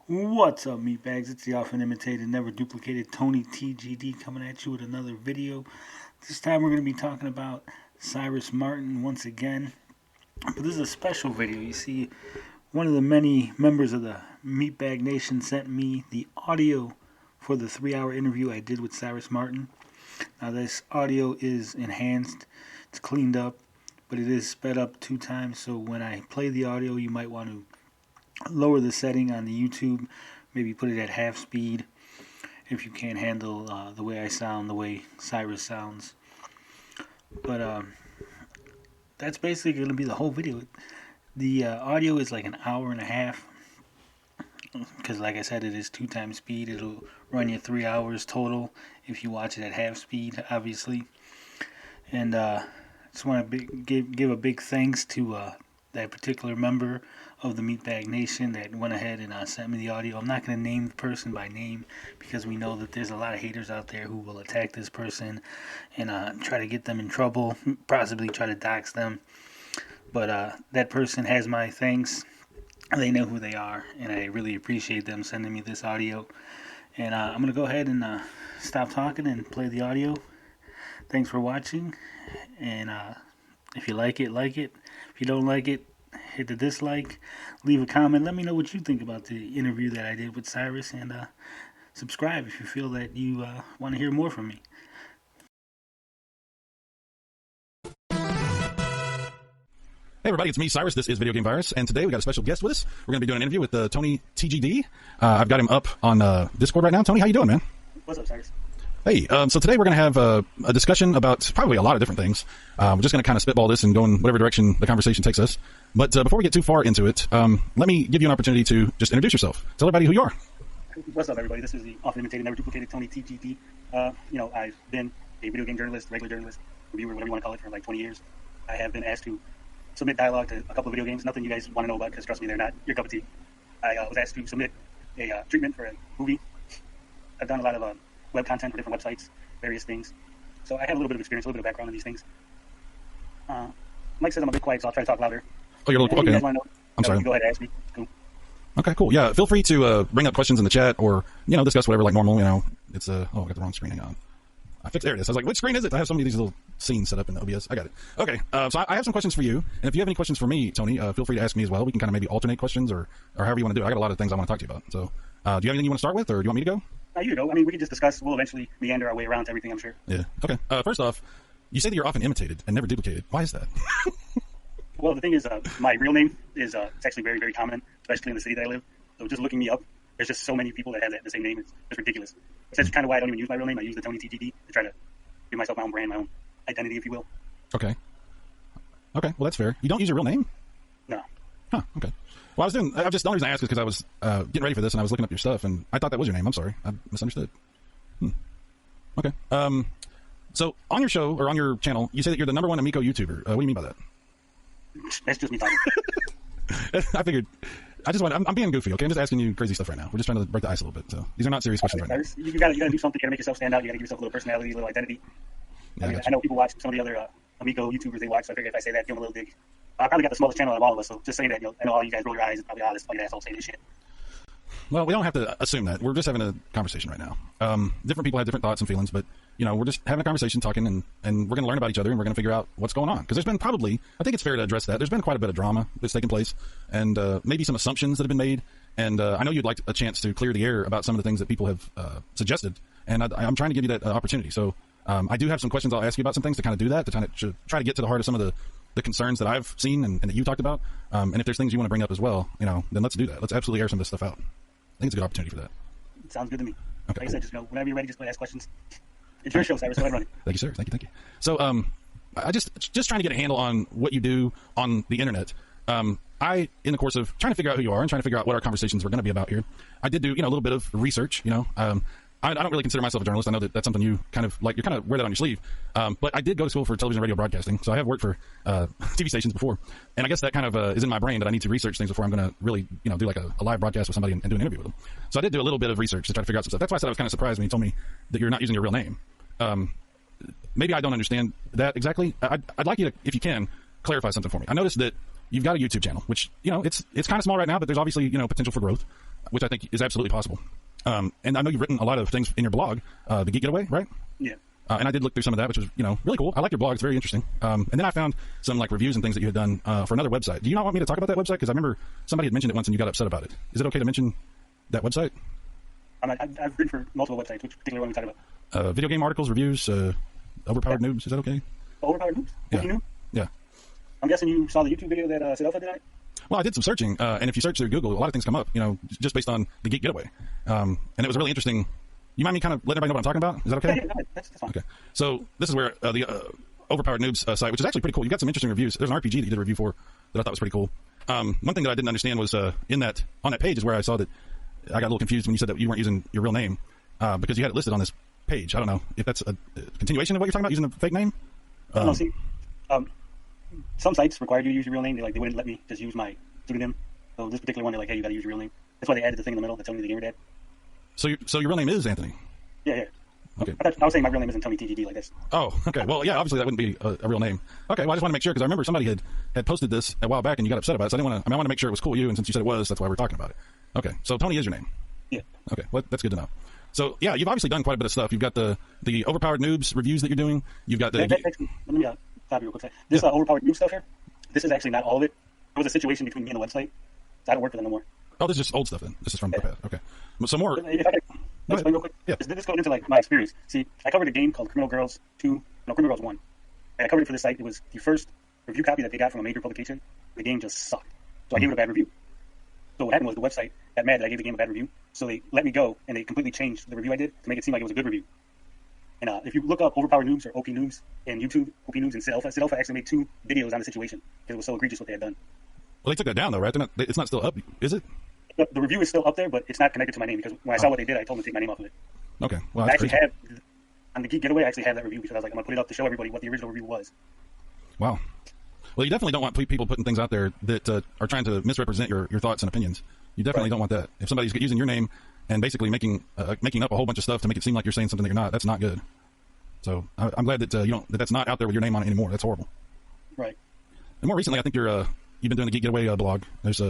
What's up, meatbags? It's the often imitated, never duplicated TonyTGD coming at you with another video. This time we're going to be talking about Cyrus Marin once again. But this is a special video. You see, one of the many members of the Meatbag Nation sent me the audio for the 3-hour interview I did with Cyrus Marin. Now this audio is enhanced, it's cleaned up, but it is sped up 2 times, so when I play the audio you might want to lower the setting on the YouTube, maybe put it at half speed if you can't handle the way I sound, the way Cyrus sounds. But that's basically going to be the whole video. The audio is like an hour and a half because, like I said, it is 2 times speed. It'll run you 3 hours total if you watch it at half speed, obviously. And just want to give a big thanks to that particular member of the Meatbag Nation that went ahead and sent me the audio. I'm not going to name the person by name because we know that there's a lot of haters out there who will attack this person and try to get them in trouble, possibly try to dox them. But that person has my thanks. They know who they are, and I really appreciate them sending me this audio. And I'm going to go ahead and stop talking and play the audio. Thanks for watching, and if you like it, like it. If you don't like it, hit the dislike, leave a comment, let me know what you think about the interview that I did with Cyrus, and subscribe if you feel that you want to hear more from me. Hey everybody, it's me, Cyrus. This is Video Game Virus, and today we got a special guest with us. We're going to be doing an interview with TonyTGD. I've got him up on Discord right now. Tony, how you doing, man? What's up, Cyrus? Hey, so today we're going to have a discussion about probably a lot of different things. We're just going to kind of spitball this and go in whatever direction the conversation takes us. But before we get too far into it, let me give you an opportunity to just introduce yourself. Tell everybody who you are. What's up, everybody? This is the often imitated, never duplicated TonyTGD. I've been a video game journalist, regular journalist, reviewer, whatever you want to call it, for like 20 years. I have been asked to submit dialogue to a couple of video games, nothing you guys want to know about because, trust me, they're not your cup of tea. I was asked to submit a treatment for a movie. I've done a lot of web content for different websites, various things. So I have a little bit of experience, a little bit of background on these things. Mike says I'm a bit quiet, so I'll try to talk louder. Oh, you're a little okay. You guys want to know, I'm sorry. You go ahead and ask me. Cool. Okay, cool. Yeah, feel free to bring up questions in the chat or, discuss whatever like normal, It's, I got the wrong screen. Hang on. There it is. I was like, which screen is it? I have so many of these little scenes set up in OBS. I got it. Okay, so I have some questions for you. And if you have any questions for me, Tony, feel free to ask me as well. We can kind of maybe alternate questions or however you want to do it. I got a lot of things I want to talk to you about. So do you have anything you want to start with, or do you want me to go? You go. I mean, we can just discuss. We'll eventually meander our way around to everything, I'm sure. Yeah. Okay. First off, you say that you're often imitated and never duplicated. Why is that? Well, the thing is, my real name is it's actually very, very common, especially in the city that I live. So just looking me up, there's just so many people that have the same name. It's ridiculous. That's kind of why I don't even use my real name. I use the TonyTGD to try to give myself my own brand, my own identity, if you will. Okay. Okay. Well, that's fair. You don't use your real name? No. Huh. Okay. Well, the only reason I asked is because I was getting ready for this and I was looking up your stuff and I thought that was your name. I'm sorry. I misunderstood. Okay. So on your show or on your channel, you say that you're the #1 Amico YouTuber. What do you mean by that? That's just me talking. I figured. I'm being goofy, okay? I'm just asking you crazy stuff right now. We're just trying to break the ice a little bit. So these are not serious questions right now. You gotta do something. You gotta make yourself stand out. You gotta give yourself a little personality, a little identity. Yeah, I know people watch some of the other Amico YouTubers they watch, so I figured if I say that, give them a little dig. I probably got the smallest channel of all of us, so just saying that, I know all you guys roll your eyes and probably all this fucking asshole saying this shit. Well, we don't have to assume that. We're just having a conversation right now. Different people have different thoughts and feelings, but, we're just having a conversation, talking, and we're going to learn about each other, and we're going to figure out what's going on. Because there's been I think it's fair to address that. There's been quite a bit of drama that's taken place, and maybe some assumptions that have been made. And I know you'd like a chance to clear the air about some of the things that people have suggested, and I'm trying to give you that opportunity. So I do have some questions I'll ask you about some things to kind of do that, to try to get to the heart of some of the concerns that I've seen and that you talked about. And if there's things you want to bring up as well, then let's do that. Let's absolutely air some of this stuff out. I think it's a good opportunity for that. Sounds good to me. Okay. Like I said, just whenever you're ready, just go ask questions. It's your show, Cyrus, so I run it. Thank you, sir. Thank you. So I just trying to get a handle on what you do on the internet. I, in the course of trying to figure out who you are and trying to figure out what our conversations were going to be about here, I did do, a little bit of research, I don't really consider myself a journalist. I know that that's something you kind of like, you kind of wear that on your sleeve. But I did go to school for television and radio broadcasting. So I have worked for TV stations before. And I guess that kind of is in my brain that I need to research things before I'm going to really, do like a live broadcast with somebody and do an interview with them. So I did do a little bit of research to try to figure out some stuff. That's why I said I was kind of surprised when you told me that you're not using your real name. Maybe I don't understand that exactly. I'd like you to, if you can, clarify something for me. I noticed that you've got a YouTube channel, which, it's kind of small right now, but there's obviously, potential for growth. which I think is absolutely possible. And I know you've written a lot of things in your blog, The Geek Getaway, right? Yeah. And I did look through some of that, which was, really cool. I like your blog. It's very interesting. And then I found some like reviews and things that you had done for another website. Do you not want me to talk about that website? Because I remember somebody had mentioned it once and you got upset about it. Is it okay to mention that website? I've written for multiple websites. Which particular one are we talking about? Video game articles, reviews, overpowered noobs. Is that okay? Overpowered noobs? Yeah. Yeah. I'm guessing you saw the YouTube video that Sidalpha did tonight? Well, I did some searching, and if you search through Google, a lot of things come up, just based on the Geek Getaway. And it was really interesting. You mind me kind of letting everybody know what I'm talking about? Is that okay? Yeah, that's fine. Okay. So this is where the Overpowered Noobs site, which is actually pretty cool. You got some interesting reviews. There's an RPG that you did a review for that I thought was pretty cool. One thing that I didn't understand was on that page is where I saw that I got a little confused when you said that you weren't using your real name because you had it listed on this page. I don't know if that's a continuation of what you're talking about, using a fake name? No, see, some sites required you to use your real name. They wouldn't let me just use my pseudonym. So this particular one, they're like, hey, you got to use your real name. That's why they added the thing in the middle that Tony the Gamer Dad. So your real name is Anthony? Yeah. Okay. I was saying my real name isn't TonyTGD like this. Oh, okay. Well, yeah, obviously that wouldn't be a real name. Okay, well, I just want to make sure because I remember somebody had posted this a while back and you got upset about it. So I want to make sure it was cool you, and since you said it was, that's why we're talking about it. Okay, so Tony is your name. Yeah. Okay, well, that's good to know. So yeah, you've obviously done quite a bit of stuff. You've got the Overpowered Noobs reviews that you're doing. You've got the. Let me stop you real quick. This Overpowered Noob stuff here. This is actually not all of it. There was a situation between me and the website. So I don't work for them no more. Oh, this is just old stuff then. This is from the past. Okay. Some more. If I could explain real quick. Yeah. This goes into my experience. See, I covered a game called Criminal Girls 1. And I covered it for the site. It was the first review copy that they got from a major publication. The game just sucked. So I gave it a bad review. So what happened was the website got mad that I gave the game a bad review. So they let me go and they completely changed the review I did to make it seem like it was a good review. And if you look up Overpowered Noobs or OP Noobs in YouTube, OP Noobs and Sidalpha actually made 2 videos on the situation because it was so egregious what they had done. Well, they took that down though, right? It's not still up, is it? The review is still up there, but it's not connected to my name because when I saw what they did, I told them to take my name off of it. Okay. Well, I actually have, on the Geek Getaway, I actually have that review because I was like, I'm going to put it up to show everybody what the original review was. Wow. Well, you definitely don't want people putting things out there that are trying to misrepresent your thoughts and opinions. You definitely don't want that. If somebody's using your name and basically making up a whole bunch of stuff to make it seem like you're saying something that you're not, that's not good. So I'm glad that that's not out there with your name on it anymore. That's horrible. Right. And more recently, I think you've been doing the Geek Getaway blog. There's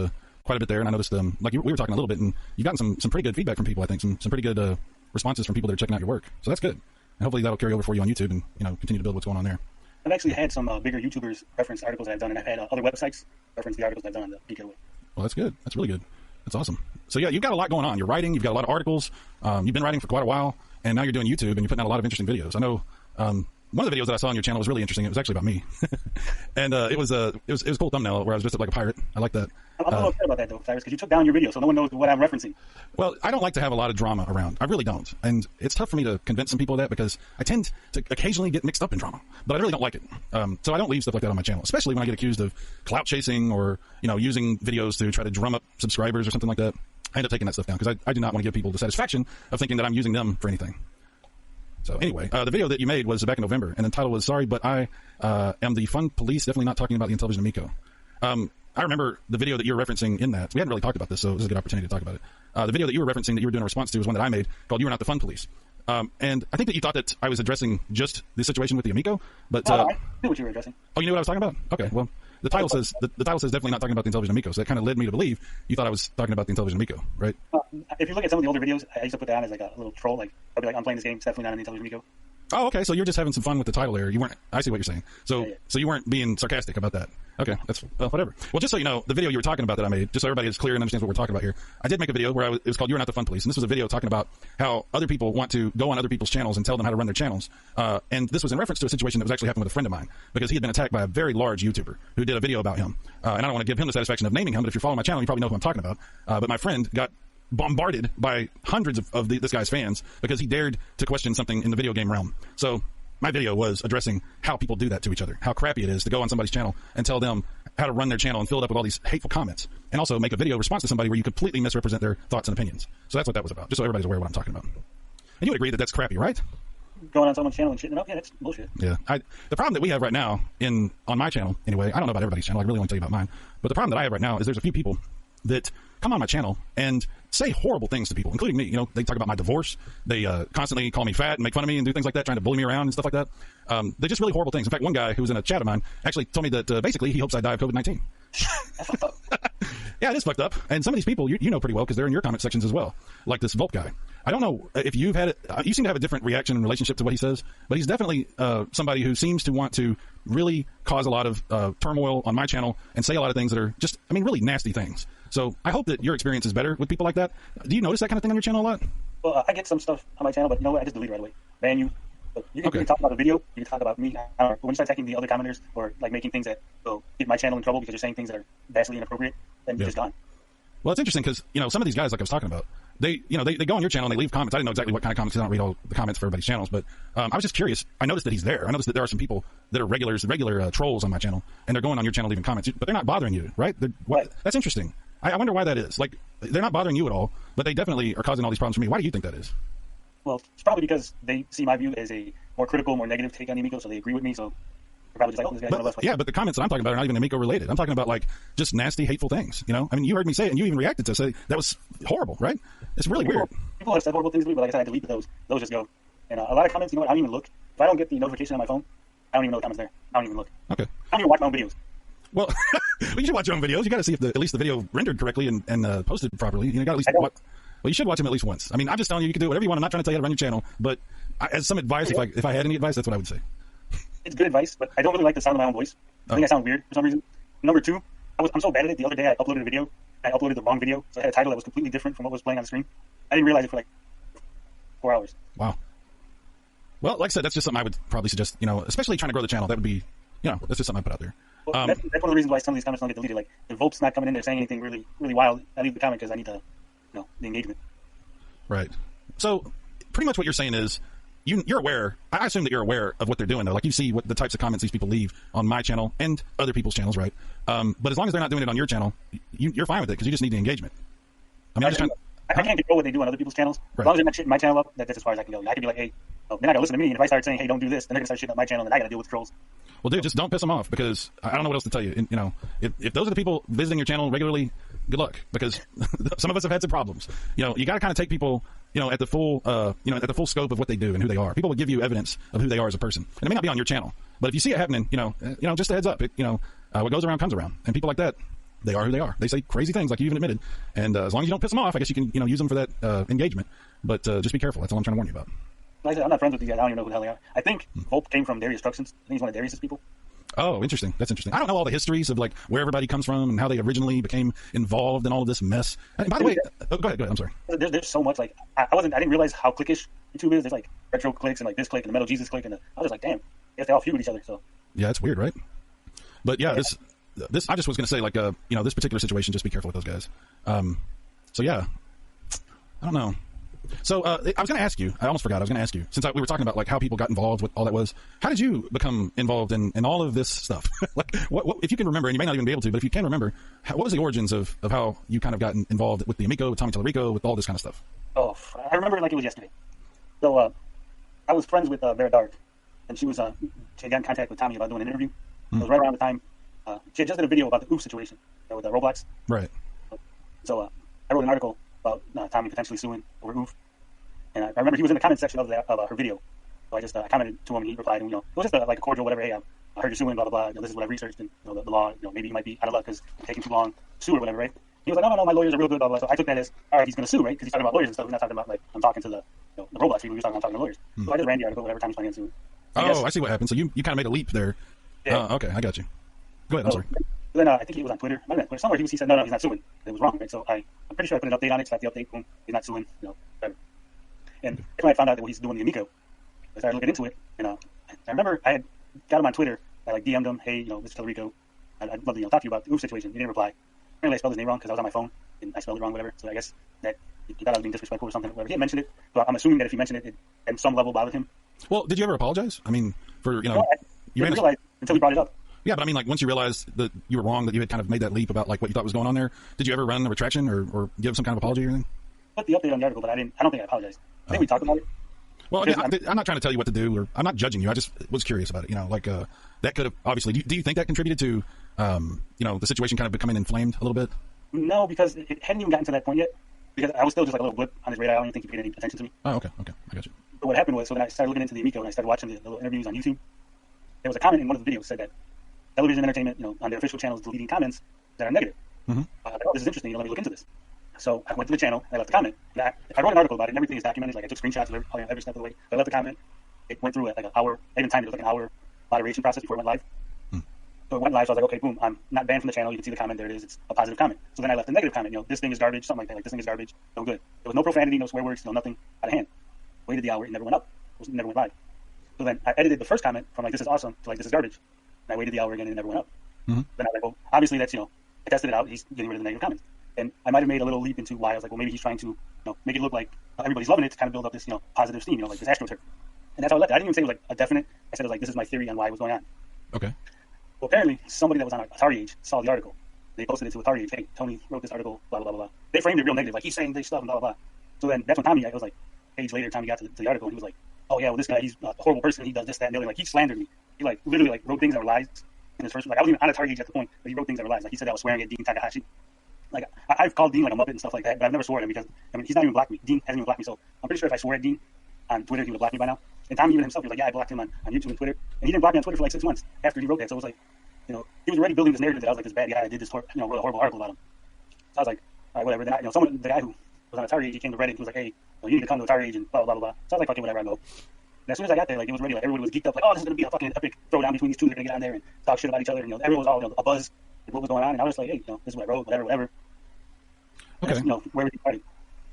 quite a bit there, and I noticed like we were talking a little bit, and you've gotten some pretty good feedback from people. I think some pretty good responses from people that are checking out your work. So that's good. And hopefully that'll carry over for you on YouTube, and continue to build what's going on there. I've actually had some bigger YouTubers reference articles that I've done, and I've had other websites reference the articles I've done on the Geek Getaway. Well, that's good. That's really good. That's awesome. So yeah, you've got a lot going on. You're writing. You've got a lot of articles. You've been writing for quite a while, and now you're doing YouTube, and you're putting out a lot of interesting videos. I know. One of the videos that I saw on your channel was really interesting. It was actually about me, and it was a cool thumbnail where I was dressed up like a pirate. I like that. I'm a little upset about that though, Cyrus, because you took down your video, so no one knows what I'm referencing. Well, I don't like to have a lot of drama around. I really don't, and it's tough for me to convince some people of that because I tend to occasionally get mixed up in drama, but I really don't like it. So I don't leave stuff like that on my channel, especially when I get accused of clout chasing or using videos to try to drum up subscribers or something like that. I end up taking that stuff down because I do not want to give people the satisfaction of thinking that I'm using them for anything. So anyway, the video that you made was back in November, and the title was "Sorry, but I am the fun police." Definitely not talking about the Intellivision Amico. I remember the video that you were referencing in that. We hadn't really talked about this, so this is a good opportunity to talk about it. The video that you were referencing that you were doing a response to was one that I made called "You Are Not the Fun Police." And I think that you thought that I was addressing just the situation with the Amico, but I knew what you were addressing. Oh, you knew what I was talking about? Okay, well, the title says definitely not talking about the Intellivision Amico, so that kind of led me to believe you thought I was talking about the Intellivision Amico, right? If you look at some of the older videos, I used to put that on as like a little troll, like I'll be like, I'm playing this game, it's definitely not an Intellivision Amico. Oh, okay. So you're just having some fun with the title there. You weren't. I see what you're saying. So, yeah. So you weren't being sarcastic about that. Okay, that's whatever. Well, just so you know, the video you were talking about that I made, just so everybody is clear and understands what we're talking about here, I did make a video where it was called "You're Not the Fun Police," and this was a video talking about how other people want to go on other people's channels and tell them how to run their channels. And this was in reference to a situation that was actually happening with a friend of mine because he had been attacked by a very large YouTuber who did a video about him. And I don't want to give him the satisfaction of naming him, but if you're following my channel, you probably know who I'm talking about. But my friend got bombarded by hundreds of this guy's fans because he dared to question something in the video game realm. So my video was addressing how people do that to each other, how crappy it is to go on somebody's channel and tell them how to run their channel and fill it up with all these hateful comments, and also make a video response to somebody where you completely misrepresent their thoughts and opinions. So that's what that was about, just so everybody's aware of what I'm talking about. And you would agree that that's crappy, right? Going on someone's channel and shitting it up? Yeah, that's bullshit. Yeah. The problem that we have right now on my channel, anyway, I don't know about everybody's channel, I really want to tell you about mine, but the problem that I have right now is there's a few people that come on my channel and say horrible things to people, including me. They talk about my divorce. They constantly call me fat and make fun of me and do things like that, trying to bully me around and stuff like that. They're just really horrible things. In fact, one guy who was in a chat of mine actually told me that basically he hopes I die of COVID-19. Yeah, it is fucked up. And some of these people you know pretty well because they're in your comment sections as well. Like this Volp guy. I don't know if you've had it. You seem to have a different reaction and relationship to what he says, but he's definitely somebody who seems to want to really cause a lot of turmoil on my channel and say a lot of things that are just, I mean, really nasty things. So I hope that your experience is better with people like that. Do you notice that kind of thing on your channel a lot? Well, I get some stuff on my channel, but you know what? I just delete it right away. Ban you. But you can talk about the video. You can talk about me. But when you start attacking the other commenters or like making things that will get my channel in trouble because you're saying things that are vastly inappropriate, then you're just gone. Well, it's interesting because, you know, some of these guys, like I was talking about, they go on your channel and they leave comments. I didn't know exactly what kind of comments. I don't read all the comments for everybody's channels, but I was just curious. I noticed that he's there. I noticed that there are some people that are regular trolls on my channel, and they're going on your channel leaving comments, but they're not bothering you, right? That's interesting. I wonder why that is. Like, they're not bothering you at all, but they definitely are causing all these problems for me. Why do you think that is? Well, it's probably because they see my view as a more critical, more negative take on Amico, so they agree with me. So they're probably just like, oh, this guy's one of us. Yeah, but the comments that I'm talking about are not even Amico related. I'm talking about like just nasty, hateful things. You know, I mean, you heard me say it, and you even reacted to say that was horrible, right? It's really weird. People have said horrible things to me, but like I said, I delete those. Those just go. And a lot of comments, you know what? I don't even look. If I don't get the notification on my phone, I don't even know the comments there. I don't even look. Okay. I don't even watch my own videos. Well, you should watch your own videos. You got to see if at least the video rendered correctly and posted properly. You got at least watch. Well, you should watch them at least once. I mean, I'm just telling you, you can do whatever you want. I'm not trying to tell you how to run your channel, but as some advice, if I had any advice, that's what I would say. It's good advice, but I don't really like the sound of my own voice. I think I sound weird for some reason. Number two, I'm so bad at it. The other day, I uploaded a video. I uploaded the wrong video, so I had a title that was completely different from what was playing on the screen. I didn't realize it for like 4 hours. Wow. Well, like I said, that's just something I would probably suggest. You know, especially trying to grow the channel. That would be, you know, that's just something I put out there. Well, that's one of the reasons why some of these comments don't get deleted. Like if Volp's not coming in there saying anything really, really wild, I leave the comment because I need to, the engagement. Right. So pretty much what you're saying is you're aware. I assume that you're aware of what they're doing though. Like you see what the types of comments these people leave on my channel and other people's channels, right? But as long as they're not doing it on your channel, you're fine with it because you just need the engagement. I mean, I can't control what they do on other people's channels. Right. As long as they're not shitting my channel up, that's as far as I can go. I can be like, hey, they're not gonna listen to me. And if I start saying, hey, don't do this, then they're gonna start shitting up my channel, and I gotta deal with trolls. Well, dude, just don't piss them off because I don't know what else to tell you. You know, if those are the people visiting your channel regularly, good luck because some of us have had some problems. You know, you got to kind of take people, at the full, at the full scope of what they do and who they are. People will give you evidence of who they are as a person, and it may not be on your channel, but if you see it happening, just a heads up. What goes around comes around, and people like that, they are who they are. They say crazy things, like you even admitted, and as long as you don't piss them off, I guess you can, use them for that engagement. But just be careful. That's all I'm trying to warn you about. Like I said, I'm not friends with these guys. I don't even know who the hell they are. I think Hope came from Darius Truxton's. I think he's one of Darius's people. Oh, interesting. That's interesting. I don't know all the histories of like where everybody comes from and how they originally became involved in all of this mess. And by the way, go ahead. I'm sorry. There's so much like I didn't realize how cliquish YouTube is. There's like retro clicks and like this click and the Metal Jesus click, and I was just like, damn, I guess they all feud with each other. So yeah, it's weird, right? But yeah, this I just was going to say like this particular situation, just be careful with those guys. So yeah, I don't know. So I was going to ask you. I almost forgot. I was going to ask you since we were talking about like how people got involved, what all that was. How did you become involved in all of this stuff? Like, what if you can remember, and you may not even be able to, but if you can remember, what was the origins of how you kind of got involved with the Amico, with TonyTGD, with all this kind of stuff? Oh, I remember it like it was yesterday. So I was friends with Vera Dark, and she got in contact with Tommy about doing an interview. It was right around the time she had just did a video about the OOF situation with Roblox. Right. So I wrote an article about Tommy potentially suing over OOF. And I remember he was in the comment section of her video. So I just commented to him, and he replied, and it was just like a cordial whatever. Hey, I heard you're suing, blah, blah, blah. This is what I researched, and the law, maybe you might be out of luck because it's taking too long to sue or whatever, right? He was like, no, my lawyers are real good, blah, blah. So I took that as, all right, he's going to sue, right? Because he's talking about lawyers and stuff. He's not talking about, like, I'm talking to the Roblox people. I'm talking to lawyers. So I just ran the article, whatever time he's planning to sue. I see what happened. So you kind of made a leap there. Yeah. Okay, I got you. Go ahead, I'm sorry. Then I think it was on Twitter. I don't know, somewhere he said, no, he's not suing. It was wrong, right? So I'm pretty sure I put an update on it. Got the update, boom, he's not suing, whatever. And when I found out that he's doing the Amico, I started looking into it. And I remember I had got him on Twitter. I DM'd him, hey, Mr. Tellerico, I'd love to talk to you about the OOF situation. He didn't reply. Apparently I spelled his name wrong because I was on my phone and I spelled it wrong, whatever. So I guess that he thought I was being disrespectful or something. Whatever. He had mentioned it, but I'm assuming that if he mentioned it, it at some level bothered him. Well, did you ever apologize? I mean, for I didn't realize until he brought it up. Yeah, but I mean, like, once you realized that you were wrong, that you had kind of made that leap about like what you thought was going on there, did you ever run a retraction or give some kind of apology or anything? I put the update on the article, but I don't think I apologized. I think we talked about it. Well, again, I'm not trying to tell you what to do, or I'm not judging you. I just was curious about it. That could have obviously. Do you think that contributed to, the situation kind of becoming inflamed a little bit? No, because it hadn't even gotten to that point yet. Because I was still just like a little blip on his radar. I don't even think he paid any attention to me. Oh, okay, I got you. But what happened was, so then I started looking into the Amico and I started watching the little interviews on YouTube. There was a comment in one of the videos that said that television entertainment, on their official channels, deleting comments that are negative. Oh, this is interesting. Let me look into this. So I went to the channel. And I left a comment. And I wrote an article about it, and everything is documented. Like I took screenshots of every step of the way. I left a comment. It went through like an hour. I even timed it. It was like an hour moderation process before it went live. So it went live. So I was like, okay, boom. I'm not banned from the channel. You can see the comment. There it is. It's a positive comment. So then I left a negative comment. This thing is garbage. Something like that. Like, this thing is garbage. No good. There was no profanity, no swear words, no nothing out of hand. Waited the hour. It never went up. It never went live. So then I edited the first comment from like, this is awesome, to like, this is garbage. And I waited the hour again and it never went up. Then I was like, well, obviously that's, I tested it out. He's getting rid of the negative comments. And I might have made a little leap into why I was like, well, maybe he's trying to, make it look like everybody's loving it to kind of build up this, positive steam, like this astroturf. And that's how I left it. I didn't even say it was like a definite. I said it was like, this is my theory on why it was going on. Okay. Well, apparently somebody that was on Atari Age saw the article. They posted it to Atari Age. Hey, Tony wrote this article, blah, blah, blah, blah. They framed it real negative. Like, he's saying this stuff and blah, blah, blah. So then that's when Tommy, it was like, age later, Tommy got to the article and he was like, oh yeah, well, this guy, he's a horrible person. He does this, that, and the other. Like, he slandered me. He like literally like wrote things that were lies in his first. Like, I wasn't even on Atari Age at the point, but he wrote things that were lies. Like, he said I was swearing at Dean Takahashi. Like, I've called Dean like a muppet and stuff like that, but I've never swore at him because he's not even blocked me. Dean hasn't even blocked me, so I'm pretty sure if I swore at Dean on Twitter, he would have blocked me by now. And Tommy even himself, he was like, yeah, I blocked him on YouTube and Twitter, and he didn't block me on Twitter for like 6 months after he wrote that. So it was like, he was already building this narrative that I was like this bad guy. I did this, wrote a horrible article about him. So I was like, all right, whatever. Then the guy who was on Atari Age, he came to Reddit and he was like, hey, you need to come to Atari Age and blah blah blah blah. So I was like, okay, whatever, I go. And as soon as I got there, like, it was ready. Like, everybody was geeked up. Like, oh, this is gonna be a fucking epic throwdown between these two. They're gonna get on there and talk shit about each other. And everyone was all a buzz with what was going on. And I was like, hey, this is what I wrote, whatever. Okay. And that's, where everything started.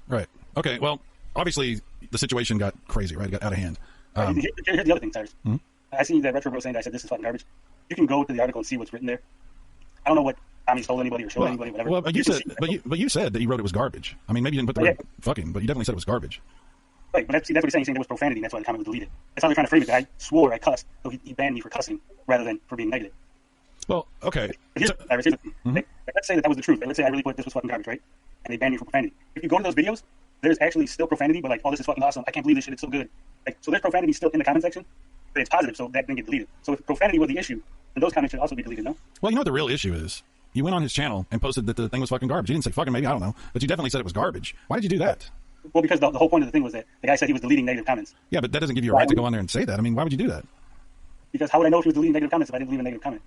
Right. Okay. Well, obviously the situation got crazy, right? It got out of hand. Here's the other thing, Cyrus. I see that Retro Bro saying that I said this is fucking garbage. You can go to the article and see what's written there. I don't know what Tommy stole anybody or showed anybody, whatever. Well, you said that you wrote it was garbage. I mean, maybe you didn't put the word fucking, but you definitely said it was garbage. Right, but that's what he's saying. He's saying there was profanity, and that's why the comment was deleted. That's how they're trying to frame it. That I swore, I cussed, so he banned me for cussing rather than for being negative. Well, okay. Here's the thing. Let's say that was the truth. Let's say I really put this was fucking garbage, right? And they banned me for profanity. If you go to those videos, there's actually still profanity, but like, oh, this is fucking awesome. I can't believe this shit. It's so good. Like, so there's profanity still in the comment section, but it's positive, so that didn't get deleted. So if profanity was the issue, then those comments should also be deleted, no? Well, you know what the real issue is? You went on his channel and posted that the thing was fucking garbage. You didn't say fucking maybe, I don't know, but you definitely said it was garbage. Why did you do that? Well, because the whole point of the thing was that the guy said he was deleting negative comments. Yeah, but that doesn't give you a right to go on there and say that. I mean, why would you do that? Because how would I know if he was deleting negative comments if I didn't leave a negative comment?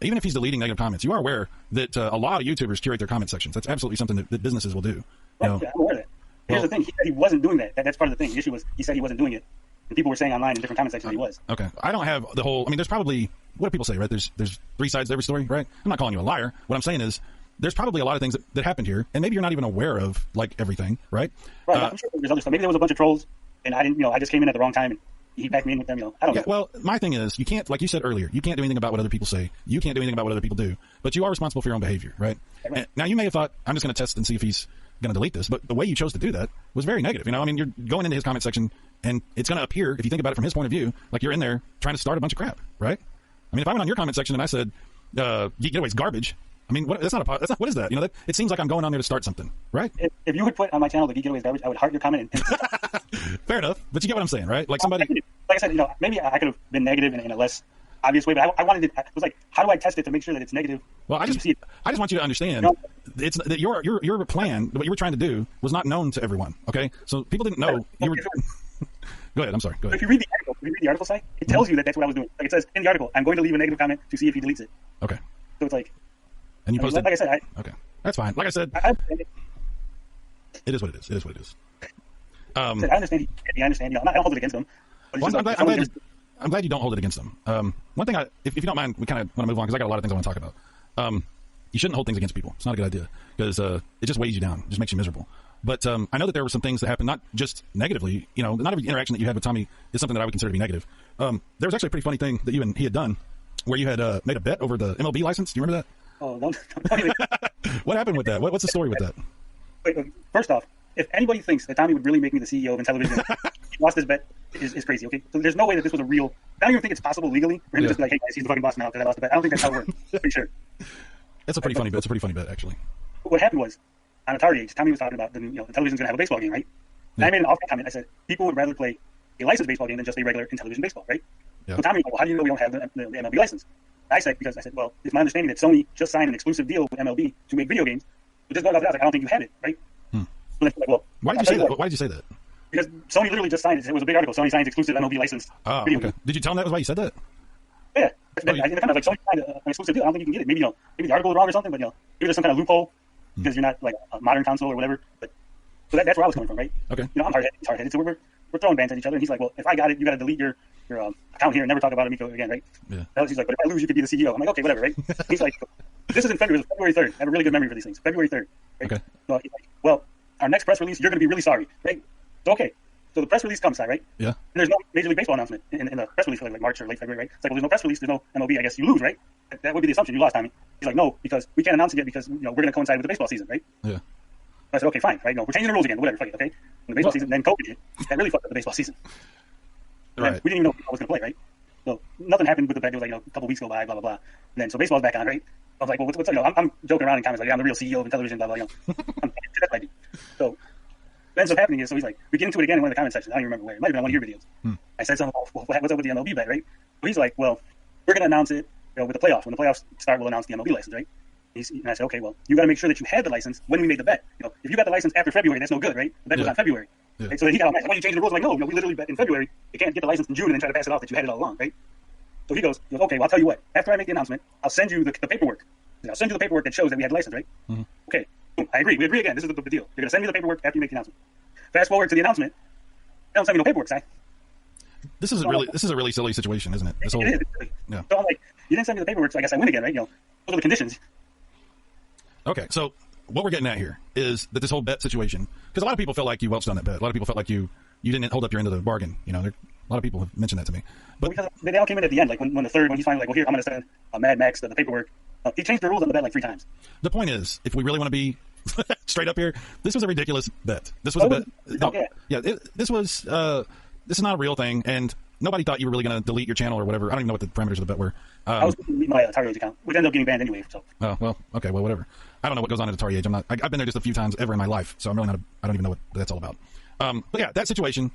Even if he's deleting negative comments, you are aware that a lot of YouTubers curate their comment sections. That's absolutely something that businesses will do. Right, yeah, I'm aware of that. Here's the thing. He said he wasn't doing that. That's part of the thing. The issue was he said he wasn't doing it. And people were saying online in different comment sections he was. Okay. I don't have the whole... I mean, there's probably... What do people say, right? There's three sides to every story, right? I'm not calling you a liar. What I'm saying is there's probably a lot of things that happened here, and maybe you're not even aware of, like, everything, right? Right. I'm sure there's other stuff. Maybe there was a bunch of trolls, and I didn't, I just came in at the wrong time, and he backed me in with them, I don't know. Well, my thing is, you can't, like you said earlier, you can't do anything about what other people say. You can't do anything about what other people do. But you are responsible for your own behavior, right? Right. Now, you may have thought, I'm just going to test and see if he's going to delete this, but the way you chose to do that was very negative. I mean, you're going into his comment section, and it's going to appear, if you think about it from his point of view, like you're in there trying to start a bunch of crap, right? I mean, if I went on your comment section and I said, Geek Getaway's garbage, I mean, what is that? It seems like I'm going on there to start something, right? If you would put on my channel the Geek Getaway's garbage, I would heart your comment. Fair enough, but you get what I'm saying, right? Like somebody, like I said, maybe I could have been negative in a less obvious way, but I wanted it. It was like, how do I test it to make sure that it's negative? Well, I just want you to understand it's that your plan, what you were trying to do, was not known to everyone. Okay, so people didn't know you were. Go ahead. I'm sorry. Go ahead. If you read the article site, it tells you that that's what I was doing. Like, it says in the article, I'm going to leave a negative comment to see if he deletes it. Okay. So it's like, and you posted. Like I said, okay, that's fine. Like I said, it is what it is. It is what it is. I understand. I understand. I don't hold it against him. Well, I'm glad you don't hold it against them. One thing, if you don't mind, we kind of want to move on because I got a lot of things I want to talk about. You shouldn't hold things against people. It's not a good idea because it just weighs you down. It just makes you miserable. But I know that there were some things that happened, not just negatively. Not every interaction that you had with Tommy is something that I would consider to be negative. There was actually a pretty funny thing that you and he had done where you had made a bet over the MLB license. Do you remember that? Oh, don't. What happened with that? What's the story with that? Wait, first off, if anybody thinks that Tommy would really make me the CEO of Intellivision, he lost his bet is crazy, okay? So there's no way that this was a real... I don't even think it's possible legally for him to just be like, hey, guys, he's the fucking boss now because I lost the bet. I don't think that's how it works. Pretty sure. That's a pretty funny bet. It's a pretty funny bet, actually. What happened was, on Atari Age, Tommy was talking about Intellivision's going to have a baseball game, right? And I made an off comment. I said, people would rather play a licensed baseball game than just a regular Intellivision baseball, right? Yeah. So Tommy was like, well, how do you know we don't have the MLB license? I said, well, it's my understanding that Sony just signed an exclusive deal with MLB to make video games. But just going off that, I was like, I don't think you had it, right? So like, well, why did you say that? Why did you say that? Because Sony literally just signed it. It was a big article. Sony signs exclusive MLB license. Oh, okay. Did you tell him that was why you said that? Yeah. They're kind of like showing you an exclusive deal. I don't think you can get it. Maybe maybe the article is wrong or something, but maybe there's some kind of loophole because you're not like a modern console or whatever. But so that's where I was coming from, right? Okay. I'm hard-headed, so we're throwing bans at each other, and he's like, well, if I got it, you got to delete your account here and never talk about Amico again, right? Yeah. He's like, but if I lose, you could be the CEO. I'm like, okay, whatever, right? He's like, this is in February. It was February 3rd. I have a really good memory for these things. February 3rd. Right? Okay. So he's like, well, our next press release, you're going to be really sorry, right? So, okay. So the press release comes, right? Yeah. And there's no Major League Baseball announcement in the press release for like March or late February, right? It's like, well, there's no press release, there's no MLB. I guess you lose, right? That would be the assumption. You lost, Tommy. He's like, no, because we can't announce it yet because we're going to coincide with the baseball season, right? Yeah. I said, okay, fine, right? No, we're changing the rules again. Whatever, fuck it, okay? When the baseball season, then COVID hit. That really fucked up the baseball season. Right. We didn't even know who was going to play, right? So nothing happened with the bet. It was like a couple weeks go by, blah blah blah. And then so baseball's back on, right? I was like, well, what's I'm joking around in comments like, yeah, I'm the real CEO of Intellivision, blah blah. That's what I do. So what ends up happening is, so he's like, we get into it again in one of the comment sections. I don't even remember where. It might have been on one of your videos. I said something, well, what's up with the MLB bet, right? So he's like, well, we're going to announce it with the playoffs. When the playoffs start, we'll announce the MLB license, right? And I said, okay, well, you got to make sure that you had the license when we made the bet. If you got the license after February, that's no good, right? The bet was on February. Yeah. Right? So he got all mad. Why are you changing the rules? I'm like, no, we literally bet in February. You can't get the license in June and then try to pass it off that you had it all along, right? So he goes, okay, well, I'll tell you what. After I make the announcement, I'll send you the paperwork. I'll send you the paperwork that shows that we had the license, right? Mm-hmm. Okay, I agree. We agree again. This is the deal. You're going to send me the paperwork after you make the announcement. Fast forward to the announcement. They don't send me no paperwork, Si. This is a really silly situation, isn't it? This whole, it is. Yeah. So I'm like, you didn't send me the paperwork, so I guess I win again, right? Those are the conditions. Okay, so what we're getting at here is that this whole bet situation, because a lot of people felt like you welched on that bet. A lot of people felt like you didn't hold up your end of the bargain. A lot of people have mentioned that to me. But because they all came in at the end, like when he's finally like, well, here, I'm going to send Mad Max the paperwork. He changed the rules on the bet like 3 times. The point is, if we really want to be straight up here, this was a ridiculous bet. This was a bet. This is not a real thing, and nobody thought you were really going to delete your channel or whatever. I don't even know what the parameters of the bet were. I was deleting my Atari Age account, which ended up getting banned anyway. So. Oh, well, okay, well, whatever. I don't know what goes on at Atari Age. I've been there just a few times ever in my life, so I'm really not. I don't even know what that's all about. But yeah, that situation.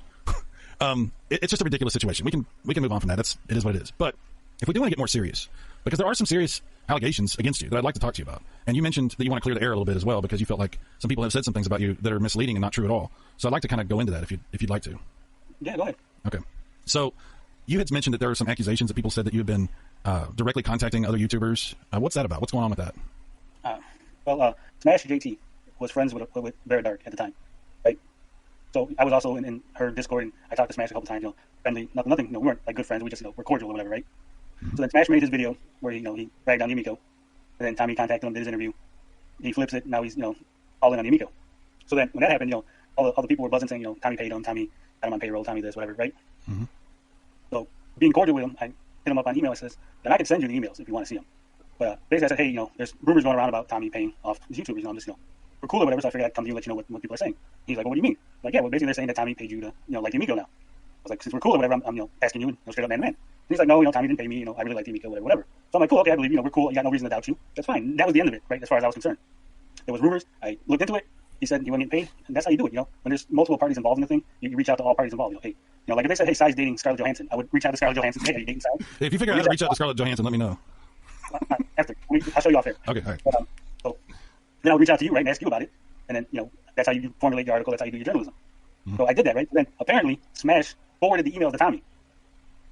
It's just a ridiculous situation. We can move on from that. It is what it is. But if we do want to get more serious, because there are some serious allegations against you that I'd like to talk to you about, and you mentioned that you want to clear the air a little bit as well because you felt like some people have said some things about you that are misleading and not true at all. So I'd like to kind of go into that if you'd like to. Yeah, go ahead. Okay. So you had mentioned that there were some accusations that people said that you had been directly contacting other YouTubers. What's that about? What's going on with that? Smash JT was friends with Very Dark at the time, right? So I was also in her Discord, and I talked to Smash a couple times, friendly, nothing, we weren't like good friends, we just, we're cordial or whatever, right? Mm-hmm. So then Smash made his video where, he bragged on Amico, and then Tommy contacted him, did his interview, he flips it, now he's, all in on Amico. So then when that happened, all the people were buzzing saying, Tommy paid him, Tommy got him on payroll, Tommy this, whatever, right? Mm-hmm. So being cordial with him, I hit him up on email, I says, then I can send you the emails if you want to see them. But basically I said, hey, there's rumors going around about Tommy paying off these YouTubers, I'm just, we're cool or whatever, so I figured I'd come to you and let you know what people are saying. He's like, well, what do you mean? I'm like, yeah, well, basically they're saying that Tommy paid you to, like the Amico now. I was like, since we're cool or whatever, I'm asking you, straight up man to man. And he's like, no, Tommy didn't pay me, I really like the Amico, whatever. So I'm like, cool, okay, I believe you, we're cool, you got no reason to doubt you. That's fine. That was the end of it, right, as far as I was concerned. There was rumors, I looked into it, he said he wasn't getting paid, and that's how you do it, when there's multiple parties involved in the thing, you reach out to all parties involved, hey, like if they said, hey, Cy's dating Scarlett Johansson, I would reach out to Scarlett Johansson, hey, are you dating Cy? If you figure out how to reach out to Scarlett Johansson, let me know. After, I'll show you off here. Okay, all right. So then I'll reach out to you, right, and ask you about it, and then, that's how you formulate your article, that's how you do your journalism. Mm-hmm. So I did that, right? Then apparently Smash forwarded the emails to Tommy.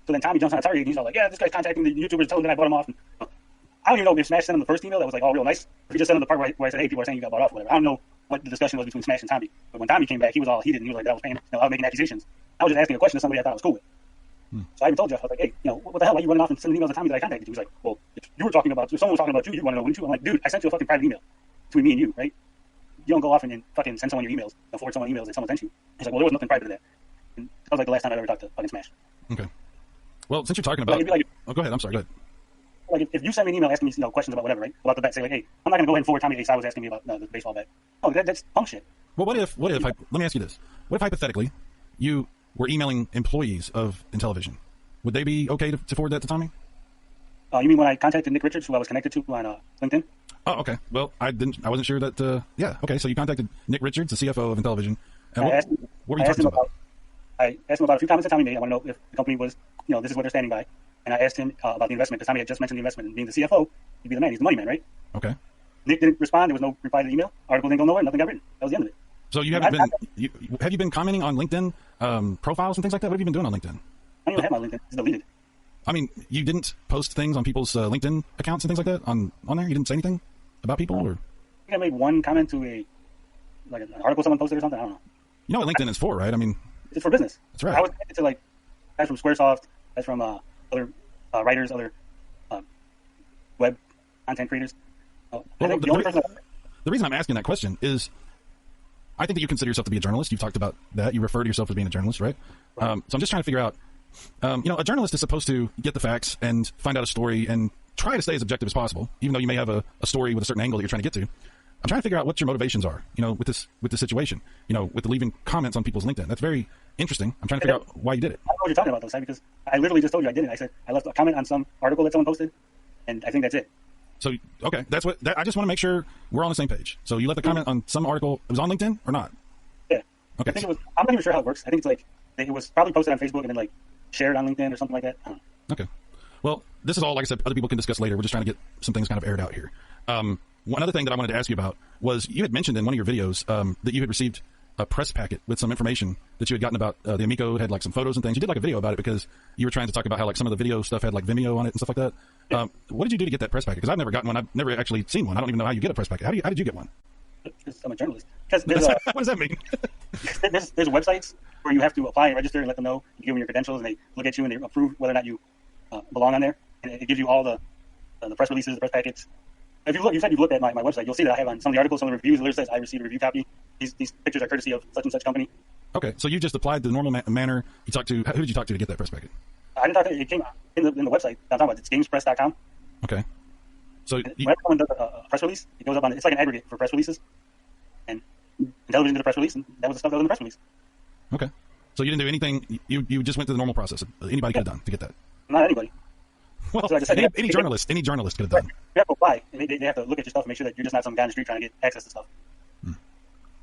So then Tommy jumps on Atari and he's all like, yeah, this guy's contacting the YouTubers, telling them that I bought him off. And, I don't even know if Smash sent him the first email that was like all real nice, if he just sent him the part where I said, hey, people are saying you got bought off, whatever. I don't know what the discussion was between Smash and Tommy. But when Tommy came back, he was all heated and he was like, that was paying, I was making accusations. I was just asking a question to somebody I thought was cool with. So I even told Jeff, I was like, hey, what the hell, why are you running off and sending emails to Tommy that I contacted you? He was like, well, if someone was talking about you, you want to know, wouldn't you? I'm like, dude, I sent you a fucking private email between me and you, right? You don't go off and fucking send someone your emails, forward someone emails that someone sent you. He's like, well, there was nothing private to that. And that was like the last time I ever talked to fucking Smash. Okay. Well, since you're talking about... go ahead, I'm sorry, go ahead. Like, if you send me an email asking me questions about whatever, right? About the bet, say like, hey, I'm not going to go ahead and forward Tommy Ace, I was asking me about the baseball bet. Oh, that's punk shit. Well, what if let me ask you this. What if hypothetically you were emailing employees of Intellivision? Would they be okay to forward that to Tommy? You mean when I contacted Nick Richards, who I was connected to on LinkedIn? Oh, okay. Well, I wasn't sure that. Yeah. Okay. So you contacted Nick Richards, the CFO of Intellivision. And what were you talking about? I asked him about a few comments that Tommy made. I want to know if the company was, this is what they're standing by. And I asked him about the investment because Tommy had just mentioned the investment. And being the CFO, he'd be the man. He's the money man, right? Okay. Nick didn't respond. There was no reply to the email. Article didn't go nowhere. Nothing got written. That was the end of it. So you haven't have you been commenting on LinkedIn profiles and things like that? What have you been doing on LinkedIn? I don't even have my LinkedIn. It's deleted. I mean, you didn't post things on people's LinkedIn accounts and things like that on there? You didn't say anything about people? Or? I think I made one comment to an article someone posted or something. I don't know. You know what LinkedIn is for, right? I mean, it's for business. That's right. I was connected to like guys from Squaresoft, guys from other writers, other web content creators. I think the reason I'm asking that question is I think that you consider yourself to be a journalist. You've talked about that. You refer to yourself as being a journalist, right? So I'm just trying to figure out, a journalist is supposed to get the facts and find out a story and try to stay as objective as possible, even though you may have a story with a certain angle that you're trying to get to. I'm trying to figure out what your motivations are, with this situation, with leaving comments on people's LinkedIn. That's very interesting. I'm trying to figure out why you did it. I don't know what you're talking about, though, Sai, because I literally just told you I did it. I said I left a comment on some article that someone posted, and I think that's it. So, okay, I just want to make sure we're on the same page. So you left a comment on some article. It was on LinkedIn or not? Yeah. Okay. I think I'm not even sure how it works. I think it's like it was probably posted on Facebook and then like shared on LinkedIn or something like that. I don't know. Okay. Well, this is all, like I said, other people can discuss later. We're just trying to get some things kind of aired out here. One other thing that I wanted to ask you about was you had mentioned in one of your videos that you had received a press packet with some information that you had gotten about the Amico. It had like some photos and things. You did like a video about it because you were trying to talk about how like some of the video stuff had like Vimeo on it and stuff like that. Yeah. What did you do to get that press packet? Because I've never gotten one. I've never actually seen one. I don't even know how you get a press packet. How did you get one? I'm a journalist. Because what does that mean? there's websites where you have to apply and register and let them know. You give them your credentials and they look at you and they approve whether or not you belong on there. And it gives you all the press releases, the press packets. If you said you've looked at my website, you'll see that I have on some of the articles, some of the reviews, it literally says I received a review copy. These pictures are courtesy of such and such company. Okay, so you just applied the normal manner. You talked to who did you talk to get that press packet? I didn't talk to it. It came in the website. I'm talking about it's gamespress.com. Okay, so when someone does a press release, it goes up on. It's like an aggregate for press releases, and Intellivision did a press release, and that was the stuff that was in the press release. Okay, so you didn't do anything. You just went through the normal process. Anybody could have done to get that. Not anybody. Well, so any journalist could have done. You have to apply. They have to look at your stuff and make sure that you're just not some guy on the street trying to get access to stuff.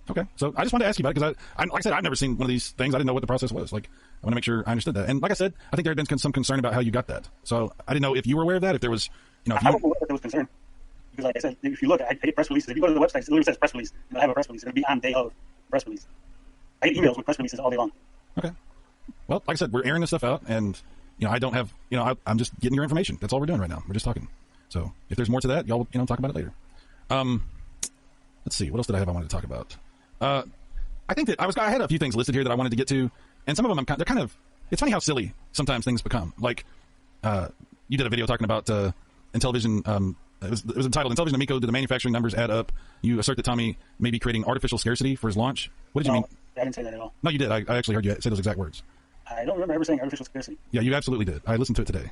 Okay, so I just wanted to ask you about it because like I said, I've never seen one of these things. I didn't know what the process was. Like, I want to make sure I understood that. And like I said, I think there had been some concern about how you got that. So I didn't know if you were aware of that. If there was, I wasn't aware that there was concern because, like I said, if you look, I get press releases. If you go to the website, it literally says press release. I have a press release. It'll be on day of press release. I get emails with press releases all day long. Okay. Well, like I said, we're airing this stuff out, and I don't have, I'm just getting your information. That's all we're doing right now. We're just talking. So if there's more to that, y'all, talk about it later. Let's see. What else did I wanted to talk about? I think that I had a few things listed here that I wanted to get to, and some of them they're kind of. It's funny how silly sometimes things become. Like, you did a video talking about Intellivision. It was entitled "Intellivision Amico. Did the manufacturing numbers add up?" You assert that Tommy may be creating artificial scarcity for his launch. What did you mean? I didn't say that at all. No, you did. I actually heard you say those exact words. I don't remember ever saying artificial scarcity. Yeah, you absolutely did. I listened to it today.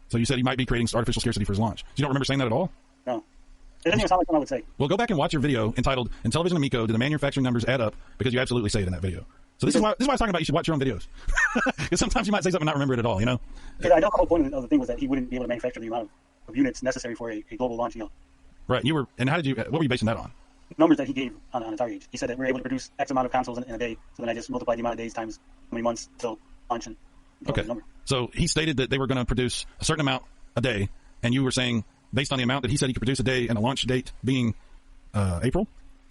So you said he might be creating artificial scarcity for his launch. You don't remember saying that at all? No. It doesn't even sound like something I would say. Well, go back and watch your video entitled "Intellivision Amico. Did the manufacturing numbers add up?" Because you absolutely say it in that video. So this is why I was talking about you should watch your own videos. Because sometimes you might say something and not remember it at all, Yeah, I know the whole point of the thing was that he wouldn't be able to manufacture the amount of units necessary for a global launch deal. Right. And what were you basing that on? Numbers that he gave on Atari. He said that we're able to produce X amount of consoles in a day. So then I just multiplied the amount of days times how many months till launch and okay. So he stated that they were going to produce a certain amount a day, and you were saying, based on the amount that he said he could produce a day and a launch date being April,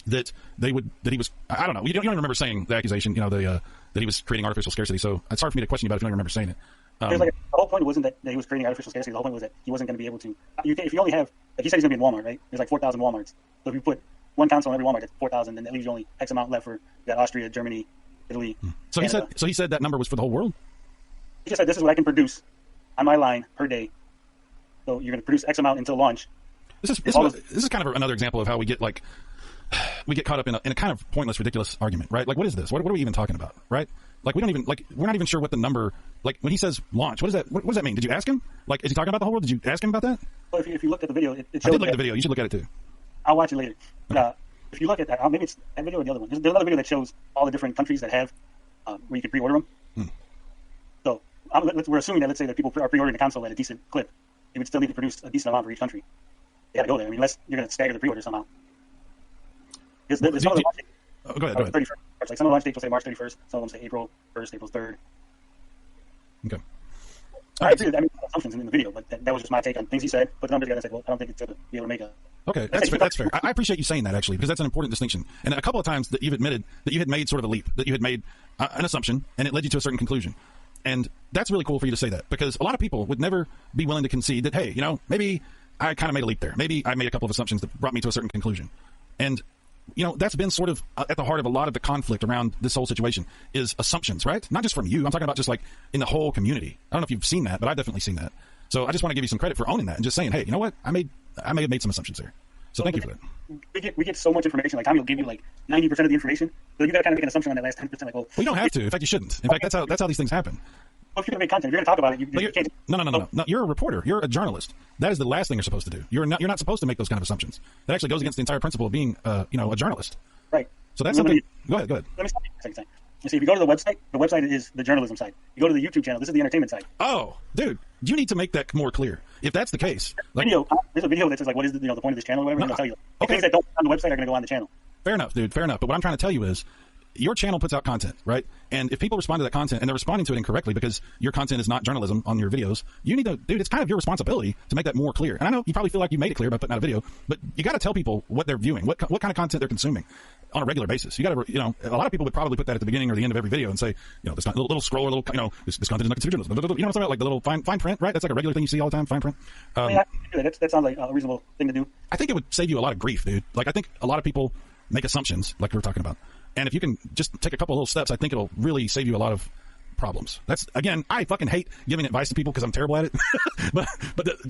that he was, I don't know, you don't remember saying the accusation, that he was creating artificial scarcity. So it's hard for me to question you about it if you don't remember saying it. The whole point wasn't that he was creating artificial scarcity. The whole point was that he wasn't going to be able to. If you only have, like he said, he's going to be in Walmart, right? There's like 4,000 Walmarts. So if you put one console in every Walmart, that's 4,000, then that leaves you only X amount left for you got Austria, Germany, Italy. So Canada. He said that number was for the whole world. He just said this is what I can produce on my line per day. So you're going to produce X amount until launch. This is kind of another example of how we get caught up in a kind of pointless, ridiculous argument, right? Like, what is this? What are we even talking about, right? Like, we're not even sure what the number, like, when he says launch, what does that mean? Did you ask him? Like, is he talking about the whole world? Did you ask him about that? Well, if you looked at the video, it showed I did look at the video. You should look at it too. I'll watch it later. If you look at that, maybe it's that video or the other one. There's another video that shows all the different countries that have where you can pre-order them. So we're assuming that, let's say that people are pre-ordering a console at a decent clip. They would still need to produce a decent amount for each country. They got to go there. I mean, unless you're going to stagger the pre-order somehow. Go ahead. 31st. Like some of the launch dates will say March 31st. Some of them say April 1st, April 3rd. Okay. I mean, assumptions in the video, but that was just my take on things he said. But the numbers together and said, well, I don't think it's going to be able to make a. Okay, that's fair. I appreciate you saying that, actually, because that's an important distinction. And a couple of times that you've admitted that you had made sort of a leap, that you had made an assumption, and it led you to a certain conclusion. And that's really cool for you to say that, because a lot of people would never be willing to concede that, hey, maybe I kind of made a leap there. Maybe I made a couple of assumptions that brought me to a certain conclusion. And, that's been sort of at the heart of a lot of the conflict around this whole situation is assumptions, right? Not just from you. I'm talking about just like in the whole community. I don't know if you've seen that, but I've definitely seen that. So I just want to give you some credit for owning that and just saying, hey, you know what? I may have made some assumptions there. So thank you for that. We get so much information. Like Tommy will give you like 90% of the information, so you got to kind of make an assumption on that last 10%. Like, well, you don't have to. In fact, you shouldn't. In fact, that's how these things happen. Well, if you're going to make content, if you're going to talk about it, you can't. No. You're a reporter. You're a journalist. That is the last thing you're supposed to do. You're not supposed to make those kind of assumptions. That actually goes against the entire principle of being, a journalist. Right. So that's something. Go ahead. Let me stop you for a second. You see, if you go to the website is the journalism side. You go to the YouTube channel, this is the entertainment side. Oh, dude, you need to make that more clear. If that's the case, there's a video that says like, what is the point of this channel or whatever. I'll tell you. Okay. Things that don't on the website are going to go on the channel. Fair enough, dude. Fair enough. But what I'm trying to tell you is, your channel puts out content, right? And if people respond to that content and they're responding to it incorrectly because your content is not journalism on your videos, you need to, dude, it's kind of your responsibility to make that more clear. And I know you probably feel like you made it clear by putting out a video, but you got to tell people what they're viewing, what kind of content they're consuming on a regular basis. You got to, a lot of people would probably put that at the beginning or the end of every video and say, this little scroll or little, this content is not considered journalism. You know what I'm talking about? Like the little fine print, right? That's like a regular thing you see all the time, fine print. That sounds like a reasonable thing to do. I think it would save you a lot of grief, dude. Like I think a lot of people make assumptions like we were talking about. And if you can just take a couple of little steps, I think it'll really save you a lot of problems. That's, again, I fucking hate giving advice to people because I'm terrible at it. but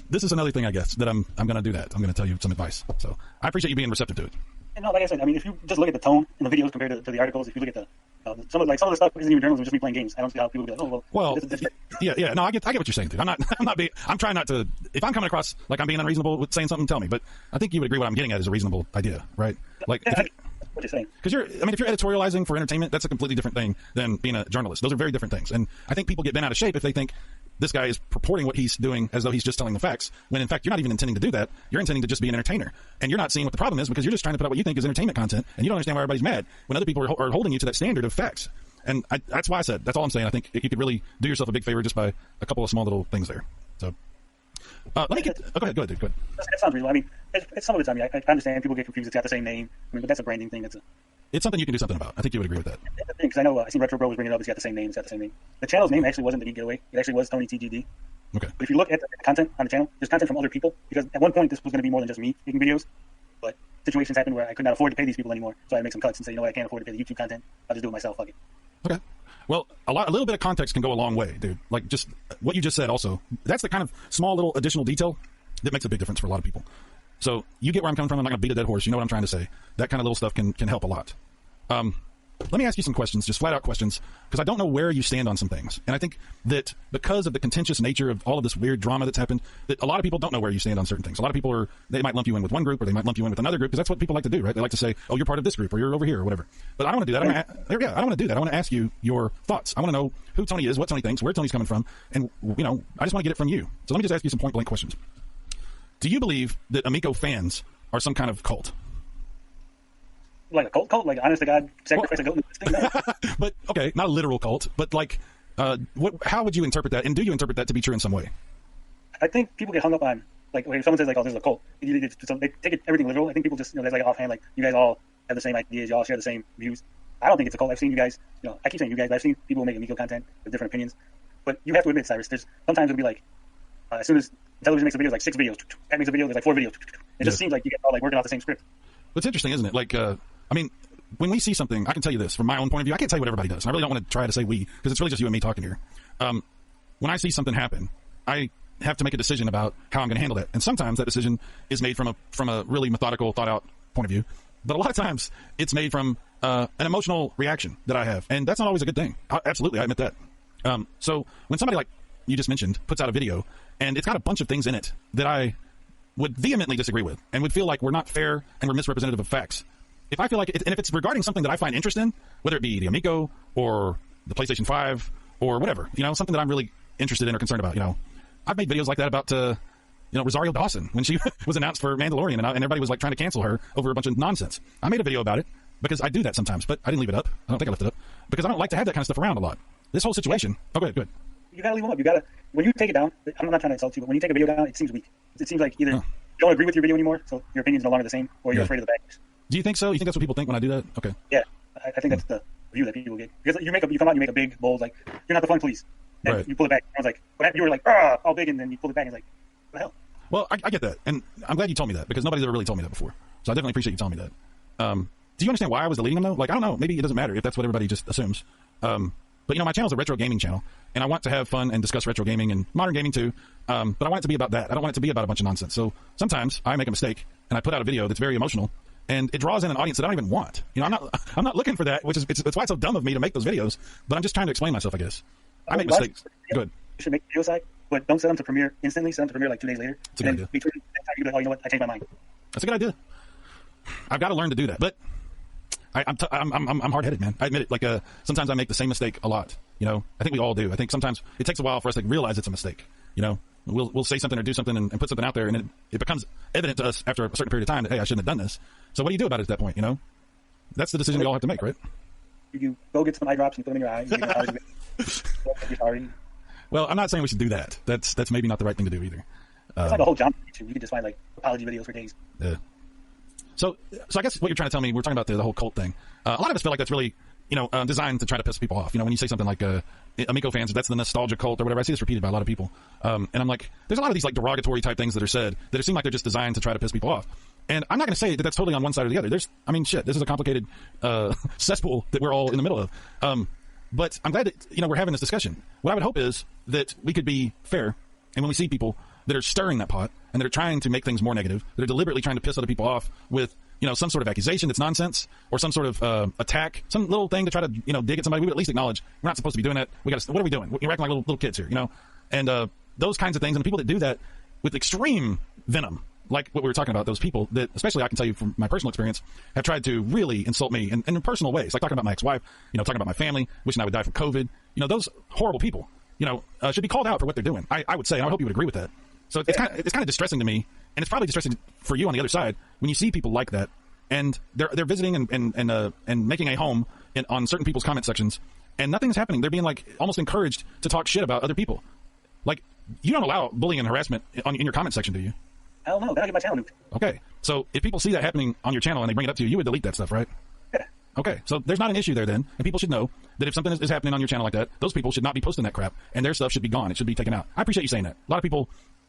this is another thing, I guess, that I'm going to do that. I'm going to tell you some advice. So I appreciate you being receptive to it. And no, like I said, I mean, if you just look at the tone in the videos compared to the articles, if you look at the some of the stuff isn't even journalism, just me playing games. I don't see how people be like, yeah. No, I get what you're saying, dude. I'm trying not to. If I'm coming across like I'm being unreasonable with saying something, tell me. But I think you would agree what I'm getting at is a reasonable idea, right? Like, what you're saying. Because if you're editorializing for entertainment, that's a completely different thing than being a journalist. Those are very different things. And I think people get bent out of shape if they think this guy is purporting what he's doing as though he's just telling the facts, when in fact you're not even intending to do that. You're intending to just be an entertainer. And you're not seeing what the problem is because you're just trying to put out what you think is entertainment content, and you don't understand why everybody's mad when other people are holding you to that standard of facts. And that's why I said, that's all I'm saying. I think you could really do yourself a big favor just by a couple of small little things there. So let me get. Go ahead, dude. Go ahead. That sounds reasonable. I mean, it's some of it. I mean, I understand people get confused. It's got the same name. I mean, but that's a branding thing. It's something you can do something about. I think you would agree with that. Because I know I seen Retro Bro was bringing it up. It's got the same name. The channel's name actually wasn't the Geek Getaway. It actually was TonyTGD. Okay. But if you look at the content on the channel, there's content from other people. Because at one point this was going to be more than just me making videos, but situations happened where I could not afford to pay these people anymore. So I had to make some cuts and say, I can't afford to pay the YouTube content. I'll just do it myself. Fuck it. Okay. Well, a little bit of context can go a long way, dude. Like just what you just said also. That's the kind of small little additional detail that makes a big difference for a lot of people. So you get where I'm coming from. I'm not going to beat a dead horse. You know what I'm trying to say. That kind of little stuff can help a lot. Let me ask you some questions, just flat out questions, because I don't know where you stand on some things. And I think that because of the contentious nature of all of this weird drama that's happened, that a lot of people don't know where you stand on certain things. A lot of people they might lump you in with one group or they might lump you in with another group, because that's what people like to do, right? They like to say, oh, you're part of this group or you're over here or whatever. But I don't want to do that. I don't want to do that. I want to ask you your thoughts. I want to know who Tony is, what Tony thinks, where Tony's coming from. And, I just want to get it from you. So let me just ask you some point blank questions. Do you believe that Amico fans are some kind of cult? Like a cult? Like honest to God, sacrifice a goat? But okay, not a literal cult, but like, how would you interpret that? And do you interpret that to be true in some way? I think people get hung up on, like, if someone says, like, oh, this is a cult, they take everything literal. I think people just, there's like offhand, like, you guys all have the same ideas, you all share the same views. I don't think it's a cult. I've seen you guys, I keep saying you guys, but I've seen people make Amico content with different opinions. But you have to admit, Cyrus, sometimes it'll be like, as soon as television makes a video, like 6 videos, that makes a video, there's like 4 videos. It just seems like you guys all like working off the same script. It's interesting, isn't it? Like, I mean, when we see something, I can tell you this from my own point of view. I can't tell you what everybody does. I really don't want to try to say we, because it's really just you and me talking here. When I see something happen, I have to make a decision about how I'm going to handle that. And sometimes that decision is made from a really methodical, thought out point of view. But a lot of times it's made from an emotional reaction that I have. And that's not always a good thing. Absolutely, I admit that. So when somebody like you just mentioned puts out a video and it's got a bunch of things in it that I would vehemently disagree with and would feel like we're not fair and we're misrepresentative of facts. If I feel like and if it's regarding something that I find interest in, whether it be the Amico or the PlayStation 5 or whatever, something that I'm really interested in or concerned about, I've made videos like that about, Rosario Dawson when she was announced for Mandalorian and everybody was like trying to cancel her over a bunch of nonsense. I made a video about it because I do that sometimes, but I didn't leave it up. I don't think I left it up because I don't like to have that kind of stuff around a lot. This whole situation. Oh, go ahead. You gotta leave them up. When you take it down, I'm not trying to insult you, but when you take a video down, it seems weak. It seems like either you don't agree with your video anymore, so your opinion's no longer the same, or you're afraid of the backlash. Do you think so? You think that's what people think when I do that? Okay. Yeah, I think that's the view that people get. Because you come out, you make a big, bold, like, you're not the fun police. and Right. you pull it back. I was like, what happened? You were like, all big, and then you pulled it back, and it's like, what the hell? Well, I get that, and I'm glad you told me that because nobody's ever really told me that before. So I definitely appreciate you telling me that. Do you understand why I was deleting them though? Like, I don't know. Maybe it doesn't matter if that's what everybody just assumes. But my channel is a retro gaming channel, and I want to have fun and discuss retro gaming and modern gaming too. But I want it to be about that. I don't want it to be about a bunch of nonsense. So sometimes I make a mistake and I put out a video that's very emotional, and it draws in an audience that I don't even want. I'm not looking for that, which is it's why it's so dumb of me to make those videos. But I'm just trying to explain myself, I guess. I make mistakes. Good. You should make video site, but don't set them to premiere instantly. Set them to premiere like 2 days later. That's a good idea. Between that time, you be like, oh, you know what? I changed my mind. That's a good idea. I've got to learn to do that, but I'm hard-headed, man. I admit it. Like, sometimes I make the same mistake a lot. I think we all do. I think sometimes it takes a while for us to realize it's a mistake. We'll say something or do something and put something out there, and it becomes evident to us after a certain period of time that, hey, I shouldn't have done this. So what do you do about it at that point? That's the decision we all have to make, right? You go get some eye drops and put them in your eyes. You're sorry. Well, I'm not saying we should do that. That's maybe not the right thing to do either. It's like a whole genre on YouTube. You can just find like apology videos for days. Yeah. So I guess what you're trying to tell me, we're talking about the whole cult thing. A lot of us feel like that's really, designed to try to piss people off. When you say something like, Amico fans, that's the nostalgia cult or whatever. I see this repeated by a lot of people. And I'm like, there's a lot of these like derogatory type things that are said that seem like they're just designed to try to piss people off. And I'm not going to say that that's totally on one side or the other. This is a complicated, cesspool that we're all in the middle of. But I'm glad that, we're having this discussion. What I would hope is that we could be fair. And when we see people that are stirring that pot and that are trying to make things more negative, that are deliberately trying to piss other people off with, some sort of accusation that's nonsense or some sort of attack, some little thing to try to, dig at somebody, we would at least acknowledge we're not supposed to be doing that. What are we doing? We're acting like little kids here, And those kinds of things, and the people that do that with extreme venom, like what we were talking about, those people that, especially I can tell you from my personal experience, have tried to really insult me in personal ways, like talking about my ex-wife, talking about my family, wishing I would die from COVID. Those horrible people, should be called out for what they're doing. I would say, and I hope you would agree with that. So it's kind of distressing to me, and it's probably distressing for you on the other side when you see people like that, and they're visiting and making a home on certain people's comment sections, and nothing's happening. They're being like almost encouraged to talk shit about other people. Like, you don't allow bullying and harassment in your comment section, do you? Hell no, then I get my channel nuked. Okay, so if people see that happening on your channel and they bring it up to you, you would delete that stuff, right? Yeah. Okay, so there's not an issue there then, and people should know that if something is happening on your channel like that, those people should not be posting that crap, and their stuff should be gone. It should be taken out. I appreciate you saying that. A lot of people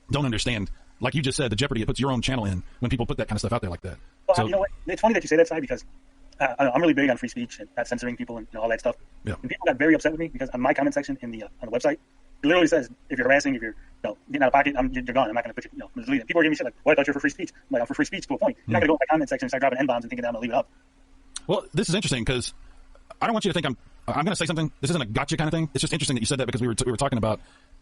don't understand, like you just said, the jeopardy it puts your own channel in when people put that kind of stuff out there like that. Well, So, you know what? It's funny that you say that, Si, because I'm really big on free speech and not censoring people and all that stuff. Yeah. And people got very upset with me because on my comment section on the website, it literally says, if you're harassing, if you're getting out of pocket, you're gone. I'm not going to put you, I'm delete it. People are giving me shit like, well, I thought you were for free speech. I'm like, I'm for free speech to a point. You're not going to go in my comment section and start dropping N-bombs and thinking that I'm going to leave it up. well, this is interesting because I don't want you to think I'm going to say something. This isn't a gotcha kind of thing. It's just interesting that you said that because we were talking about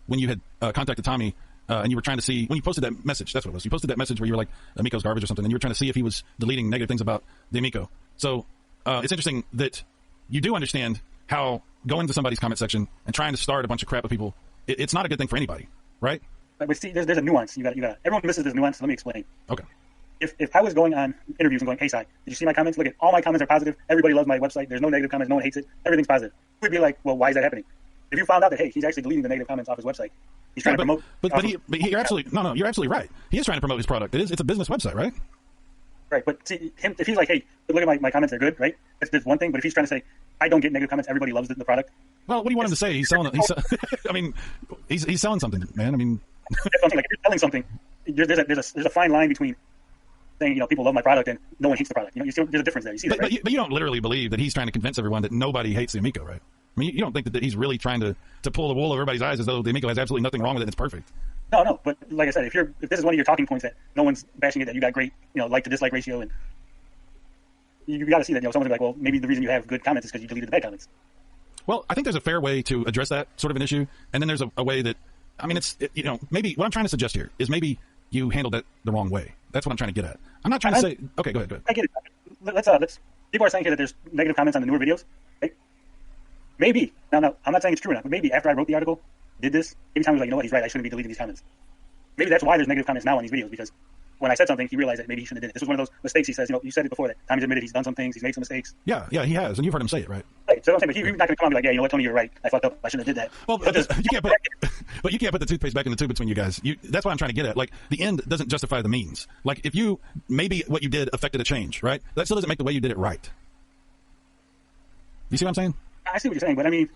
when you had contacted Tommy and you were trying to see when you posted that message. That's what it was. You posted that message where you were like, Amico's garbage or something, and you were trying to see if he was deleting negative things about the Amico. So it's interesting that you do understand how going to somebody's comment section and trying to start a bunch of crap with people, it's not a good thing for anybody, right? But see, there's a nuance. You got everyone misses this nuance. So let me explain. Okay. If I was going on interviews and going, hey, Si, did you see my comments? Look at all my comments are positive. Everybody loves my website. There's no negative comments. No one hates it. Everything's positive. We'd be like, well, why is that happening? If you found out that, hey, he's actually deleting the negative comments off his website, he's trying to promote. But you're absolutely you're absolutely right. He is trying to promote his product. It's a business website, right? Right. But see, if he's like, hey, look at my comments, they're good, right? That's one thing. But if he's trying to say, I don't get negative comments, everybody loves the product. Well, what do you want him to say? He's selling. I mean, he's selling something, man. I mean, that's something like if you're selling something, there's a fine line between saying people love my product and no one hates the product. You see, there's a difference there. You see that, right? But you don't literally believe that he's trying to convince everyone that nobody hates the Amico, right? I mean, you don't think that he's really trying to pull the wool over everybody's eyes as though the Amico has absolutely nothing wrong with it and it's perfect. No. But like I said, if this is one of your talking points that no one's bashing it, that you got great like to dislike ratio, and you got to see that someone's like, well, maybe the reason you have good comments is because you deleted the bad comments. Well, I think there's a fair way to address that sort of an issue, and then there's a way that, I mean, maybe what I'm trying to suggest here is maybe you handled that the wrong way. That's what I'm trying to get at. I'm not trying to say. Okay, go ahead. I get it. Let's. People are saying here that there's negative comments on the newer videos. Right? Maybe. No, I'm not saying it's true or not, but maybe after I wrote the article, did this, every time I was like, you know what, he's right, I shouldn't be deleting these comments. Maybe that's why there's negative comments now on these videos, because when I said something, he realized that maybe he shouldn't have did it. This was one of those mistakes he says, you said it before, that Tommy's admitted he's done some things, he's made some mistakes. Yeah, he has, and you've heard him say it, right? Right, so I'm saying, but he's not going to come and be like, yeah, you know what, Tony, you're right, I fucked up, I shouldn't have did that. Well, but you can't put the toothpaste back in the tube between you guys. That's what I'm trying to get at. Like, the end doesn't justify the means. Like, if maybe what you did affected a change, right? That still doesn't make the way you did it right. You see what I'm saying? I see what you're saying, but I mean,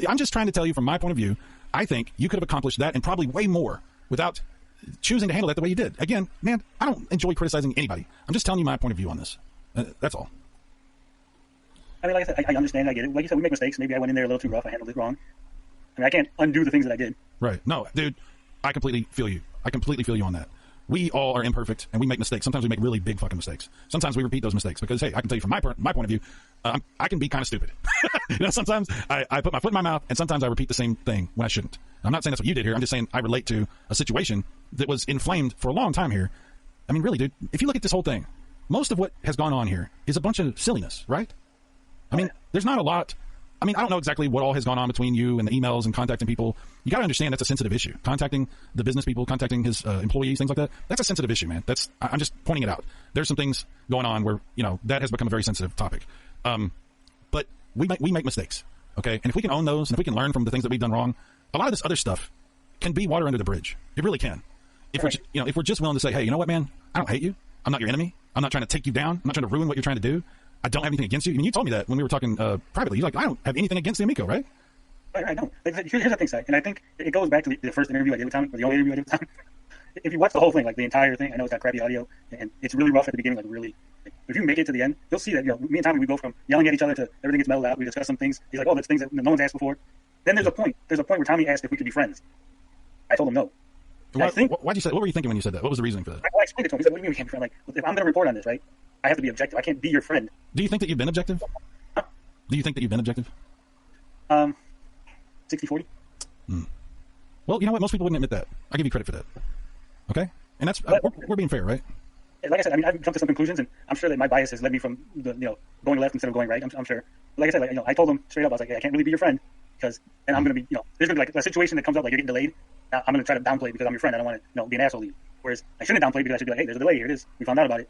I'm just trying to tell you from my point of view I think you could have accomplished that and probably way more without choosing to handle that the way you did. Again, man, I don't enjoy criticizing anybody. I'm just telling you my point of view on this. That's all. I mean, like I said, I understand, I get it. Like you said, we make mistakes. Maybe I went in there a little too rough. I handled it wrong. I mean, I can't undo the things that I did. Right. No, dude, I completely feel you. I completely feel you on that. We all are imperfect, and we make mistakes. Sometimes we make really big fucking mistakes. Sometimes we repeat those mistakes because, hey, I can tell you from my point of view, I can be kind of stupid. Sometimes I put my foot in my mouth, and sometimes I repeat the same thing when I shouldn't. I'm not saying that's what you did here. I'm just saying I relate to a situation that was inflamed for a long time here. I mean, really, dude, if you look at this whole thing, most of what has gone on here is a bunch of silliness, right? I mean, there's not a lot. I mean, I don't know exactly what all has gone on between you and the emails and contacting people. You got to understand that's a sensitive issue. Contacting the business people, contacting his employees, things like that. That's a sensitive issue, man. I'm just pointing it out. There's some things going on where, that has become a very sensitive topic. But we make mistakes, okay? And if we can own those and if we can learn from the things that we've done wrong, a lot of this other stuff can be water under the bridge. It really can. If we're just willing to say, hey, you know what, man? I don't hate you. I'm not your enemy. I'm not trying to take you down. I'm not trying to ruin what you're trying to do. I don't have anything against you. I mean, you told me that when we were talking privately. You're like, I don't have anything against the Amico, right? I don't. Here's the thing, Sai, and I think it goes back to the first interview I did with Tommy, or the only interview I did with Tommy. If you watch the whole thing, like the entire thing, I know it's got crappy audio, and it's really rough at the beginning, like really. If you make it to the end, you'll see that, me and Tommy, we go from yelling at each other to everything gets mellowed out. We discuss some things. He's like, oh, that's things that no one's asked before. Then there's a point where Tommy asked if we could be friends. I told him no. Why'd you say? What were you thinking when you said that? What was the reasoning for that? I explained it to him. He said, what do you mean we can't be friends? Like, if I'm going to report on this, right, I have to be objective. I can't be your friend. Do you think that you've been objective? Huh? Do you think that you've been objective? 60-40. Well, you know what? Most people wouldn't admit that. I give you credit for that. Okay? And that's we're being fair, right? Like I said, I mean, I've jumped to some conclusions, and I'm sure that my bias has led me from going left instead of going right. I'm sure. But like I said, I told him straight up, I was like, hey, I can't really be your friend because then I'm going to be, there's going to be like a situation that comes up, like you're getting delayed. Now, I'm going to try to downplay it because I'm your friend. I don't want to, be an asshole to you. Whereas I shouldn't downplay because I should be like, hey, there's a delay. Here it is. We found out about it.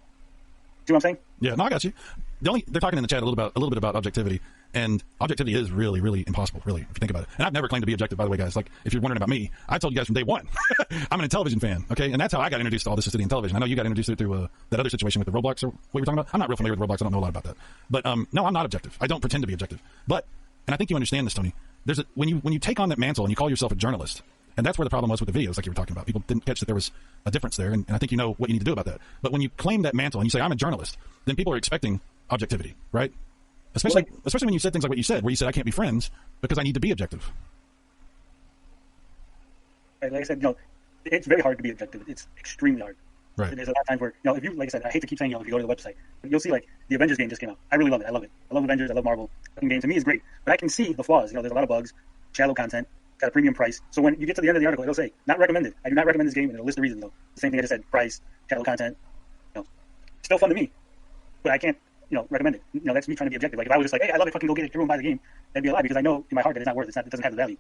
See what I'm saying? Yeah, no, I got you. They're talking in the chat a little bit about objectivity, and objectivity is really, really impossible, really, if you think about it. And I've never claimed to be objective, by the way, guys. Like, if you're wondering about me, I told you guys from day one, I'm an Intellivision fan, okay? And that's how I got introduced to all this, is to the Intellivision. I know you got introduced to it through that other situation with the Roblox, or what you were talking about. I'm not real familiar with Roblox. I don't know a lot about that. But no, I'm not objective. I don't pretend to be objective. But, and I think you understand this, Tony. When you take on that mantle and you call yourself a journalist, and that's where the problem was with the videos, like you were talking about. People didn't catch that there was a difference there, and I think you know what you need to do about that. But when you claim that mantle and you say, I'm a journalist, then people are expecting objectivity, right? Especially when you said things like what you said, where you said, I can't be friends because I need to be objective. Like I said, it's very hard to be objective. It's extremely hard. Right. There's a lot of times where, if you, like I said, I hate to keep saying, if you go to the website, you'll see, like, the Avengers game just came out. I really love it. I love it. I love Avengers. I love Marvel. The game to me is great. But I can see the flaws. There's a lot of bugs, shallow content, got a premium price. So when you get to the end of the article, it'll say, not recommended. I do not recommend this game, and it'll list the reasons, The same thing I just said, price, shallow content. Still fun to me. But I can't, recommend it. That's me trying to be objective. Like, if I was just like, hey, I love it, fucking go get it, everyone buy the game, that'd be a lie, because I know in my heart that it's not worth it. It doesn't have the value.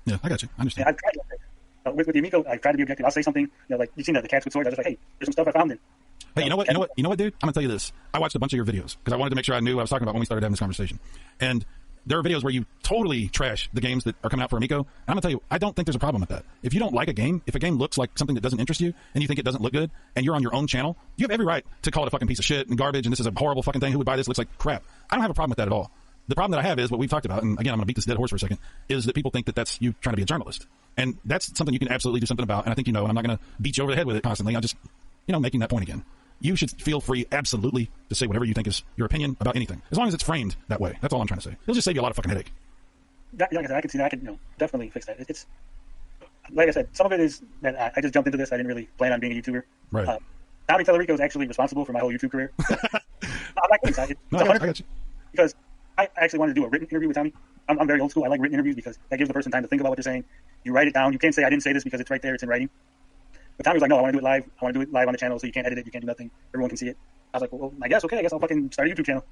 Yeah, I got you. I understand. And I've tried to, with the Amico, I've tried to be objective. I'll say something, like, you've seen the cats with swords. I was like, hey, there's some stuff I found in. Hey, you know what, dude? I'm gonna tell you this. I watched a bunch of your videos because I wanted to make sure I knew what I was talking about when we started having this conversation. And there are videos where you totally trash the games that are coming out for Amico. And I'm gonna tell you, I don't think there's a problem with that. If you don't like a game, if a game looks like something that doesn't interest you, and you think it doesn't look good, and you're on your own channel, you have every right to call it a fucking piece of shit and garbage, and this is a horrible fucking thing. Who would buy this? It looks like crap. I don't have a problem with that at all. The problem that I have is what we've talked about, and again, I'm gonna beat this dead horse for a second, is that people think that that's you trying to be a journalist. And that's something you can absolutely do something about, and I think and I'm not gonna beat you over the head with it constantly. I'm just, making that point again. You should feel free, absolutely, to say whatever you think is your opinion about anything, as long as it's framed that way. That's all I'm trying to say. It'll just save you a lot of fucking headache. Like I said, I can see that. I can, definitely fix that. It's like I said, some of it is that I just jumped into this. I didn't really plan on being a YouTuber. Right. Tommy Tellerico is actually responsible for my whole YouTube career. I'm not kidding. I got you. Because I actually wanted to do a written interview with Tommy. I'm very old school. I like written interviews because that gives the person time to think about what they're saying. You write it down. You can't say I didn't say this because it's right there. It's in writing. But Tommy was like, no, I want to do it live. I want to do it live on the channel, so you can't edit it. You can't do nothing. Everyone can see it. I was like, well, I guess I'll fucking start a YouTube channel.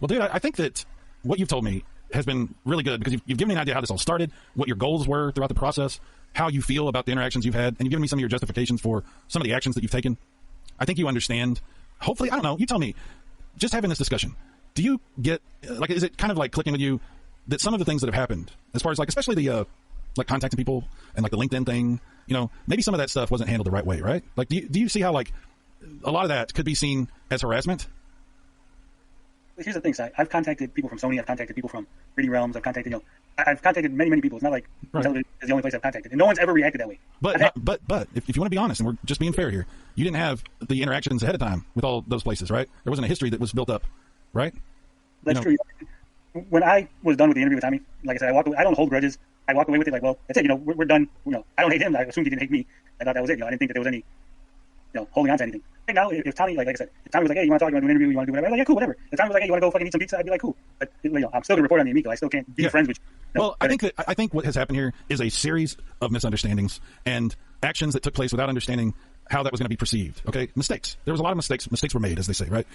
Well, dude, I think that what you've told me has been really good because you've given me an idea how this all started, what your goals were throughout the process, how you feel about the interactions you've had, and you've given me some of your justifications for some of the actions that you've taken. I think you understand. Hopefully, I don't know. You tell me. Just having this discussion, do you get, like, is it kind of like clicking with you that some of the things that have happened, as far as, like, especially the, like, contacting people and, like, the LinkedIn thing, maybe some of that stuff wasn't handled the right way, right? Like, do you see how, like, a lot of that could be seen as harassment? here's the thing, Si. I've contacted people from Sony. I've contacted people from 3D Realms. I've contacted, I've contacted many people. It's not like Intellivision is the only place I've contacted, and no one's ever reacted that way. But if you want to be honest, and we're just being fair here, you didn't have the interactions ahead of time with all those places, right? There wasn't a history that was built up, right? That's true. When I was done with the interview with Tommy, like I said, I walked away. I don't hold grudges. I walked away with it like, well, that's it. We're done. I don't hate him. I assumed he didn't hate me. I thought that was it. I didn't think that there was any, holding on to anything. Right now, if Tommy, like I said, if Tommy was like, hey, you want to talk? You want to do an interview? You want to do whatever? I'd be like, yeah, cool, whatever. If Tommy was like, hey, you want to go fucking eat some pizza? I'd be like, cool. But I'm still the reporter on the Amico. I still can't be friends with you. Well, I think what has happened here is a series of misunderstandings and actions that took place without understanding how that was going to be perceived. Okay, mistakes. There was a lot of mistakes. Mistakes were made, as they say, right?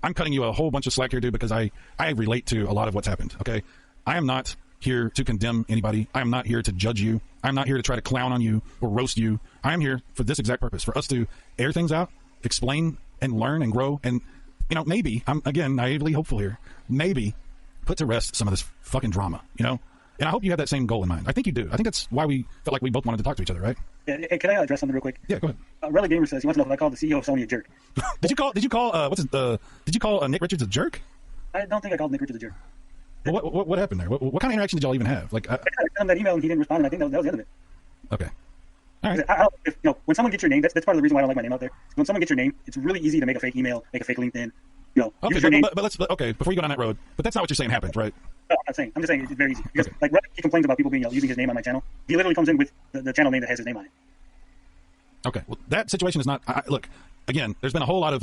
I'm cutting you a whole bunch of slack here, dude, because I relate to a lot of what's happened. Okay, I am not here to condemn anybody. I am not here to judge you. I'm not here to try to clown on you or roast you. I am here for this exact purpose, for us to air things out, explain and learn and grow, and maybe I'm again naively hopeful here, maybe put to rest some of this fucking drama, and I hope you have that same goal in mind. I think you do. I think that's why we felt like we both wanted to talk to each other, right? Yeah. Hey, can I address something real quick? Yeah, go ahead. Relic Gamer says he wants to know if I called the CEO of Sony a jerk. Did you call Nick Richards a jerk? I don't think I called Nick Richards a jerk. Well, what happened there? What kind of interaction did y'all even have? Like, I sent him that email and he didn't respond, and I think that was the end of it. Okay. All right. When someone gets your name, that's part of the reason why I don't like my name out there. When someone gets your name, it's really easy to make a fake email, make a fake LinkedIn. Okay, use your name. but let's before you go down that road. But that's not what you're saying happened, right? No, I'm not saying. I'm just saying it's very easy. Because like Reddit, he complains about people being using his name on my channel. He literally comes in with the channel name that has his name on it. Okay. Well, that situation is not. Look, again, there's been a whole lot of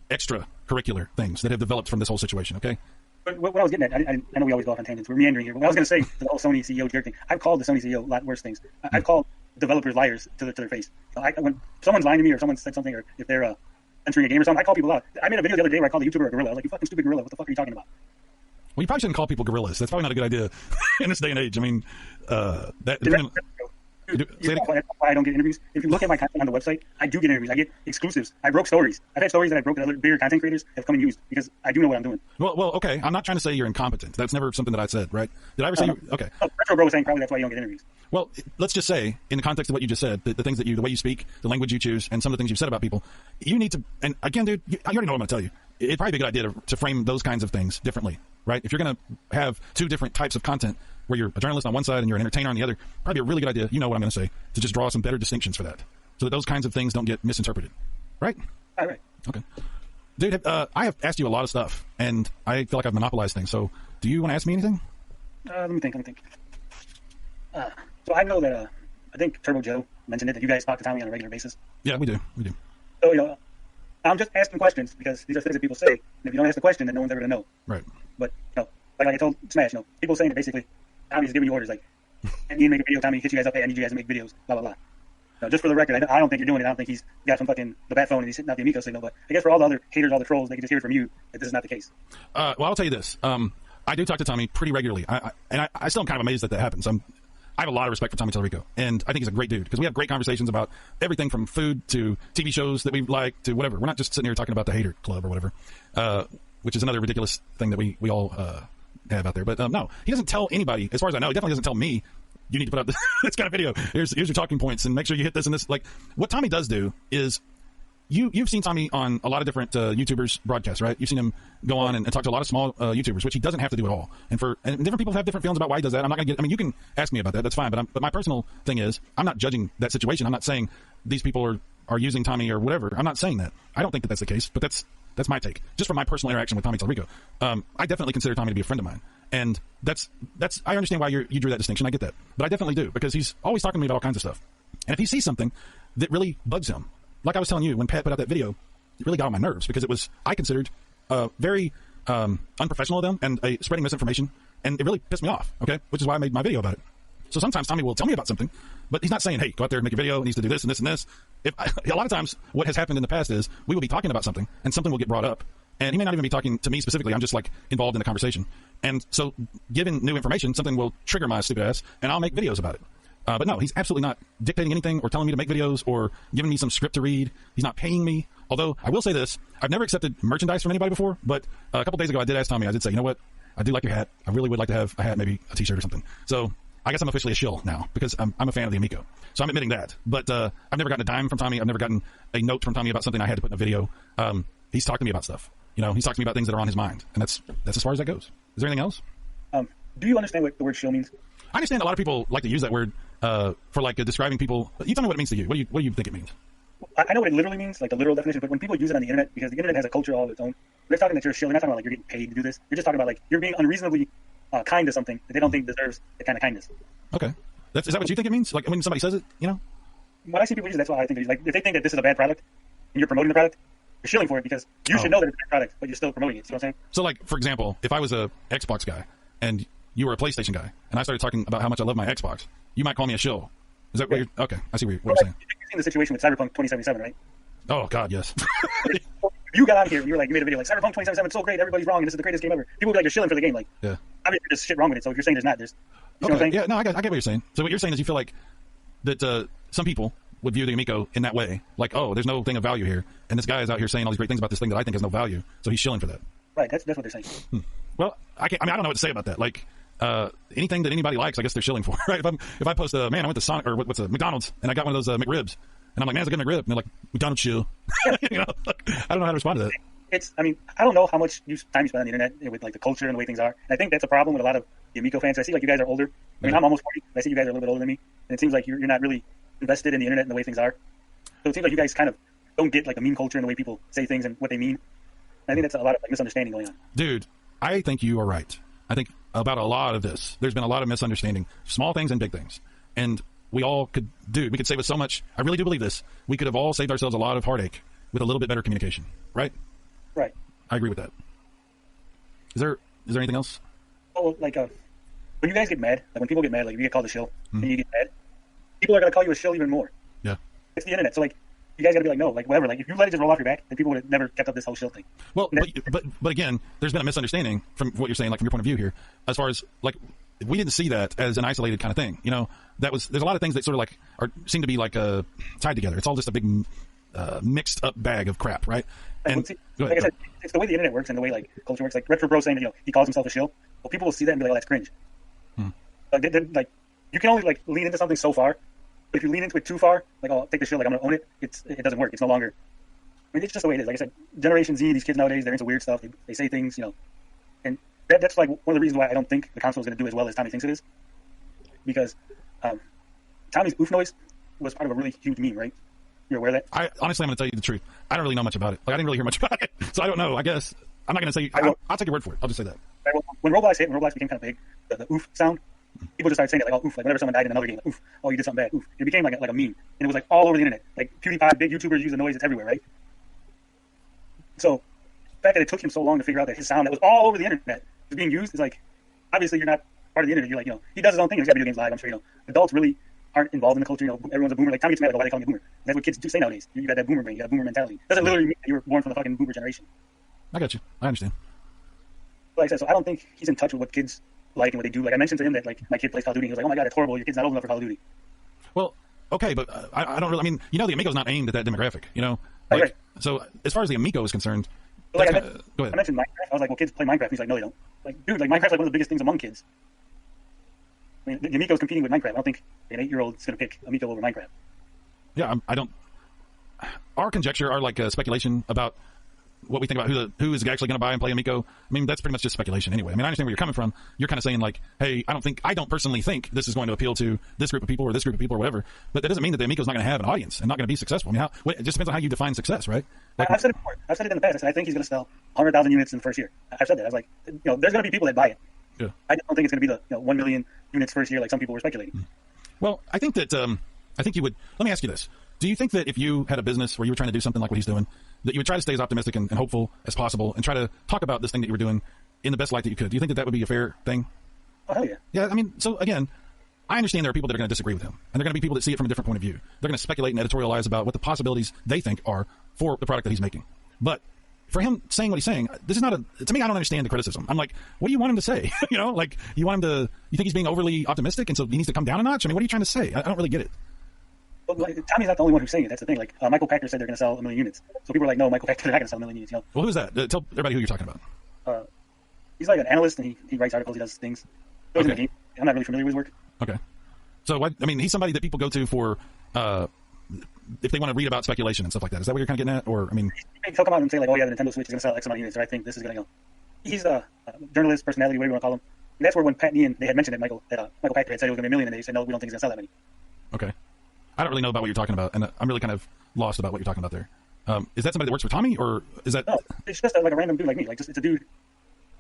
extracurricular things that have developed from this whole situation. Okay. But what I was getting at, I know we always go off on tangents. We're meandering here. But what I was going to say, the whole Sony CEO jerk thing. I've called the Sony CEO a lot worse things. I've called developers liars to their face. When someone's lying to me or someone said something, or if they're entering a game or something, I call people out. I made a video the other day where I called a YouTuber a gorilla. I was like, you fucking stupid gorilla. What the fuck are you talking about? Well, you probably shouldn't call people gorillas. That's probably not a good idea in this day and age. I mean, why I don't get interviews. If you look at my content on the website, I do get interviews. I get exclusives. I broke stories. I've had stories that I broke that other bigger content creators have come and used because I do know what I'm doing. Well, okay. I'm not trying to say you're incompetent. That's never something that I said, right? Did I ever say? Okay. Retro Bro was saying probably that's why you don't get interviews. Well, let's just say, in the context of what you just said, the things that the way you speak, the language you choose, and some of the things you've said about people, you need to. And again, dude, you already know what I'm going to tell you. It'd probably be a good idea to frame those kinds of things differently, right? If you're going to have two different types of content, where you're a journalist on one side and you're an entertainer on the other, probably a really good idea, you know what I'm going to say, to just draw some better distinctions for that, so that those kinds of things don't get misinterpreted, right? All right. Okay. Dude, I have asked you a lot of stuff, and I feel like I've monopolized things, so do you want to ask me anything? Let me think. So I know that, I think Turbo Joe mentioned it, that you guys talk to Tommy on a regular basis. Yeah, we do. So, I'm just asking questions because these are things that people say, and if you don't ask the question, then no one's ever going to know. Right. But, like I told Smash, people saying that basically Tommy's giving you orders, like, I need to make a video, Tommy, hit you guys up, hey, I need you guys to make videos, blah, blah, blah. Just for the record, I don't think you're doing it. I don't think he's got some fucking the bat phone and he's hitting out the Amico signal, but I guess for all the other haters, all the trolls, they can just hear it from you that this is not the case. Well, I'll tell you this. I do talk to Tommy pretty regularly, and I still am kind of amazed that happens. I have a lot of respect for Tommy Tellerico, and I think he's a great dude because we have great conversations about everything from food to TV shows that we like to whatever. We're not just sitting here talking about the hater club or whatever, which is another ridiculous thing that we all have out there. But no, he doesn't tell anybody, as far as I know. He definitely doesn't tell me, you need to put out this kind of video. Here's your talking points and make sure you hit this and this. Like, what Tommy does do is, you've seen Tommy on a lot of different YouTubers broadcasts, right? You've seen him go on and talk to a lot of small YouTubers, which he doesn't have to do at all. And different people have different feelings about why he does that. I'm not going to you can ask me about that. That's fine. But my personal thing is, I'm not judging that situation. I'm not saying these people are using Tommy or whatever. I'm not saying that. I don't think that that's the case, but that's my take. Just from my personal interaction with Tommy Tellerico. I definitely consider Tommy to be a friend of mine. And that's I understand why you drew that distinction. I get that. But I definitely do, because he's always talking to me about all kinds of stuff. And if he sees something that really bugs him, like I was telling you, when Pat put out that video, it really got on my nerves because it was, I considered, very unprofessional of them and spreading misinformation, and it really pissed me off, okay? Which is why I made my video about it. So sometimes Tommy will tell me about something, but he's not saying, hey, go out there and make a video, it needs to do this and this and this. A lot of times what has happened in the past is we will be talking about something and something will get brought up, and he may not even be talking to me specifically. I'm just like involved in the conversation. And so given new information, something will trigger my stupid ass, and I'll make videos about it. But no, he's absolutely not dictating anything or telling me to make videos or giving me some script to read. He's not paying me. Although I will say this, I've never accepted merchandise from anybody before, but a couple days ago I did ask Tommy, I did say, you know what? I do like your hat. I really would like to have a hat, maybe a t-shirt or something. So I guess I'm officially a shill now because I'm a fan of the Amico. So I'm admitting that. But I've never gotten a dime from Tommy. I've never gotten a note from Tommy about something I had to put in a video. He's talked to me about stuff. You know, he's talking to me about things that are on his mind, and that's as far as that goes. Is there anything else? Do you understand what the word shill means? I understand a lot of people like to use that word for like describing people. You tell me what it means to you. What do you think it means? I know what it literally means, like the literal definition, but when people use it on the internet, because the internet has a culture all of its own, they're talking that you're a shill. They're not talking about like you're getting paid to do this. You're just talking about like you're being unreasonably kind to something that they don't think deserves the kind of kindness. Okay. Is that what you think it means? Like when somebody says it, you know? When I see people use it, that's what I think it is. Like if they think that this is a bad product and you're promoting the product, you're shilling for it because you should know that it's a bad product, but you're still promoting it. See what I'm saying? So like, for example, if I was a Xbox guy and you were a PlayStation guy and I started talking about how much I love my Xbox, you might call me a shill. Is that what you're... Okay, I see what you're saying. You've seen the situation with Cyberpunk 2077, right? Oh, God, yes. You got on here and you were like, you made a video like, Cyberpunk 2077 is so great, everybody's wrong, and this is the greatest game ever. People would be like, you're shilling for the game. Like, yeah. I mean, there's shit wrong with it, so if you're saying there's not, there's... You know what I'm saying? Yeah, no, I get what you're saying. So what you're saying is you feel like that some people would view the Amico in that way. Like, oh, there's no thing of value here. And this guy is out here saying all these great things about this thing that I think has no value. So he's shilling for that. Right, that's what they're saying. Well, I don't know what to say about that. Like, anything that anybody likes, I guess they're shilling for, right? If I post, man, I went to Sonic, or what's a McDonald's, and I got one of those McRibs, and I'm like, man, it's a good McRib. And they're like, McDonald's shill. You know, like, I don't know how to respond to that. I mean, I don't know how much time you spend on the internet with like the culture and the way things are. And I think that's a problem with a lot of the Amico fans. I see like you guys are older. I mean, I'm almost 40. I see you guys are a little bit older than me. And it seems like you're not really invested in the internet and the way things are. So it seems like you guys kind of don't get like the meme culture and the way people say things and what they mean. And I think that's a lot of like misunderstanding going on. Dude, I think you are right. I think about a lot of this, there's been a lot of misunderstanding, small things and big things. And we could save us so much. I really do believe this. We could have all saved ourselves a lot of heartache with a little bit better communication. Right? Right. I agree with that. Is there anything else? Oh, like when you guys get mad, like when people get mad, like if you get called a shill and you get mad, people are going to call you a shill even more. Yeah. It's the internet. So like, you guys got to be like, no, like whatever. Like if you let it just roll off your back, then people would have never kept up this whole shill thing. Well, but again, there's been a misunderstanding from what you're saying, like from your point of view here, as far as like, we didn't see that as an isolated kind of thing. You know, there's a lot of things that sort of like seem to be like tied together. It's all just a big mixed up bag of crap, right? And like I said, it's the way the internet works and the way like culture works. Like Retro Bro saying that he calls himself a shill. Well, people will see that and be like, oh, that's cringe. Like you can only like lean into something so far. But if you lean into it too far, like I'll take the shill, like I'm gonna own it. It doesn't work. It's no longer. I mean, it's just the way it is. Like I said, Generation Z, these kids nowadays, they're into weird stuff. They say things, you know, and that's like one of the reasons why I don't think the console is going to do as well as Tommy thinks it is. Because Tommy's oof noise was part of a really huge meme, right? You're aware of that? Honestly, I'm going to tell you the truth. I don't really know much about it. Like, I didn't really hear much about it. So I don't know. I guess I'm not going to say. I'll take your word for it. I'll just say that. Right, well, when Roblox became kind of big, the oof sound, people just started saying it like, oh, oof. Like whenever someone died in another game, like, oof. Oh, you did something bad. Oof. It became like a meme. And it was like all over the internet. Like PewDiePie, big YouTubers use the noise. It's everywhere, right? So the fact that it took him so long to figure out that his sound that was all over the internet was being used is like, obviously you're not part of the internet. You're like, you know, he does his own thing. He's got video games live. I'm sure, you know, adults really aren't involved in the culture. You know, everyone's a boomer. Like Tommy gets mad, like, why they call me a boomer? That's what kids do say nowadays. You got that boomer brain. You got boomer mentality. It doesn't literally mean that you were born from the fucking boomer generation. I got you. I understand. Like I said, so I don't think he's in touch with what kids like and what they do. Like I mentioned to him that like my kid plays Call of Duty. He was like, oh my god, it's horrible. Your kid's not old enough for Call of Duty. Well, okay, but I don't really. I mean, you know, the Amico's not aimed at that demographic. You know, like right. So as far as the Amico is concerned, So, like, go ahead. I mentioned Minecraft. I was like, well, kids play Minecraft. He's like, no, they don't. Like, dude, like Minecraft's like one of the biggest things among kids. I mean, the Amico's competing with Minecraft. I don't think an 8-year-old is going to pick Amico over Minecraft. Yeah, I don't. Our conjecture, our like speculation about what we think about who is actually going to buy and play Amico. I mean, that's pretty much just speculation anyway. I mean, I understand where you're coming from. You're kind of saying like, hey, I don't personally think this is going to appeal to this group of people or this group of people or whatever. But that doesn't mean that the Amico's not going to have an audience and not going to be successful. I mean, it just depends on how you define success, right? Like, I've said it before. I've said it in the past. I said I think he's going to sell 100,000 units in the first year. I've said that. I was like, you know, there's going to be people that buy it. Yeah. I don't think it's going to be the 1 million units first year like some people were speculating. Well, I think that I think you would. Let me ask you this: do you think that if you had a business where you were trying to do something like what he's doing, that you would try to stay as optimistic and hopeful as possible, and try to talk about this thing that you were doing in the best light that you could? Do you think that would be a fair thing? Oh hell yeah! Yeah, I mean, so again, I understand there are people that are going to disagree with him, and there are going to be people that see it from a different point of view. They're going to speculate and editorialize about what the possibilities they think are for the product that he's making. But for him saying what he's saying, this is not to me, I don't understand the criticism. I'm like, what do you want him to say? You know, like, you think he's being overly optimistic and so he needs to come down a notch? I mean, what are you trying to say? I don't really get it. Well, Tommy's not the only one who's saying it. That's the thing. Like, Michael Pachter said they're going to sell 1 million units. So people are like, no, Michael Pachter's not going to sell 1 million units. You know? Well, who's that? Tell everybody who you're talking about. He's like an analyst and he writes articles, he does things. He goes in the game. I'm not really familiar with his work. Okay. So, I mean, he's somebody that people go to for if they want to read about speculation and stuff like that. Is that what you're kind of getting at? Or, I mean, he'll come out and say like, oh yeah, the Nintendo Switch is going to sell X amount of units, or I think this is going to go. He's a journalist, personality, whatever you want to call him. And that's where when Pat and Ian, they had mentioned it, Michael Pachter had said it was going to be $1 million, and they said, no, we don't think it's going to sell that many. okay. I don't really know about what you're talking about, and I'm really kind of lost about what you're talking about there. Is that somebody that works for Tommy, or is that? No, it's just like a random dude like me. Like, just it's a dude.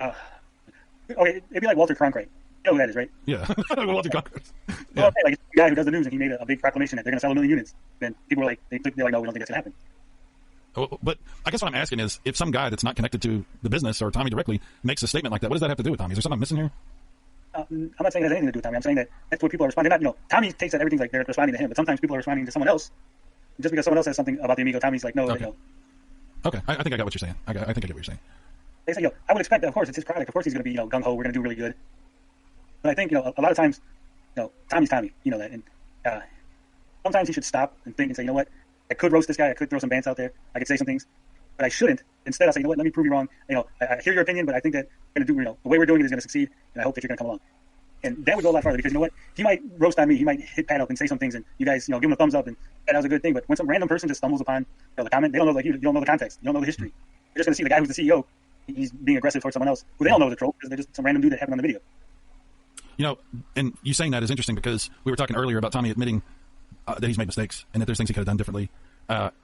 Okay, it'd be like Walter Cronkite. You know who that is, right? Yeah. Walter Cronkite. Yeah. Well, okay, like it's the guy who does the news, and he made a big proclamation that they're going to sell 1 million units. Then people were like, they're like, no, we don't think that's going to happen. But I guess what I'm asking is, if some guy that's not connected to the business or Tommy directly makes a statement like that, what does that have to do with Tommy? Is there something I'm missing here? I'm not saying it has anything to do with Tommy. I'm saying that that's what people are responding. Not, Tommy takes that everything's like they're responding to him, but sometimes people are responding to someone else. Just because someone else says something about the Amico, Tommy's like, no, Okay. no. Okay, I think I got what you're saying. I think I get what you're saying. They say, I would expect that, of course, it's his product. Of course he's going to be, gung ho. We're going to do really good. But I think, a lot of times, Tommy's Tommy. You know that. And sometimes he should stop and think and say, you know what? I could roast this guy. I could throw some bants out there. I could say some things, but I shouldn't. Instead, I say, you know what? Let me prove you wrong. I hear your opinion, but I think that we're going to do, the way we're doing it is going to succeed, and I hope that you're going to come along. And that would go a lot farther because you know what? He might roast on me. He might hit Pat up and say some things, and you guys, give him a thumbs up, and that was a good thing. But when some random person just stumbles upon the comment, they don't know, like you don't know the context, you don't know the history. You're just going to see the guy who's the CEO. He's being aggressive towards someone else who they don't know is a troll because they're just some random dude that happened on the video. And you saying that is interesting because we were talking earlier about Tommy admitting that he's made mistakes and that there's things he could have done differently.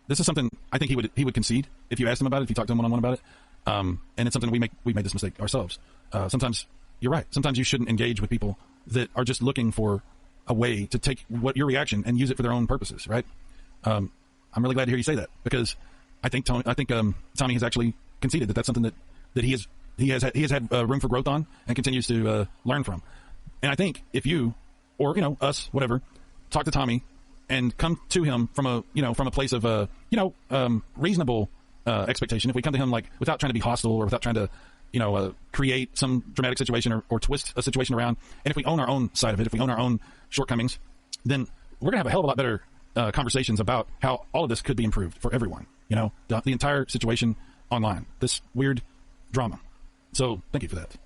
This is something I think he would concede if you asked him about it, if you talked to him one-on-one about it. And it's something we made this mistake ourselves. Sometimes you're right. Sometimes you shouldn't engage with people that are just looking for a way to take your reaction and use it for their own purposes, right? I'm really glad to hear you say that because I think Tommy has actually conceded that that's something that he has had room for growth on and continues to learn from. And I think if you or us, whatever, talk to Tommy and come to him from a place of reasonable expectation. If we come to him like without trying to be hostile or without trying to create some dramatic situation or twist a situation around, and if we own our own side of it, if we own our own shortcomings, then we're gonna have a hell of a lot better conversations about how all of this could be improved for everyone. The entire situation online, this weird drama. So thank you for that.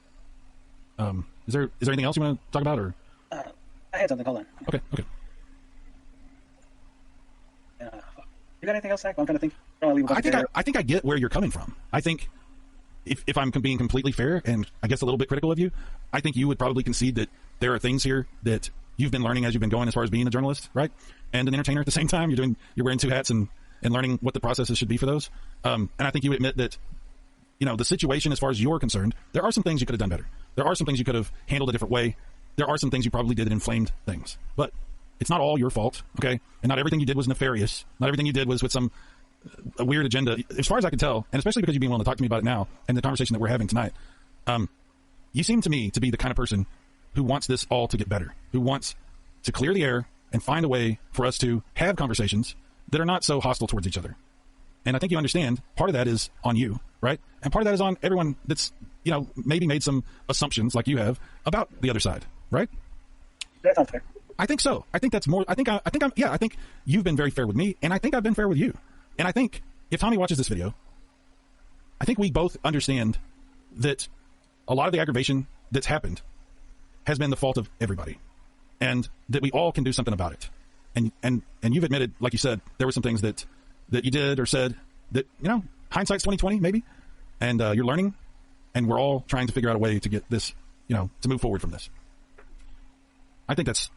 Is there anything else you want to talk about, or? I had something. Hold on. Okay. You got anything else, Zach? I'm trying to think. I think I get where you're coming from. I think if I'm being completely fair and I guess a little bit critical of you, I think you would probably concede that there are things here that you've been learning as you've been going as far as being a journalist, right? And an entertainer at the same time. You're wearing two hats and learning what the processes should be for those. And I think you would admit that, the situation as far as you're concerned, there are some things you could have done better. There are some things you could have handled a different way. There are some things you probably did that inflamed things. But it's not all your fault, okay? And not everything you did was nefarious. Not everything you did was with a weird agenda. As far as I can tell, and especially because you've been willing to talk to me about it now and the conversation that we're having tonight, you seem to me to be the kind of person who wants this all to get better, who wants to clear the air and find a way for us to have conversations that are not so hostile towards each other. And I think you understand part of that is on you, right? And part of that is on everyone that's, maybe made some assumptions like you have about the other side, right? That's unfair. I think so. I think that's more, I think you've been very fair with me, and I think I've been fair with you. And I think if Tommy watches this video, I think we both understand that a lot of the aggravation that's happened has been the fault of everybody, and that we all can do something about it. And you've admitted, like you said, there were some things that you did or said that, hindsight's 20/20 maybe, and you're learning, and we're all trying to figure out a way to get this, to move forward from this. I think that's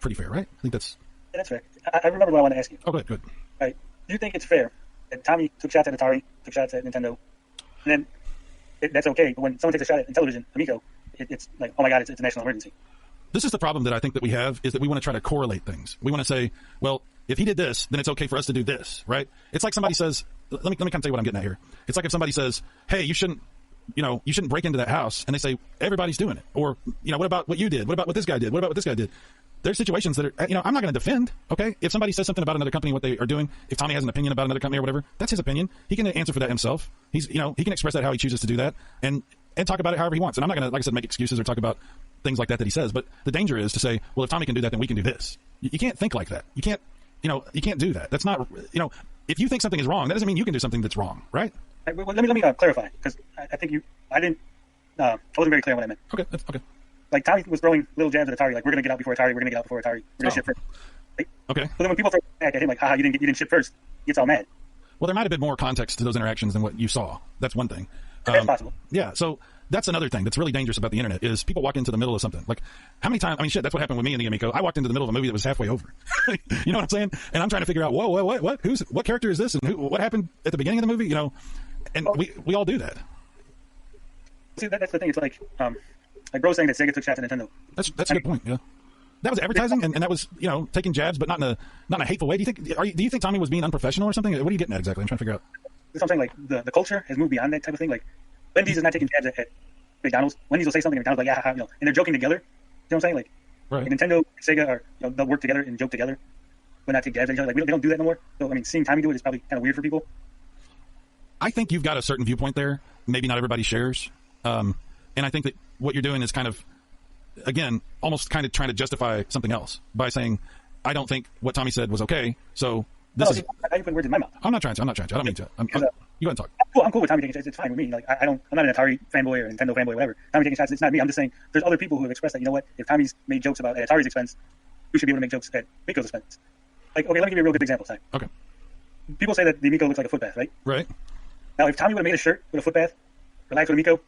pretty fair, right? I think that's fair. I remember what I wanted to ask you. Oh, good. Right. Do you think it's fair that Tommy took shots at Atari, took shots at Nintendo, and then that's okay, but when someone takes a shot at Intellivision, Amico, it's like, oh my God, it's a national emergency. This is the problem that I think that we have, is that we want to try to correlate things. We want to say, well, if he did this, then it's okay for us to do this, right? It's like somebody says, let me kind of tell you what I'm getting at here. It's like if somebody says, hey, you shouldn't break into that house, and they say, everybody's doing it. Or, what about what you did? What about what this guy did? What about what this guy did? There's situations that are, I'm not going to defend, okay? If somebody says something about another company, what they are doing, if Tommy has an opinion about another company or whatever, that's his opinion. He can answer for that himself. He can express that how he chooses to do that and talk about it however he wants. And I'm not going to, like I said, make excuses or talk about things like that he says. But the danger is to say, well, if Tommy can do that, then we can do this. You can't think like that. You can't do that. That's not, if you think something is wrong, that doesn't mean you can do something that's wrong, right? Well, let me clarify, because I think I wasn't very clear on what I meant. Okay. Like, Tommy was throwing little jabs at Atari, like, we're going to get out before Atari, we're going to get out before Atari, we're going to ship first. right? Okay. But then when people throw back at him like, haha, you didn't ship first, he gets all mad. Well, there might have been more context to those interactions than what you saw. That's one thing. That's possible. Yeah. So that's another thing that's really dangerous about the internet is people walk into the middle of something. Like how many times, I mean, shit, that's what happened with me and the Amico. I walked into the middle of a movie that was halfway over. You know what I'm saying? And I'm trying to figure out, what character is this? And what happened at the beginning of the movie? You know, and we all do that. See, that's the thing. It's like bro saying that Sega took shots at Nintendo. That's a good point. Yeah. That was advertising, and that was, you know, taking jabs, but not in a hateful way. Do you think Tommy was being unprofessional or something? What are you getting at exactly? I'm trying to figure out. That's what I'm saying. Like the culture has moved beyond that type of thing. Like Wendy's is not taking jabs at McDonald's. Wendy's will say something, and McDonald's like, yeah, you know, and they're joking together. You know what I'm saying? Like, right. Like Nintendo, Sega, are, you know, they'll work together and joke together, but not take jabs at each other. Like they don't do that no more. So I mean, seeing Tommy do it is probably kind of weird for people. I think you've got a certain viewpoint there. Maybe not everybody shares, and I think that what you're doing is kind of, again, almost kind of trying to justify something else by saying, I don't think what Tommy said was okay. So this is. How you put words in my mouth? I'm not trying to. I don't mean to. You go ahead and talk. I'm cool with Tommy taking shots. It's fine with me. Like I'm not an Atari fanboy or Nintendo fanboy, whatever. Tommy taking shots, it's not me. I'm just saying there's other people who have expressed that, you know what, if Tommy's made jokes about at Atari's expense, we should be able to make jokes at Amico's expense. Like, okay, let me give you a real good example, Ty. Okay. People say that the Amico looks like a foot bath, right? Right. Now, if Tommy would have made a shirt with a foot bath, relax with Amico,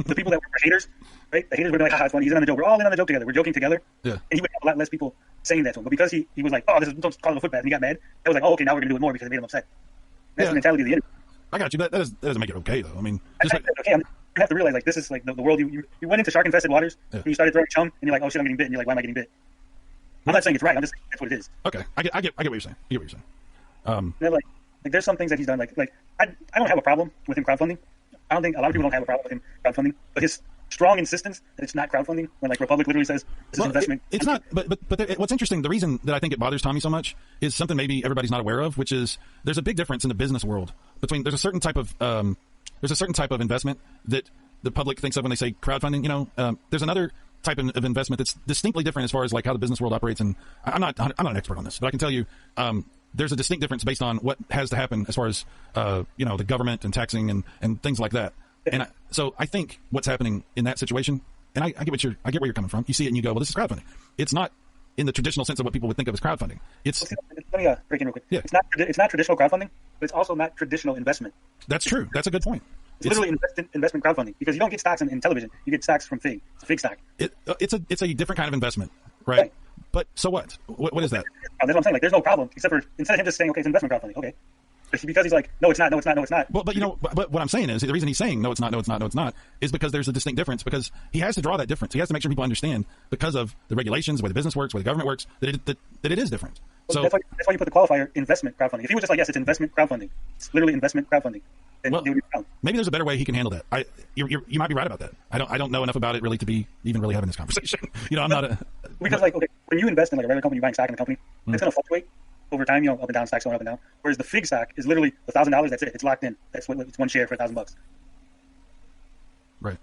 the people that were haters, right? The haters would be like, haha, it's funny. He's in on the joke. We're all in on the joke together. We're joking together. Yeah. And he would have a lot less people saying that to him. But because he was like, oh, don't call it a foot bath, and he got mad, that was like, oh, okay, now we're going to do it more because it made him upset. That's the mentality of the internet. I got you. That doesn't make it okay, though. I mean, okay, you have to realize, like, this is like the world. You went into shark-infested waters, and you started throwing chum, and you're like, oh shit, I'm getting bit, and you're like, why am I getting bit? I'm not saying it's right. I'm just saying that's what it is. Okay, I get what you're saying. I get what you're saying. And like there's some things that he's done. Like I don't have a problem with him crowdfunding. I don't think a lot of people don't have a problem with him crowdfunding. But his strong insistence that it's not crowdfunding, when like Republic literally says this is investment. It's not. But what's interesting, the reason that I think it bothers Tommy so much is something maybe everybody's not aware of, which is there's a big difference in the business world between there's a certain type of investment that the public thinks of when they say crowdfunding. You know, there's another type of investment that's distinctly different as far as like how the business world operates. And I'm not an expert on this, but I can tell you there's a distinct difference based on what has to happen as far as the government and taxing and things like that. And so I think what's happening in that situation, and I get where you're coming from. You see it and you go, well, this is crowdfunding. It's not in the traditional sense of what people would think of as crowdfunding. It's let me break in real quick. Yeah. It's not traditional crowdfunding, but it's also not traditional investment. That's true. That's a good point. It's literally investment crowdfunding because you don't get stocks in Intellivision. You get stocks from Fig. It's a Fig stock. It's a different kind of investment, right? But so what? What is that? That's what I'm saying. Like, there's no problem except for instead of him just saying, okay, it's investment crowdfunding. Okay. Because he's like, no, it's not, no, it's not, no, it's not. Well, but but what I'm saying is the reason he's saying no, it's not, no, it's not, no, it's not, is because there's a distinct difference. Because he has to draw that difference. He has to make sure people understand because of the regulations, the way the business works, the way the government works, that it is different. Well, so that's why you put the qualifier investment crowdfunding. If he was just like, yes, it's investment crowdfunding, it's literally investment crowdfunding. Then well, maybe there's a better way he can handle that. You might be right about that. I don't know enough about it really to be even really having this conversation. I'm not a because like okay, when you invest in like a regular company, you're buying stock in a company, it's going to fluctuate over time, up and down, stocks going up and down. Whereas the Fig stock is literally $1,000. That's it. It's locked in. It's one share for $1,000. Right.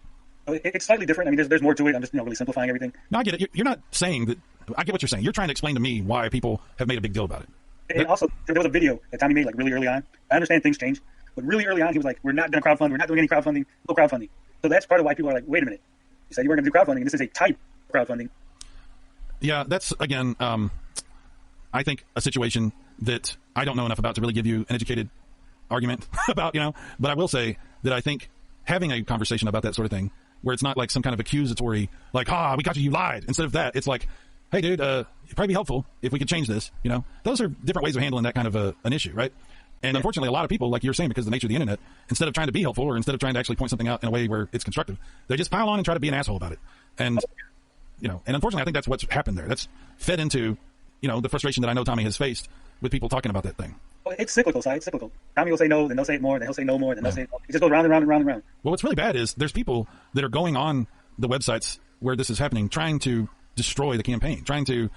So it's slightly different. I mean, there's more to it. I'm just really simplifying everything. No, I get it. You're not saying that. I get what you're saying. You're trying to explain to me why people have made a big deal about it. And also, there was a video that Tommy made like really early on. I understand things change, but really early on, he was like, "We're not going to crowdfund. We're not doing any crowdfunding. No crowdfunding." So that's part of why people are like, "Wait a minute. You said you weren't going to do crowdfunding, and this is a type of crowdfunding." Yeah, that's again, I think a situation that I don't know enough about to really give you an educated argument about, but I will say that I think having a conversation about that sort of thing, where it's not like some kind of accusatory, like, we got you, you lied. Instead of that, it's like, hey, dude, it'd probably be helpful if we could change this. Those are different ways of handling that kind of an issue, right? And unfortunately, a lot of people, like you're saying, because of the nature of the internet, instead of trying to be helpful or instead of trying to actually point something out in a way where it's constructive, they just pile on and try to be an asshole about it. And, and unfortunately, I think that's what's happened there. That's fed into, the frustration that I know Tommy has faced with people talking about that thing. Well, it's cyclical, Si. It's cyclical. Tommy will say no, then they'll say it more, then he'll say no more, then they'll say it more. It just goes round and round and round and round. Well, what's really bad is there's people that are going on the websites where this is happening, trying to destroy the campaign, trying to,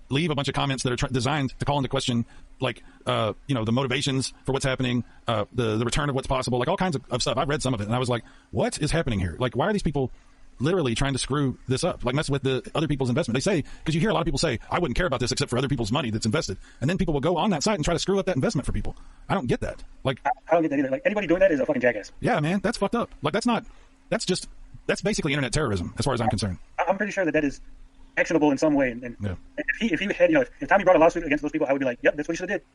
leave a bunch of comments that are designed to call into question, the motivations for what's happening, the return of what's possible, all kinds of stuff. I've read some of it, and I was like, what is happening here? Why are these people literally trying to screw this up, mess with the other people's investment? They say, because you hear a lot of people say, I wouldn't care about this except for other people's money that's invested. And then people will go on that site and try to screw up that investment for people. I don't get that. I don't get that either. Anybody doing that is a fucking jackass. Yeah, man, that's fucked up. That's basically internet terrorism as far as I'm concerned. I'm pretty sure that is actionable in some way. And Yeah. if he had, if Tommy brought a lawsuit against those people, I would be like, yep, that's what he should have did.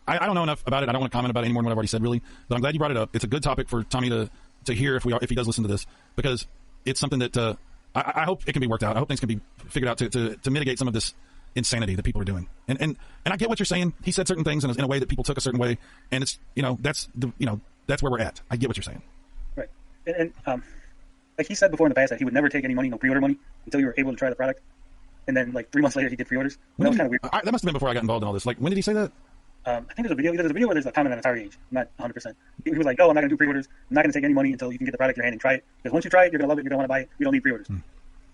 I don't know enough about it. I don't want to comment about it any more than what I've already said, really. But I'm glad you brought it up. It's a good topic for Tommy to hear if he does listen to this, because it's something that I hope it can be worked out. I hope things can be figured out to mitigate some of this insanity that people are doing. And I get what you're saying. He said certain things in a way that people took a certain way, and it's that's where we're at. I get what you're saying. Right. And like he said before in the past that he would never take any money, no pre-order money, until you were able to try the product. And then like 3 months later, he did pre-orders. That was kind of weird. That must have been before I got involved in all this. Like, when did he say that? I think there's a video where there's a comment on Atari Age. I'm not 100%. He was like, "Oh, I'm not going to do pre-orders. I'm not going to take any money until you can get the product in your hand and try it. Because once you try it, you're going to love it. You're going to want to buy it. We don't need pre-orders."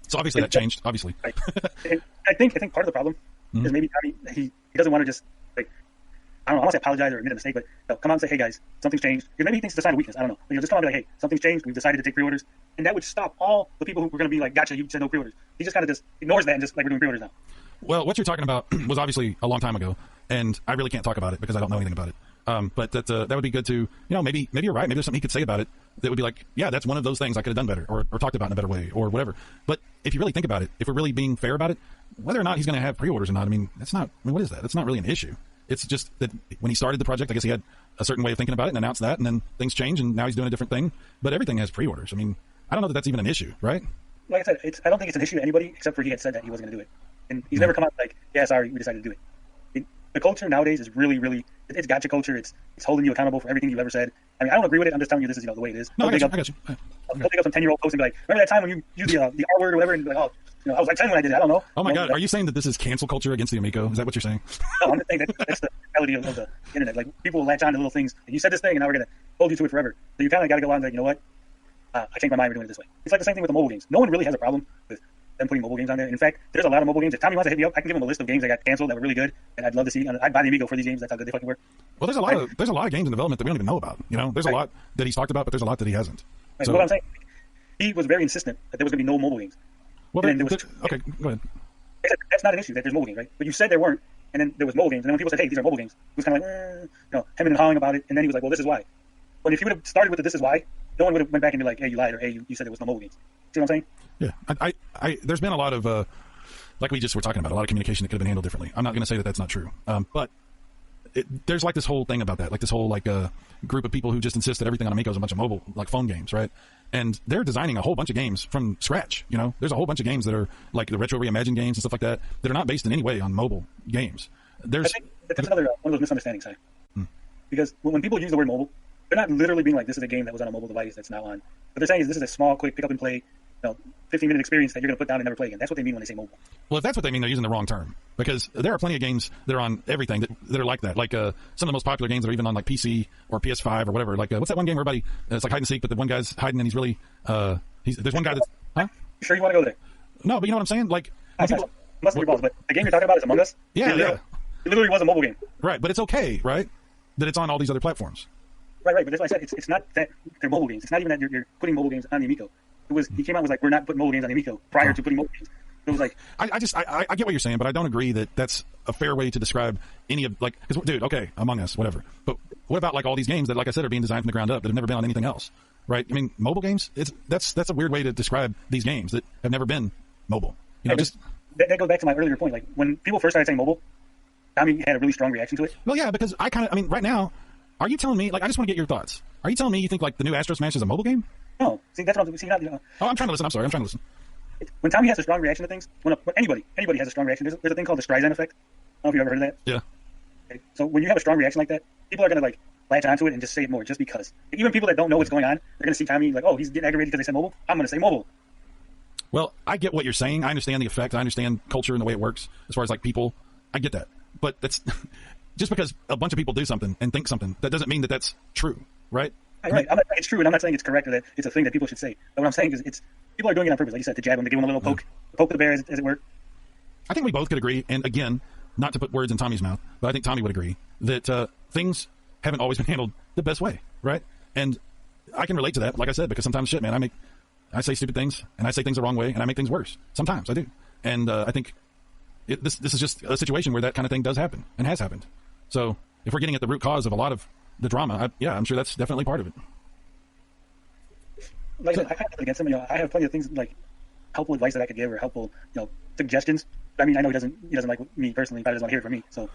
So obviously that changed. Obviously, right. And I think part of the problem is maybe Tommy, he doesn't want to just like, I don't know, I want to say apologize or admit a mistake, but come out and say, "Hey guys, something's changed." Because maybe he thinks it's a sign of weakness. I don't know. But he'll just come out and be like, "Hey, something's changed. We've decided to take pre-orders," and that would stop all the people who were going to be like, "Gotcha, you said no pre-orders." He just kind of just ignores that and just like, we're doing pre-orders now. Well, what you're talking about was obviously a long time ago, and I really can't talk about it because I don't know anything about it. But that would be good to, maybe you're right. Maybe there's something he could say about it that would be like, yeah, that's one of those things I could have done better or talked about in a better way or whatever. But if you really think about it, if we're really being fair about it, whether or not he's going to have pre-orders or not, what is that? That's not really an issue. It's just that when he started the project, I guess he had a certain way of thinking about it and announced that, and then things change, and now he's doing a different thing. But everything has pre-orders. I don't know that that's even an issue, right? Like I said, I don't think it's an issue to anybody except for he had said that he wasn't going to do it. And he's never come out like, yeah, sorry, we decided to do it. The culture nowadays is really, really, it's gotcha culture. It's holding you accountable for everything you've ever said. I don't agree with it. I'm just telling you this is the way it is. No, I got you. I'll pick up some 10-year-old post and be like, remember that time when you used the R word or whatever, and be like, oh, I was like 10 when I did it. I don't know. Oh my God, are you saying that this is cancel culture against the Amico? Is that what you're saying? No, I'm just saying that's the reality of the internet. Like, people will latch on to little things. Like, you said this thing, and now we're going to hold you to it forever. So you kind of got to go out and be like, you know what? I changed my mind. We're doing it this way. It's like the same thing with the mobile games. No one really has a problem with them putting mobile games on there. In fact, there's a lot of mobile games. If Tommy wants to hit me up, I can give him a list of games that got canceled that were really good, and I'd love to see. I'd buy the Amigo for these games. That's how good they fucking were. Well, there's a lot of games in development that we don't even know about. There's a lot that he's talked about, but there's a lot that he hasn't. Right, so what I'm saying, he was very insistent that there was going to be no mobile games. Well, okay, go ahead. That's not an issue that there's mobile games, right? But you said there weren't, and then there was mobile games, and then when people said, "Hey, these are mobile games," he was kind of like, hemming and hawing about it, and then he was like, "Well, this is why." But if you would have started with the "this is why," no one would have went back and be like, "Hey, you lied," or "Hey, you said there was no mobile games." See what I'm saying? Yeah, I there's been a lot of like we just were talking about, a lot of communication that could have been handled differently. I'm not going to say that that's not true, but there's like this whole thing about that, like this whole group of people who just insist that everything on Amico is a bunch of mobile phone games, right? And they're designing a whole bunch of games from scratch. There's a whole bunch of games that are like the retro reimagined games and stuff like that that are not based in any way on mobile games. I think that's another one of those misunderstandings, Sai. Because when people use the word mobile, they're not literally being like, this is a game that was on a mobile device that's now on. What they're saying is this is a small, quick pick up and play, 15-minute experience that you're going to put down and never play again. That's what they mean when they say mobile. Well, if that's what they mean, they're using the wrong term, because there are plenty of games that are on everything that are like that. Like some of the most popular games that are even on like PC or PS5 or whatever. Like what's that one game where everybody it's like hide and seek, but the one guy's hiding and he's really there's one guy that's You sure you want to go there? No, but you know what I'm saying? Like people must be your balls, but the game you're talking about is Among Us. Yeah, it literally was a mobile game. Right, but it's okay, right? That it's on all these other platforms. Right, but that's why I said it's not that they're mobile games. It's not even that you're putting mobile games on the Amico. He came out and was like, we're not putting mobile games on the Amico prior to putting mobile games. It was like, I get what you're saying, but I don't agree that that's a fair way to describe any of because dude, okay, Among Us, whatever. But what about like all these games that, like I said, are being designed from the ground up that have never been on anything else, right? I mean, mobile games, that's a weird way to describe these games that have never been mobile. That goes back to my earlier point. Like when people first started saying mobile, Tommy had a really strong reaction to it. Well, yeah, because right now, are you telling me, like, I just want to get your thoughts. Are you telling me you think like the new Astro Smash is a mobile game? No, see, that's what I'm saying. Oh, I'm trying to listen. I'm sorry, I'm trying to listen. When Tommy has a strong reaction to things, when anybody has a strong reaction, there's a thing called the Streisand effect. I don't know if you've ever heard of that. Yeah. Okay. So when you have a strong reaction like that, people are going to like latch onto it and just say it more just because. Even people that don't know what's going on, they're going to see Tommy like, oh, he's getting aggravated because they said mobile. I'm going to say mobile. Well, I get what you're saying. I understand the effect. I understand culture and the way it works as far as like people. I get that. But that's just because a bunch of people do something and think something, that doesn't mean that that's true, right? Right. I'm not saying it's true, and I'm not saying it's correct or that it's a thing that people should say. But what I'm saying is people are doing it on purpose, like you said, to jab them, to give them a little poke the bear, as it were. I think we both could agree, and again, not to put words in Tommy's mouth, but I think Tommy would agree that things haven't always been handled the best way, right? And I can relate to that, like I said, because sometimes shit, man, I say stupid things, and I say things the wrong way, and I make things worse. Sometimes I do. And I think this is just a situation where that kind of thing does happen, and has happened. So if we're getting at the root cause of a lot of the drama, I'm sure that's definitely part of it. Like I said, I have nothing against him. I have plenty of things like helpful advice that I could give or helpful, suggestions. I mean, I know he doesn't like me personally, but I just want to hear it from me. So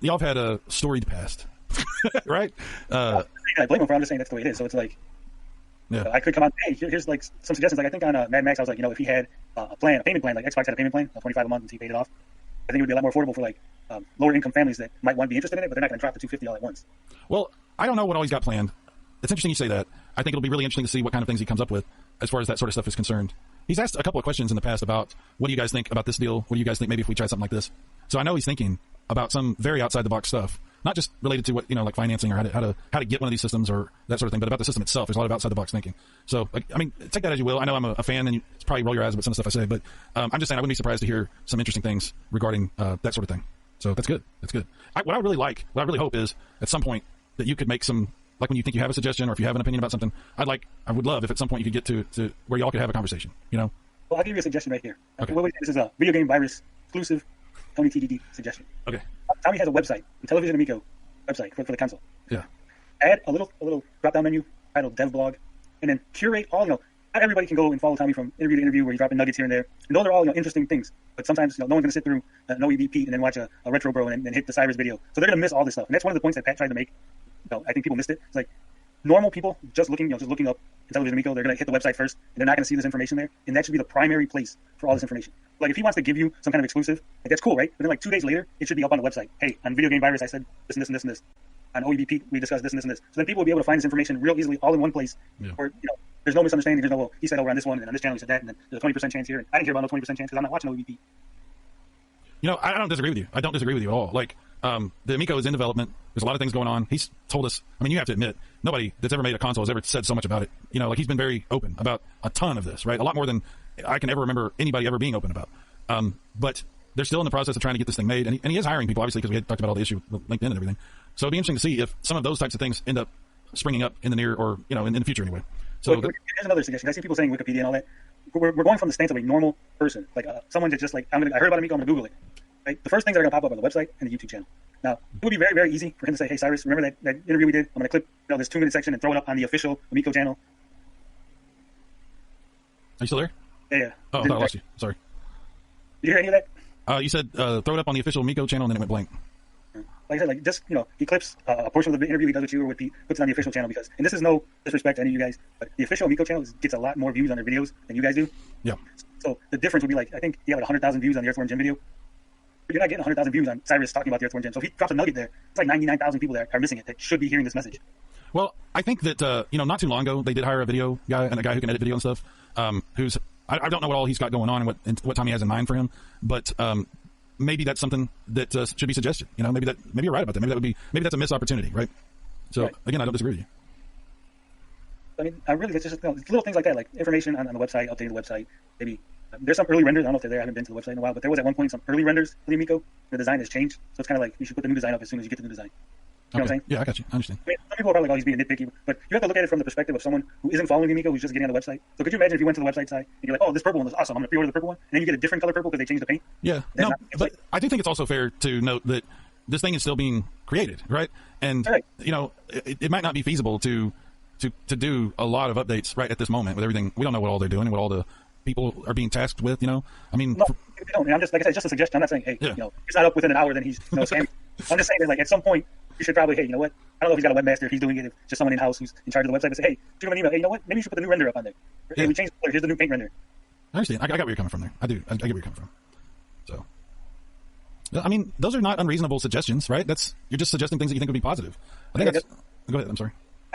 y'all have had a storied past, right? I blame him for. I'm just saying that's the way it is. So it's like, yeah. I could come out. Hey, here's like some suggestions. Like I think on Mad Max, I was like, if he had a payment plan, like Xbox had a payment plan, $25 a month, until he paid it off. I think it would be a lot more affordable for like lower income families that might want to be interested in it, but they're not going to drop the $250 all at once. Well, I don't know what all he's got planned. It's interesting you say that. I think it'll be really interesting to see what kind of things he comes up with as far as that sort of stuff is concerned. He's asked a couple of questions in the past about, what do you guys think about this deal? What do you guys think maybe if we try something like this? So I know he's thinking about some very outside the box stuff, not just related to what, like financing or how to get one of these systems or that sort of thing, but about the system itself. There's a lot of outside the box thinking. So, I mean, take that as you will. I know I'm a fan and it's probably roll your eyes about some of the stuff I say, but I'm just saying I wouldn't be surprised to hear some interesting things regarding that sort of thing. So that's good. That's good. What I really hope is at some point that you could make some, like when you think you have a suggestion or if you have an opinion about something, I would love if at some point you could get to where y'all could have a conversation, Well, I'll give you a suggestion right here. Okay. This is a video game virus exclusive TonyTGD suggestion. Okay. Tommy has a website, Intellivision Amico website for the console. Yeah. Add a little drop down menu titled Dev Blog, and then curate all. Not everybody can go and follow Tommy from interview to interview where he's dropping nuggets here and there. And those are all interesting things. But sometimes no one's going to sit through an OEB Pete and then watch a Retro Bro and hit the Cyrus video. So they're going to miss all this stuff. And that's one of the points that Pat tried to make. I think people missed it. It's like normal people just looking up Intellivision Amico, they're going to hit the website first, and they're not going to see this information there. And that should be the primary place for all this information. Like if he wants to give you some kind of exclusive, that's cool, right? But then 2 days later, it should be up on the website. Hey, on Video Game Virus, I said this and this and this and this. On OEB Pete, we discussed this and this and this. So then people will be able to find this information real easily, all in one place. Yeah. Where there's no misunderstanding. There's no, he said over on this one, and on this channel he said that, and then there's a 20% chance here. And I didn't care about no 20% chance because I'm not watching OEB Pete. I don't disagree with you. I don't disagree with you at all. Like, the Amico is in development. There's a lot of things going on. He's told us, I mean, you have to admit, nobody that's ever made a console has ever said so much about it. He's been very open about a ton of this, right? A lot more than I can ever remember anybody ever being open about. But they're still in the process of trying to get this thing made. And he is hiring people, obviously, because we had talked about all the issue with LinkedIn and everything. So it'd be interesting to see if some of those types of things end up springing up in the near or, in the future anyway. So here's another suggestion. I see people saying Wikipedia and all that. We're going from the stance of a normal person, like someone that just like, I heard about Amico, I'm going to Google it. Right? The first things that are going to pop up on the website and the YouTube channel. Now, it would be very, very easy for him to say, hey, Cyrus, remember that interview we did? I'm going to clip this 2-minute section and throw it up on the official Amico channel. Are you still there? Yeah. Oh, I lost you. Sorry. Did you hear any of that? You said throw it up on the official Amico channel and then it went blank. Like I said, just, he clips a portion of the interview he does with you or with Pete, puts it on the official channel because, and this is no disrespect to any of you guys, but the official Amico channel gets a lot more views on their videos than you guys do. Yeah. So the difference would be like, I think he had 100,000 views on the Earthworm Jim video. You're not getting 100,000 views on Cyrus talking about the Earthworm Jim. So if he drops a nugget there, it's like 99,000 people that are missing it that should be hearing this message. Well, I think that, not too long ago, they did hire a video guy and a guy who can edit video and stuff, who's, I don't know what all he's got going on and what Tommy has in mind for him, but maybe that's something that should be suggested. Maybe you're right about that. Maybe that's a missed opportunity, right? So, right. Again, I don't disagree with you. I mean, it's just little things like that, like information on the website, updating the website, maybe. There's some early renders. I don't know if they're there. I haven't been to the website in a while, but there was at one point some early renders for the Amico. The design has changed, so it's kind of like you should put the new design up as soon as you get the new design. You know what I'm saying? Yeah, I got you. I understand. I mean, some people are probably like, oh, he's being nitpicky, but you have to look at it from the perspective of someone who isn't following the Amico, who's just getting on the website. So could you imagine if you went to the website side and you're like, oh, this purple one is awesome, I'm going to pre-order the purple one, and then you get a different color purple because they changed the paint? Yeah. No, but I do think it's also fair to note that this thing is still being created, right? And, right. It might not be feasible to do a lot of updates right at this moment with everything. We don't know what all they're doing and what all the people are being tasked with, I mean, no, we don't. I'm just, like I said, it's just a suggestion. I'm not saying, hey, it's not up within an hour, then he's scamming. I'm just saying that, like, at some point, you should probably, hey, you know what? I don't know if he's got a webmaster, if he's doing it, if just someone in-house who's in charge of the website, but say, hey, shoot him an email. Hey, you know what? Maybe you should put the new render up on there. Hey, we changed the color. Here's the new paint render. I understand. I got where you're coming from there. I do. I get where you're coming from. So, I mean, those are not unreasonable suggestions, right? You're just suggesting things that you think would be posive. I think that's... Go ahead. I'm sorry.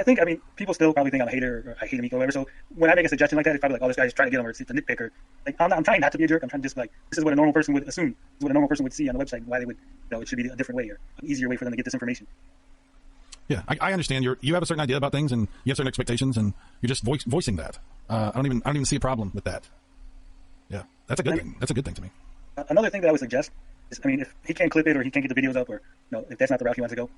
I mean, people still probably think I'm a hater or I hate Amico or whatever. So when I make a suggestion like that, it's probably like, oh, this guy's trying to get him or it's a nitpicker. Like, I'm trying not to be a jerk. I'm trying to just like, this is what a normal person would assume. This is what a normal person would see on the website and why they would, it should be a different way or an easier way for them to get this information. Yeah, I understand. You have a certain idea about things and you have certain expectations and you're just voicing that. I don't even see a problem with that. Yeah, that's a good thing. That's a good thing to me. Another thing that I would suggest is, I mean, if he can't clip it or he can't get the videos up or, if that's not the route he wants to go,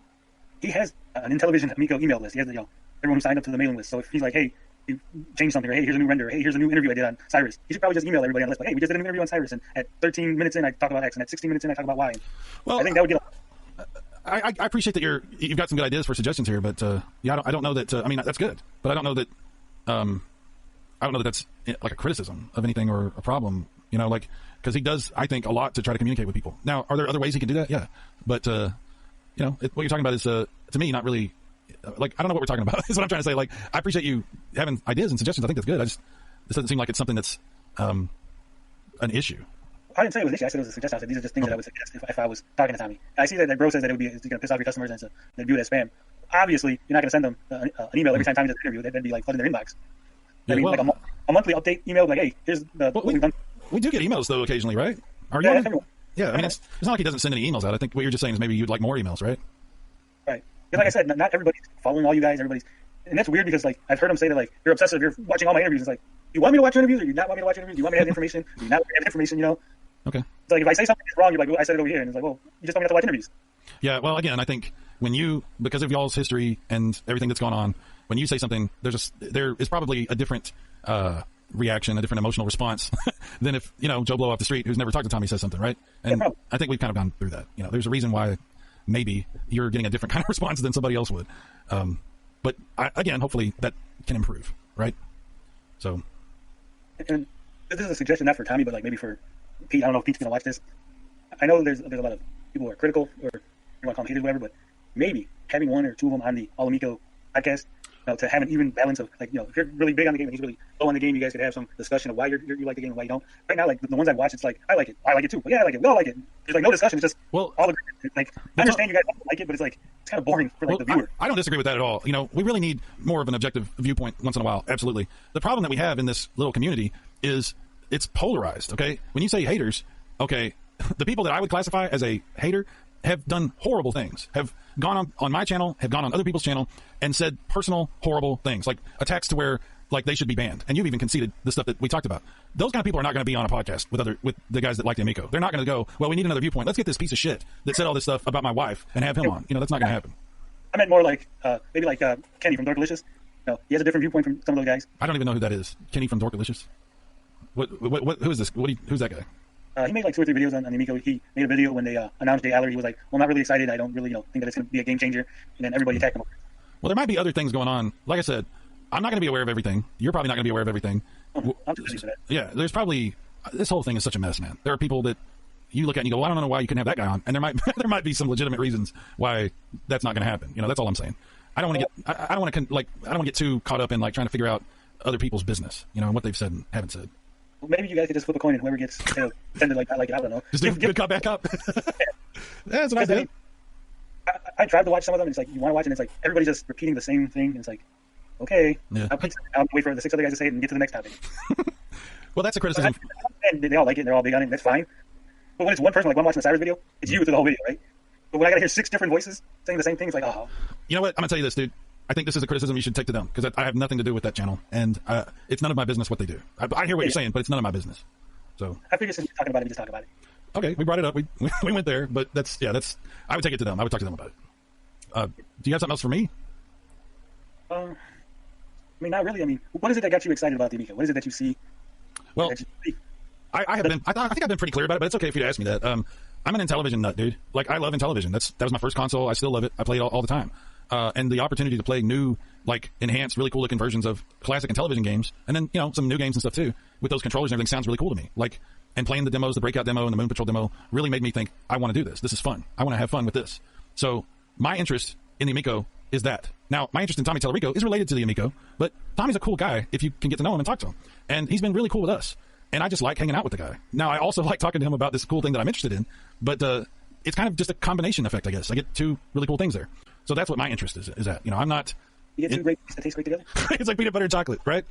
he has an Intellivision Amico email list. He has everyone who signed up to the mailing list. So if he's like, hey, you changed something, or hey, here's a new render, or hey, here's a new interview I did on Cyrus, he should probably just email everybody on the list, like, hey, we just did a new interview on Cyrus, and at 13 minutes in, I talk about X, and at 16 minutes in, I talk about Y. Well, I think that would get I appreciate that you've got some good ideas for suggestions here, but I don't know that. I mean, that's good, but I don't know that I don't know that that's like a criticism of anything or a problem, you know, like, because he does, I think, a lot to try to communicate with people. Now, are there other ways he can do that? Yeah. But, you know, what you're talking about is, to me, not really, like, I don't know what we're talking about, is what I'm trying to say. Like, I appreciate you having ideas and suggestions. I think that's good. This doesn't seem like it's something that's an issue. I didn't say it was an issue. I said it was a suggestion. I said these are just things that I would suggest if I was talking to Tommy. I see that bro says that it would be going to piss off your customers and they view it as spam. Obviously, you're not going to send them an email every time Tommy does an interview. That'd be like flooding their inbox. Yeah, Like a monthly update email, like, hey, here's what we've done. We do get emails though occasionally, right? Are you? Yeah, everyone. Yeah, I mean, it's not like he doesn't send any emails out. I think what you're just saying is maybe you'd like more emails, right? Right. Because like I said, not everybody's following all you guys. And that's weird because like I've heard him say that like you're obsessive. You're watching all my interviews. It's like, you want me to watch your interviews, or you not want me to watch your interviews? Do you want me to have information? Do you not want me to have information? You know. Okay. It's like if I say something that's wrong, you're like, well, I said it over here, and it's like, well, you just told me not to watch interviews. Yeah. Well, again, I think when because of y'all's history and everything that's gone on, when you say something, there is probably a different reaction, a different emotional response than if, you know, Joe Blow off the street who's never talked to Tommy says something, right? And yeah, I think we've kind of gone through that. You know, there's a reason why maybe you're getting a different kind of response than somebody else would. But again, hopefully that can improve, right? So. And this is a suggestion not for Tommy, but like maybe for Pete. I don't know if Pete's gonna watch this. I know there's a lot of people who are critical, or you want to call them haters, whatever. But maybe having one or two of them on the All Amico podcast, to have an even balance of, like, you know, if you're really big on the game and he's really low on the game, you guys could have some discussion of why you like the game and why you don't. Right now, like the ones I've watched, it's like I like it too. But yeah, I like it. We all like it. There's like no discussion. It's just all the like. I understand you guys don't like it, but it's like it's kind of boring for like the viewer. I don't disagree with that at all. You know, we really need more of an objective viewpoint once in a while. Absolutely. The problem that we have in this little community is it's polarized. Okay, when you say haters, okay, the people that I would classify as a hater have done horrible things, have gone on my channel, have gone on other people's channel, and said personal, horrible things, like attacks to where, like, they should be banned. And you've even conceded the stuff that we talked about. Those kind of people are not going to be on a podcast with the guys that like the Amico. They're not going to go, well, we need another viewpoint. Let's get this piece of shit that said all this stuff about my wife and have him on. You know, that's not going to happen. I meant more like, maybe like Kenny from Dorkalicious. You know, he has a different viewpoint from some of those guys. I don't even know who that is. Kenny from Dorkalicious? Who is this? Who's that guy? He made like 2 or 3 videos on Amico. He made a video when they announced Jay Aller. He was like, well, I'm not really excited. I don't really, think that it's going to be a game changer. And then everybody attacked him. Well, there might be other things going on. Like I said, I'm not going to be aware of everything. You're probably not going to be aware of everything. I'm too busy for that. Yeah, there's probably, this whole thing is such a mess, man. There are people that you look at and you go, well, I don't know why you couldn't have that guy on. And there might be some legitimate reasons why that's not going to happen. You know, that's all I'm saying. I don't want to get, I don't want to get too caught up in like trying to figure out other people's business, you know, and what they've said and haven't said. Well, maybe you guys could just flip a coin and whoever gets send it like it. I don't know. Just do good cop, back up. That's what I did. I tried to watch some of them, and it's like, you want to watch it, and it's like everybody's just repeating the same thing, and it's like, okay, yeah. I'll wait for the 6 other guys to say it and get to the next topic. Well, that's a criticism. And they all like it, and they're all big on it, and that's fine. But when it's one person, like when I'm watching the Cyrus video, it's you through the whole video, right? But when I got to hear 6 different voices saying the same thing, it's like, oh. You know what? I'm going to tell you this, dude. I think this is a criticism you should take to them, because I have nothing to do with that channel, and it's none of my business what they do. I hear what you're saying, but it's none of my business. So I figured since you're talking about it, we just talk about it. Okay, we brought it up. We went there, but that's I would take it to them. I would talk to them about it. Do you have something else for me? I mean, not really. I mean, what is it that got you excited about the Amico? What is it that you see? Well, I have been. I think I've been pretty clear about it, but it's okay if you ask me that. I'm an Intellivision nut, dude. Like, I love Intellivision. That was my first console. I still love it. I play it all the time. And the opportunity to play new, like, enhanced, really cool looking versions of classic Intellivision games, and then, some new games and stuff too, with those controllers and everything, sounds really cool to me. Like, and playing the demos, the Breakout demo and the Moon Patrol demo, really made me think, I want to do this. This is fun. I want to have fun with this. So my interest in the Amico is that. Now, my interest in Tommy Tellerico is related to the Amico, but Tommy's a cool guy if you can get to know him and talk to him. And he's been really cool with us. And I just like hanging out with the guy. Now, I also like talking to him about this cool thing that I'm interested in, but it's kind of just a combination effect, I guess. I get 2 really cool things there. So that's what my interest is at. I'm not... You get 2 great things that taste great together? It's like peanut butter and chocolate, right?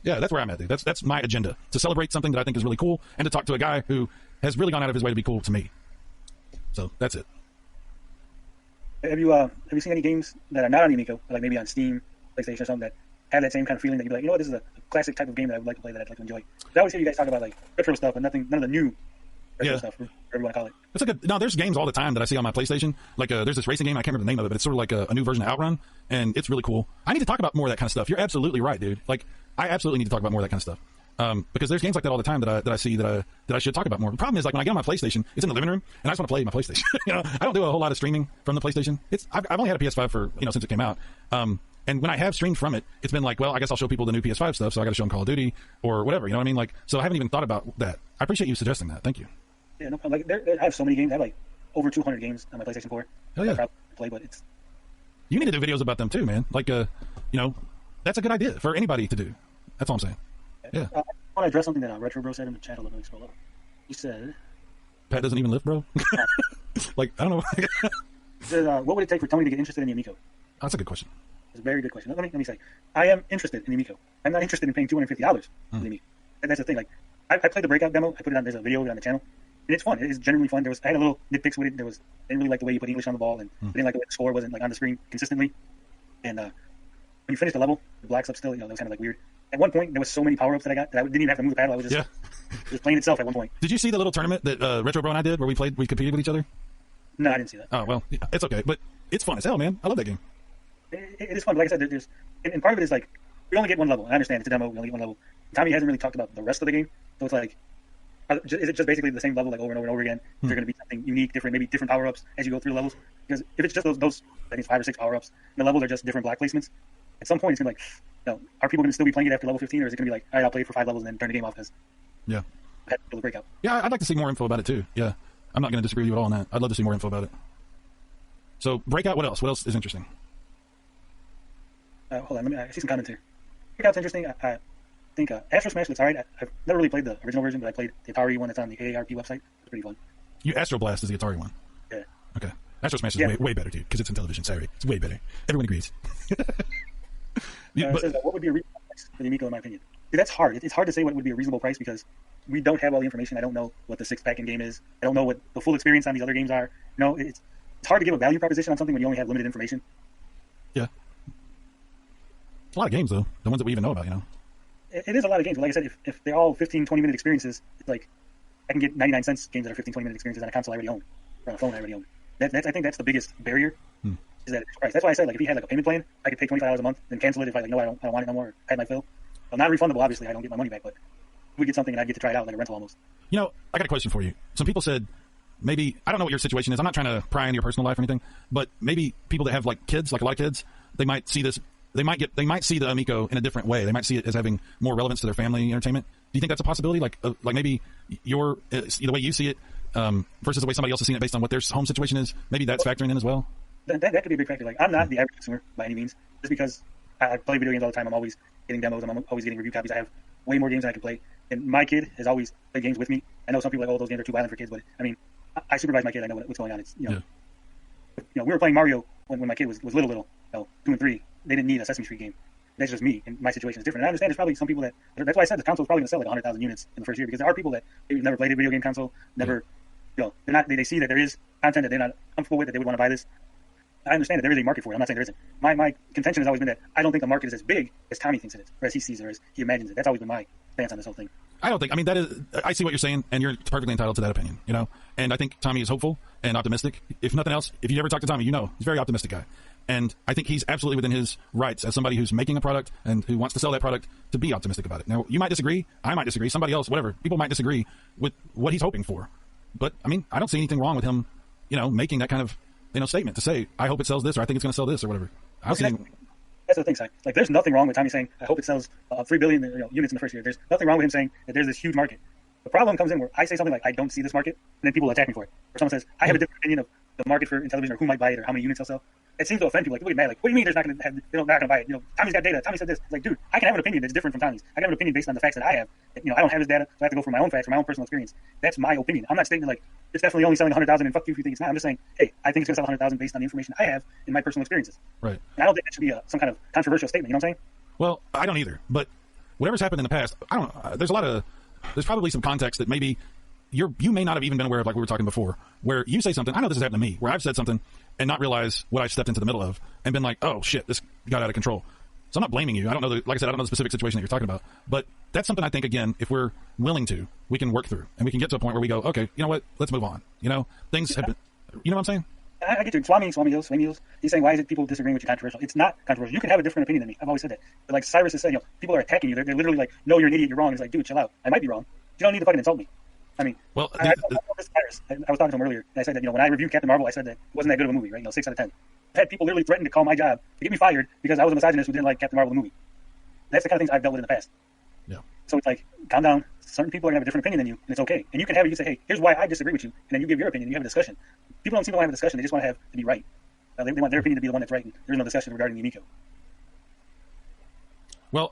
Yeah, that's where I'm at, dude. That's my agenda. To celebrate something that I think is really cool and to talk to a guy who has really gone out of his way to be cool to me. So that's it. Have you seen any games that are not on Amico, like maybe on Steam, PlayStation or something, that have that same kind of feeling that you'd be like, you know what, this is a classic type of game that I would like to play, that I'd like to enjoy? I always hear you guys talk about like retro stuff, but none of the new retro stuff, whatever you want to call it. It's like there's games all the time that I see on my PlayStation. Like there's this racing game, I can't remember the name of it, but it's sort of like a new version of Outrun, and it's really cool. I need to talk about more of that kind of stuff. You're absolutely right, dude. Like, I absolutely need to talk about more of that kind of stuff. Because there's games like that all the time that I see that I should talk about more. The problem is, like, when I get on my PlayStation, it's in the living room, and I just want to play my PlayStation. I don't do a whole lot of streaming from the PlayStation. I've only had a PS5 for since it came out. And when I have streamed from it, it's been like, well, I guess I'll show people the new PS5 stuff, so I got to show them Call of Duty or whatever. You know what I mean? Like, so I haven't even thought about that. I appreciate you suggesting that. Thank you. Yeah, no problem. Like, I have so many games. I have like over 200 games on my PlayStation 4. Hell yeah. I probably play, but it's. You need to do videos about them too, man. Like, you know, that's a good idea for anybody to do. That's all I'm saying. Yeah. I want to address something that Retro Bro said in the chat. Let me scroll up. He said, Pat doesn't even lift, bro. Like, I don't know. he said, what would it take for Tony to get interested in the Amico? That's a good question. It's a very good question. Let me say, I am interested in the Amico. I'm not interested in paying $250 for the Amico. And that's the thing. Like, I played the breakout demo. I put it on. There's a video of it on the channel, and it's fun. It is genuinely fun. I had a little nitpicks with it. I didn't really like the way you put English on the ball, and I didn't like the way the score wasn't like on the screen consistently. And when you finish the level, the black's up still. You know, that was kind of like weird. At one point, there was so many power ups that I got that I didn't even have to move the paddle. I was just playing itself at one point. Did you see the little tournament that Retro Bro and I did where we competed with each other? No, I didn't see that. Oh well, it's okay, but it's fun as hell, man. I love that game. It is fun. But like I said, and part of it is like we only get one level. I understand it's a demo. We only get one level. Tommy hasn't really talked about the rest of the game, so it's like, is it just basically the same level like over and over and over again? Is there going to be something unique, different, maybe different power ups as you go through the levels? Because if it's just those I think 5 or 6 power ups, the levels are just different black placements. At some point, it's going to be like, no, are people going to still be playing it after level 15, or is it going to be like, all right, I'll play it for 5 levels and then turn the game off because I had to build a breakout? Yeah, I'd like to see more info about it too. Yeah, I'm not going to disagree with you at all on that. I'd love to see more info about it. So breakout, what else? What else is interesting? Hold on, I see some comments here. Breakout's interesting. I think Astro Smash looks alright. I've never really played the original version, but I played the Atari one that's on the AARP website. It's pretty fun. Astro Blast is the Atari one. Yeah. Okay. Astro Smash is way better, dude, because it's Intellivision. Sorry, it's way better. Everyone agrees. It says, what would be a reasonable price for the Amico, in my opinion? Dude, that's hard. It's hard to say what would be a reasonable price because we don't have all the information. I don't know what the 6-pack in game is. I don't know what the full experience on these other games are. No, it's hard to give a value proposition on something when you only have limited information. Yeah. It's a lot of games, though. The ones that we even know about, you know. It is a lot of games. But like I said, if they're all 15, 20-minute experiences, it's like I can get 99 cents games that are 15, 20-minute experiences on a console I already own or on a phone I already own. I think that's the biggest barrier. Is that it's price. That's why I said, like, if he had like a payment plan, I could pay $25 a month, then cancel it if I like, no, I don't want it no more. Or I had my fill. Well, not refundable, obviously. I don't get my money back, but we get something and I get to try it out like a rental almost. You know, I got a question for you. Some people said maybe I don't know what your situation is. I'm not trying to pry into your personal life or anything, but maybe people that have like kids, like a lot of kids, they might see this. They might see the Amico in a different way. They might see it as having more relevance to their family entertainment. Do you think that's a possibility? Like maybe the way you see it versus the way somebody else is seeing it based on what their home situation is. Maybe that's factoring in as well. That could be a big factor. Like, I'm not the average consumer by any means, just because I play video games all the time. I'm always getting demos. I'm always getting review copies. I have way more games than I can play. And my kid has always played games with me. I know some people are like, oh, those games are too violent for kids, but I mean, I supervise my kid. I know what's going on. It's you know, we were playing Mario when my kid was little, you know, 2 and 3. They didn't need a Sesame Street game. That's just me, and my situation is different. And I understand there's probably some people that's why I said the console is probably going to sell like 100,000 units in the first year, because there are people that maybe never played a video game console, never, you know, they see that there is content that they're not comfortable with, that they would want to buy this. I understand that there is a market for it. I'm not saying there isn't. My contention has always been that I don't think the market is as big as Tommy thinks it is, or as he sees it, or as he imagines it. That's always been my stance on this whole thing. I don't think. I mean, I see what you're saying, and you're perfectly entitled to that opinion. You know, and I think Tommy is hopeful and optimistic. If nothing else, if you ever talk to Tommy, you know he's a very optimistic guy, and I think he's absolutely within his rights as somebody who's making a product and who wants to sell that product to be optimistic about it. Now, you might disagree, I might disagree, somebody else, whatever, people might disagree with what he's hoping for, but I mean, I don't see anything wrong with him, you know, making that kind of statement to say, I hope it sells this, or I think it's going to sell this, or whatever. That's the thing, Si. Like, there's nothing wrong with Tommy saying, I hope it sells 3 billion units in the first year. There's nothing wrong with him saying that there's this huge market. The problem comes in where I say something like, I don't see this market, and then people attack me for it. Or someone says, I have a different opinion of the market for Intellivision, or who might buy it, or how many units they'll sell. It seems to offend people. Like, people get mad. Like, what do you mean they're not going to buy it? You know, Tommy's got data. Tommy said this. It's like, dude, I can have an opinion that's different from Tommy's. I can have an opinion based on the facts that I have. You know, I don't have his data, so I have to go for my own facts, for my own personal experience. That's my opinion. I'm not stating like it's definitely only selling 100,000 and fuck you if you think it's not. I'm just saying, hey, I think it's going to sell 100,000 based on the information I have in my personal experiences. Right. And I don't think that should be some kind of controversial statement. You know what I'm saying? Well, I don't either. But whatever's happened in the past, I don't. There's probably some context that maybe you may not have even been aware of, like we were talking before, where you say something. I know this has happened to me, where I've said something and not realize what I stepped into the middle of, and been like, oh shit, this got out of control. So I'm not blaming you. I don't know. Like I said, I don't know the specific situation that you're talking about, but that's something I think, again, if we're willing to, we can work through, and we can get to a point where we go, okay, you know what, let's move on. You know, things have been. You know what I'm saying? I get you. Swami, he's saying, why is it people disagreeing with you controversial? It's not controversial. You can have a different opinion than me. I've always said that. But like Cyrus has said, you know, people are attacking you. They're literally like, no, you're an idiot. You're wrong. It's like, dude, chill out. I might be wrong. You don't need to fucking insult me. I mean, well, I was talking to him earlier, and I said that, you know, when I reviewed Captain Marvel, I said that it wasn't that good of a movie, right? You know, 6 out of 10. I've had people literally threaten to call my job to get me fired because I was a misogynist who didn't like Captain Marvel the movie. That's the kind of things I've dealt with in the past. Yeah. So it's like, calm down. Certain people are gonna have a different opinion than you, and it's okay. And you can say, hey, here's why I disagree with you, and then you give your opinion. And you have a discussion. People don't seem to want to have a discussion. They just want to be right. They want their opinion to be the one that's right. And there's no discussion regarding the Amico. Well,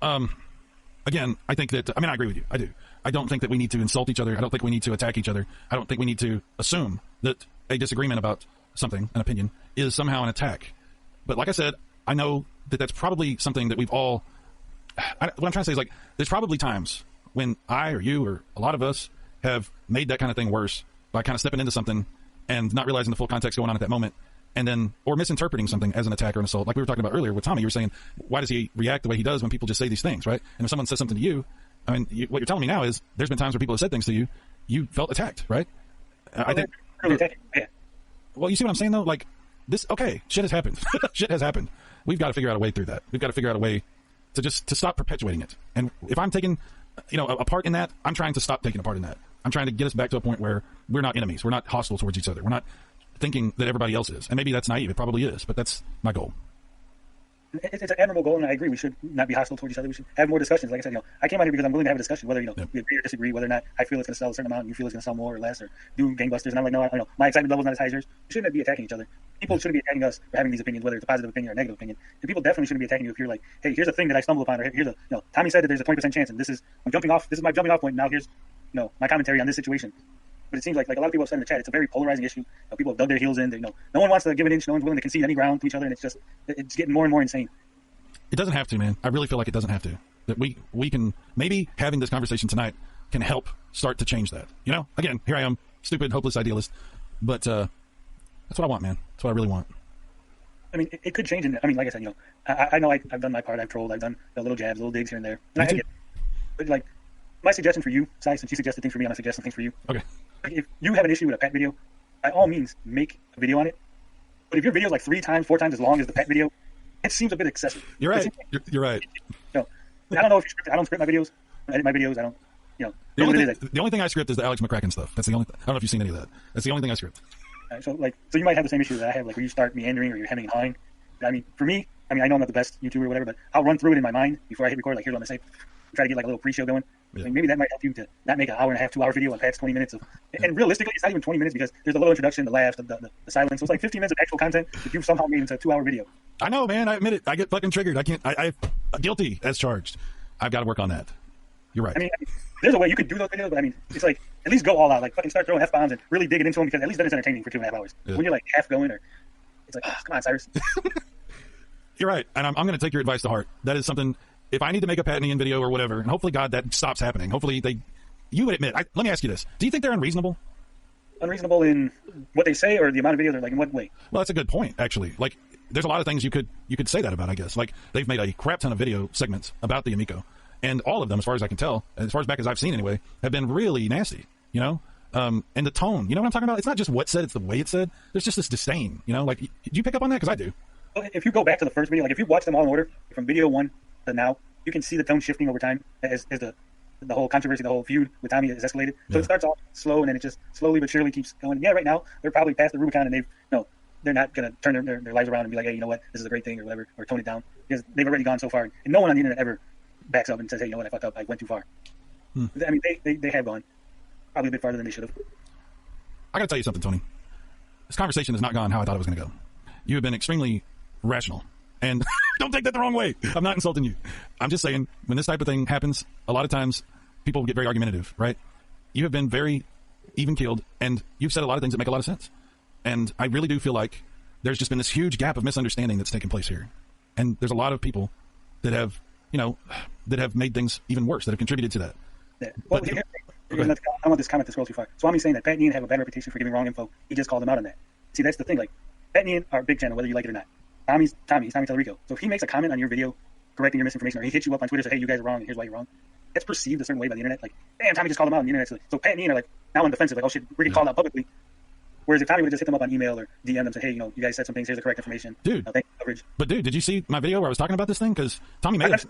again, I think that, I agree with you. I do. I don't think that we need to insult each other. I don't think we need to attack each other. I don't think we need to assume that a disagreement about something, an opinion, is somehow an attack. But like I said, I know that that's probably something that we've all, what I'm trying to say is, like, there's probably times when I or you or a lot of us have made that kind of thing worse by kind of stepping into something and not realizing the full context going on at that moment, and then, or misinterpreting something as an attack or an assault. Like we were talking about earlier with Tommy, you were saying, why does he react the way he does when people just say these things, right? And if someone says something to you, what you're telling me now is there's been times where people have said things to you, you felt attacked, right? I think. Yeah. Well, you see what I'm saying though? Like this, okay, shit has happened. Shit has happened. We've got to figure out a way through that. We've got to figure out a way to stop perpetuating it. And if I'm taking, a part in that, I'm trying to stop taking a part in that. I'm trying to get us back to a point where we're not enemies. We're not hostile towards each other. We're not thinking that everybody else is. And maybe that's naive. It probably is, but that's my goal. It's an admirable goal, and I agree. We should not be hostile towards each other. We should have more discussions. Like I said, I came out here because I'm willing to have a discussion, whether, we agree or disagree, whether or not I feel it's going to sell a certain amount and you feel it's going to sell more or less, or do gangbusters. And I'm like, no, I know. My excitement level's not as high as yours. We shouldn't be attacking each other. People shouldn't be attacking us for having these opinions, whether it's a positive opinion or a negative opinion. And people definitely shouldn't be attacking you if you're like, hey, here's a thing that I stumbled upon, or here's Tommy said that there's a 20% chance, and this is my jumping off point, and now here's, my commentary on this situation. But it seems like a lot of people have said in the chat, it's a very polarizing issue. People have dug their heels in. No one wants to give an inch. No one's willing to concede any ground to each other, and it's getting more and more insane. It doesn't have to, man. I really feel like it doesn't have to. That we can, maybe having this conversation tonight can help start to change that. Again, here I am, stupid, hopeless idealist. But that's what I want, man. That's what I really want. It could change. Like I said, I know I've done my part. I've trolled. I've done little jabs, little digs here and there. And I get it. But my suggestion for you, Cy, since you suggested things for me, I'm suggesting things for you. Okay. If you have an issue with a pet video, by all means, make a video on it. But if your video is 3 times, 4 times as long as the pet video, it seems a bit excessive. You're right. You're right. I don't know if you script it. I don't script my videos. I edit my videos. I don't, The only thing I script is the Alex McCracken stuff. That's the only I don't know if you've seen any of that. That's the only thing I script. So you might have the same issue that I have, where you start meandering or you're hemming and hawing. For me, I know I'm not the best YouTuber or whatever, but I'll run through it in my mind before I hit record. Here's what I'm going to say. Try to get a little pre-show going. Yeah. Maybe that might help you to not make an hour and a half, 2-hour video and past 20 minutes of. And realistically, it's not even 20 minutes because there's a little introduction, the laughs, the silence. So it's 15 minutes of actual content that you've somehow made into a 2-hour video. I know, man. I admit it. I get fucking triggered. I can't. I'm guilty as charged. I've got to work on that. You're right. There's a way you could do those videos, but it's at least go all out. Fucking start throwing F-bombs and really digging into them, because at least then it's entertaining for 2.5 hours. Yeah. When you're half going, or it's come on, Cyrus. You're right. And I'm going to take your advice to heart. That is something, if I need to make a Patnian video or whatever, and hopefully, God, that stops happening. Hopefully you would admit, let me ask you this. Do you think they're unreasonable? Unreasonable in what they say, or the amount of videos, or in what way? Well, that's a good point, actually. There's a lot of things you could say that about, I guess. They've made a crap ton of video segments about the Amico, and all of them, as far as I can tell, as far as back as I've seen anyway, have been really nasty, and the tone, you know what I'm talking about? It's not just what's said, it's the way it's said. There's just this disdain, did you pick up on that? Because I do. If you go back to the first video, if you watch them all in order, from video 1 to now, you can see the tone shifting over time as the whole controversy, the whole feud with Tommy has escalated. So It starts off slow, and then it just slowly but surely keeps going. Yeah, right now, they're probably past the Rubicon, and they're not going to turn their lives around and be like, hey, you know what, this is a great thing, or whatever, or tone it down, because they've already gone so far. And no one on the internet ever backs up and says, hey, you know what, I fucked up, I went too far. They have gone probably a bit farther than they should have. I got to tell you something, Tony. This conversation has not gone how I thought it was going to go. You have been extremely rational. And don't take that the wrong way. I'm not insulting you. I'm just saying, when this type of thing happens, a lot of times people get very argumentative, right? You have been very even-keeled, and you've said a lot of things that make a lot of sense. And I really do feel like there's just been this huge gap of misunderstanding that's taken place here. And there's a lot of people that have, that have made things even worse, that have contributed to that. Yeah. Well, I don't want this comment to scroll too far. Swami's saying that Pat and Ian have a bad reputation for giving wrong info. He just called them out on that. See, that's the thing. Pat and Ian are a big channel, whether you like it or not. Tommy's Tommy Tellerico. So if he makes a comment on your video correcting your misinformation, or he hits you up on Twitter and says, hey, you guys are wrong, and here's why you're wrong, that's perceived a certain way by the internet. Damn, Tommy just called him out on the internet. So Pat and Ian are now on defensive, oh shit, we're getting called out publicly. Whereas if Tommy would have just hit them up on email or DM them and say, hey, you guys said some things, here's the correct information. Dude. Thank you, coverage. But dude, did you see my video where I was talking about this thing? Because Tommy made it.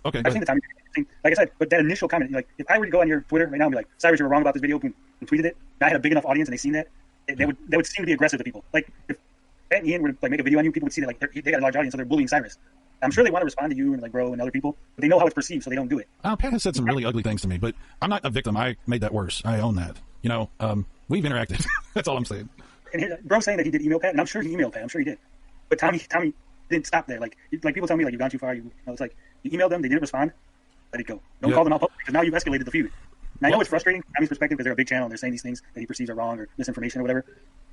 Okay, I've seen the Tommy thing. Like I said, but that initial comment, if I were to go on your Twitter right now and be like, Cyrus, you were wrong about this video, and tweeted it, and I had a big enough audience and they seen that, they would seem to be aggressive to people. If Pat and Ian were to like make a video on you, people would see that like they got a large audience, so they're bullying Cyrus. I'm sure they want to respond to you and like bro and other people, but they know how it's perceived, so they don't do it. Pat has said some really ugly things to me, but I'm not a victim. I made that worse. I own that. You know, we've interacted. That's all I'm saying. And here, bro's saying that he did email Pat, and I'm sure he emailed Pat. I'm sure he did. But Tommy didn't stop there. Like people tell me like you've gone too far. You know, it's like you emailed them, they didn't respond. Let it go. Don't call them out public because now you've escalated the feud. And I know it's frustrating from Tommy's perspective because they're a big channel and they're saying these things that he perceives are wrong or misinformation or whatever.